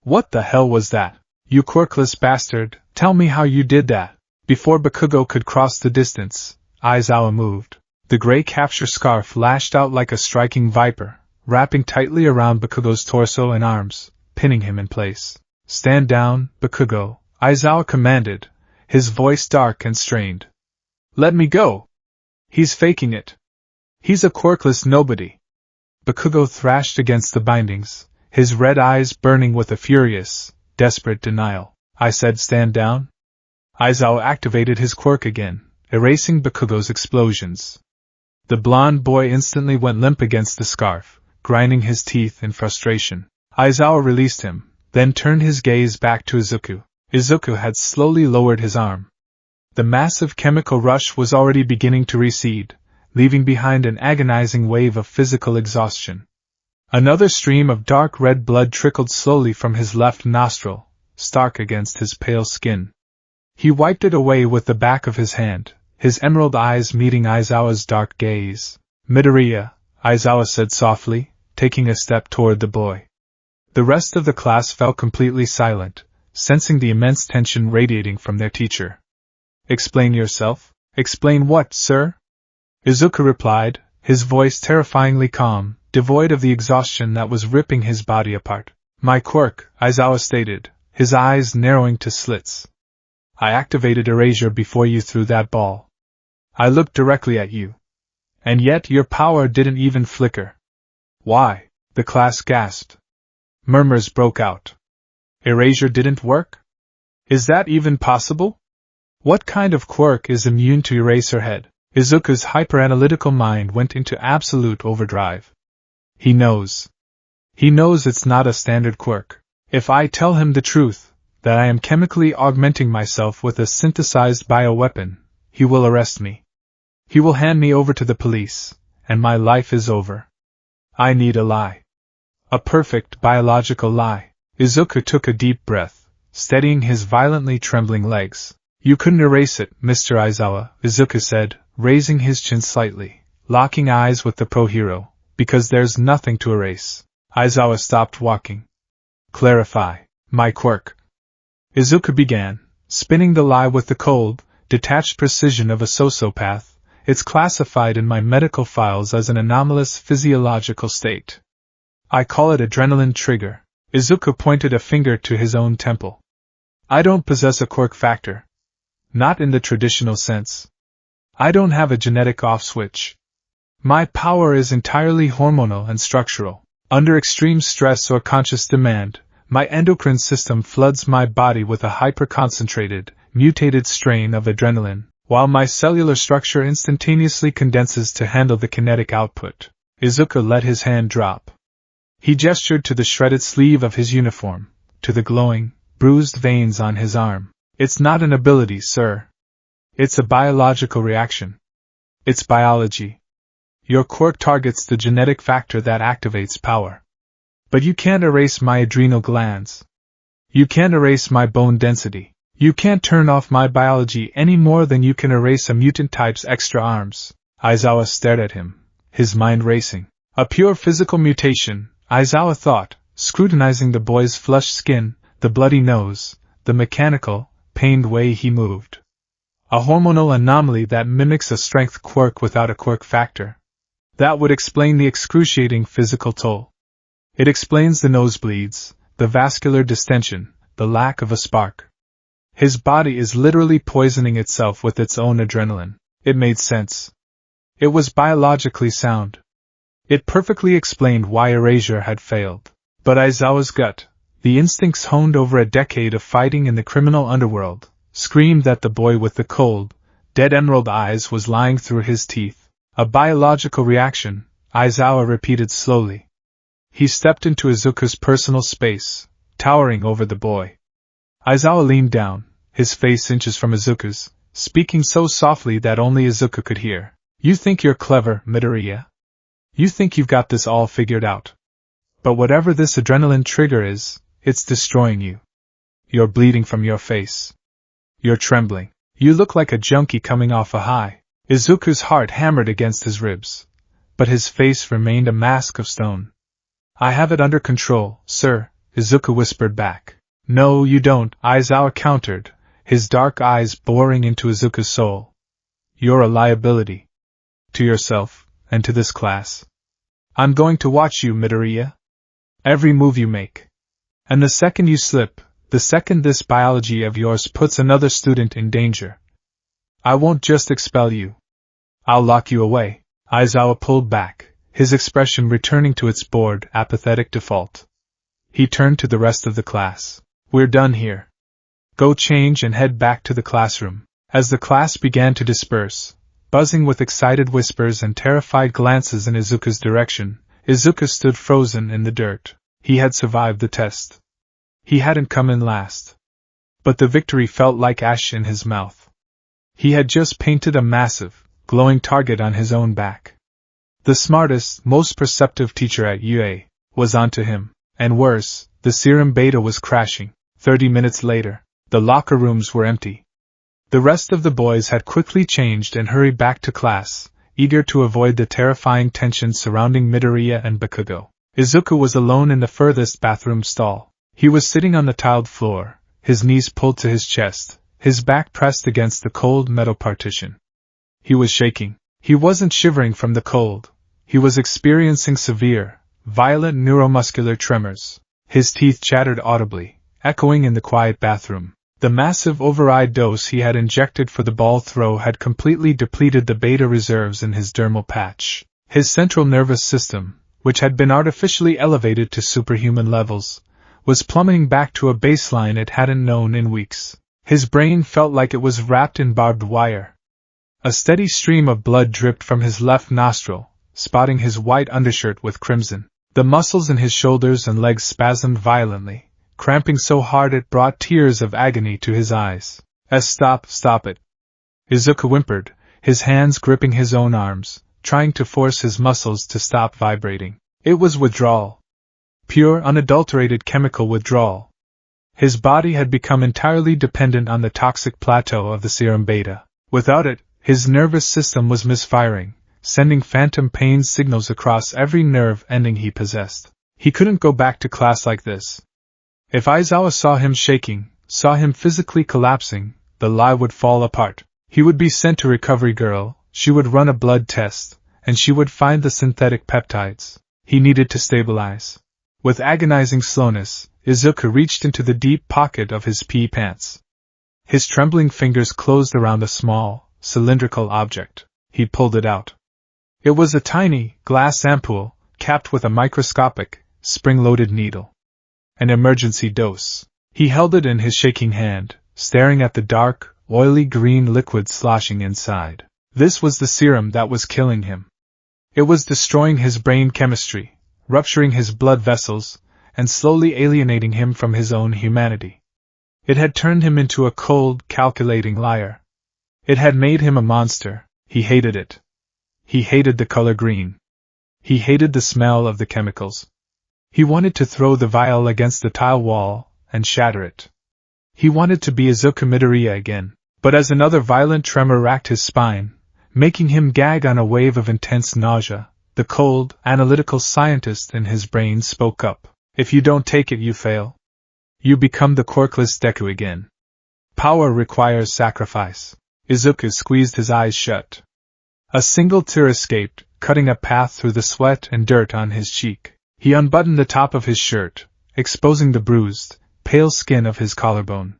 Speaker 1: What the hell was that? You quirkless bastard, tell me how you did that. Before Bakugo could cross the distance, Aizawa moved. The gray capture scarf lashed out like a striking viper, wrapping tightly around Bakugo's torso and arms, pinning him in place. Stand down, Bakugo, Aizawa commanded, his voice dark and strained. Let me go! He's faking it. He's a quirkless nobody. Bakugo thrashed against the bindings, his red eyes burning with a furious, desperate denial. I said stand down? Aizawa activated his quirk again, erasing Bakugo's explosions. The blonde boy instantly went limp against the scarf, grinding his teeth in frustration. Aizawa released him, then turned his gaze back to Izuku. Izuku had slowly lowered his arm. The massive chemical rush was already beginning to recede, leaving behind an agonizing wave of physical exhaustion. Another stream of dark red blood trickled slowly from his left nostril, stark against his pale skin. He wiped it away with the back of his hand, his emerald eyes meeting Aizawa's dark gaze. Midoriya, Aizawa said softly, taking a step toward the boy. The rest of the class fell completely silent, sensing the immense tension radiating from their teacher. Explain yourself? Explain what, sir? Izuku replied, his voice terrifyingly calm, devoid of the exhaustion that was ripping his body apart. My quirk, Aizawa stated, his eyes narrowing to slits. I activated erasure before you threw that ball. I looked directly at you. And yet your power didn't even flicker. Why? The class gasped. Murmurs broke out. Erasure didn't work? Is that even possible? What kind of quirk is immune to Eraserhead? Izuku's hyperanalytical mind went into absolute overdrive. He knows. He knows it's not a standard quirk. If I tell him the truth, that I am chemically augmenting myself with a synthesized bioweapon, he will arrest me. He will hand me over to the police, and my life is over. I need a lie. A perfect biological lie. Izuku took a deep breath, steadying his violently trembling legs. You couldn't erase it, Mr. Aizawa, Izuku said, raising his chin slightly, locking eyes with the pro-hero, because there's nothing to erase. Aizawa stopped walking. Clarify. My quirk. Izuku began, spinning the lie with the cold, detached precision of a sociopath. It's classified in my medical files as an anomalous physiological state. I call it adrenaline trigger. Izuku pointed a finger to his own temple. I don't possess a quirk factor. Not in the traditional sense. I don't have a genetic off switch. My power is entirely hormonal and structural. Under extreme stress or conscious demand, my endocrine system floods my body with a hyper-concentrated, mutated strain of adrenaline, while my cellular structure instantaneously condenses to handle the kinetic output. Izuku let his hand drop. He gestured to the shredded sleeve of his uniform, to the glowing, bruised veins on his arm. It's not an ability, sir. It's a biological reaction. It's biology. Your quirk targets the genetic factor that activates power. But you can't erase my adrenal glands. You can't erase my bone density. You can't turn off my biology any more than you can erase a mutant type's extra arms. Aizawa stared at him, his mind racing. A pure physical mutation, Aizawa thought, scrutinizing the boy's flushed skin, the bloody nose, the mechanical, pained way he moved. A hormonal anomaly that mimics a strength quirk without a quirk factor. That would explain the excruciating physical toll. It explains the nosebleeds, the vascular distension, the lack of a spark. His body is literally poisoning itself with its own adrenaline. It made sense. It was biologically sound. It perfectly explained why erasure had failed. But Aizawa's gut, the instincts honed over a decade of fighting in the criminal underworld, screamed that the boy with the cold, dead emerald eyes was lying through his teeth. A biological reaction, Aizawa repeated slowly. He stepped into Izuku's personal space, towering over the boy. Aizawa leaned down, his face inches from Izuku's, speaking so softly that only Izuku could hear. You think you're clever, Midoriya? You think you've got this all figured out. But whatever this adrenaline trigger is, it's destroying you. You're bleeding from your face. You're trembling. You look like a junkie coming off a high. Izuku's heart hammered against his ribs, but his face remained a mask of stone. I have it under control, sir, Izuku whispered back. No, you don't, Aizawa countered, his dark eyes boring into Izuku's soul. You're a liability. To yourself, and to this class. I'm going to watch you, Midoriya. Every move you make. And the second you slip, the second this biology of yours puts another student in danger, I won't just expel you. I'll lock you away. Aizawa pulled back, his expression returning to its bored, apathetic default. He turned to the rest of the class. We're done here. Go change and head back to the classroom. As the class began to disperse, buzzing with excited whispers and terrified glances in Izuku's direction, Izuku stood frozen in the dirt. He had survived the test. He hadn't come in last. But the victory felt like ash in his mouth. He had just painted a massive, glowing target on his own back. The smartest, most perceptive teacher at UA was onto him, and worse, the Serum Beta was crashing. 30 minutes later, the locker rooms were empty. The rest of the boys had quickly changed and hurried back to class, eager to avoid the terrifying tension surrounding Midoriya and Bakugo. Izuku was alone in the furthest bathroom stall. He was sitting on the tiled floor, his knees pulled to his chest, his back pressed against the cold metal partition. He was shaking. He wasn't shivering from the cold. He was experiencing severe, violent neuromuscular tremors. His teeth chattered audibly, echoing in the quiet bathroom. The massive override dose he had injected for the ball throw had completely depleted the beta reserves in his dermal patch. His central nervous system, which had been artificially elevated to superhuman levels, was plummeting back to a baseline it hadn't known in weeks. His brain felt like it was wrapped in barbed wire. A steady stream of blood dripped from his left nostril, spotting his white undershirt with crimson. The muscles in his shoulders and legs spasmed violently, cramping so hard it brought tears of agony to his eyes. Stop it. Izuku whimpered, his hands gripping his own arms, trying to force his muscles to stop vibrating. It was withdrawal. Pure, unadulterated chemical withdrawal. His body had become entirely dependent on the toxic plateau of the Serum Beta. Without it, his nervous system was misfiring, sending phantom pain signals across every nerve ending he possessed. He couldn't go back to class like this. If Aizawa saw him shaking, saw him physically collapsing, the lie would fall apart. He would be sent to Recovery Girl, she would run a blood test, and she would find the synthetic peptides. He needed to stabilize. With agonizing slowness, Izuku reached into the deep pocket of his pea pants. His trembling fingers closed around a small, cylindrical object. He pulled it out. It was a tiny, glass ampoule, capped with a microscopic, spring-loaded needle. An emergency dose. He held it in his shaking hand, staring at the dark, oily green liquid sloshing inside. This was the serum that was killing him. It was destroying his brain chemistry, rupturing his blood vessels, and slowly alienating him from his own humanity. It had turned him into a cold, calculating liar. It had made him a monster. He hated it. He hated the color green. He hated the smell of the chemicals. He wanted to throw the vial against the tile wall and shatter it. He wanted to be Izuku Midoriya again, but as another violent tremor racked his spine, making him gag on a wave of intense nausea, the cold, analytical scientist in his brain spoke up. If you don't take it, you fail. You become the quirkless Deku again. Power requires sacrifice. Izuku squeezed his eyes shut. A single tear escaped, cutting a path through the sweat and dirt on his cheek. He unbuttoned the top of his shirt, exposing the bruised, pale skin of his collarbone.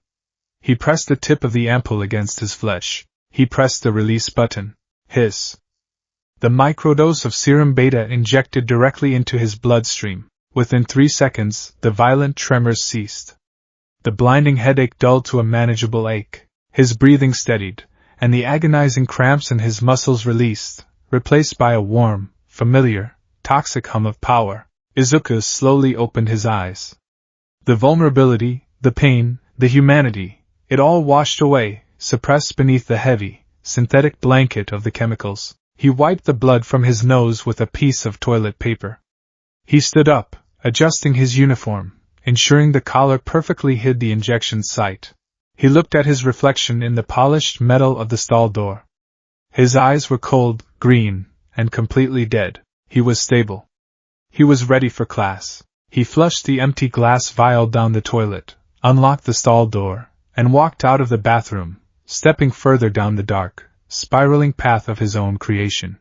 Speaker 1: He pressed the tip of the ampoule against his flesh. He pressed the release button. Hiss. The microdose of Serum Beta injected directly into his bloodstream. Within 3 seconds, the violent tremors ceased. The blinding headache dulled to a manageable ache. His breathing steadied, and the agonizing cramps in his muscles released, replaced by a warm, familiar, toxic hum of power. Izuku slowly opened his eyes. The vulnerability, the pain, the humanity, it all washed away, suppressed beneath the heavy, synthetic blanket of the chemicals. He wiped the blood from his nose with a piece of toilet paper. He stood up, adjusting his uniform, ensuring the collar perfectly hid the injection site. He looked at his reflection in the polished metal of the stall door. His eyes were cold, green, and completely dead. He was stable. He was ready for class. He flushed the empty glass vial down the toilet, unlocked the stall door, and walked out of the bathroom, stepping further down the dark, spiraling path of his own creation.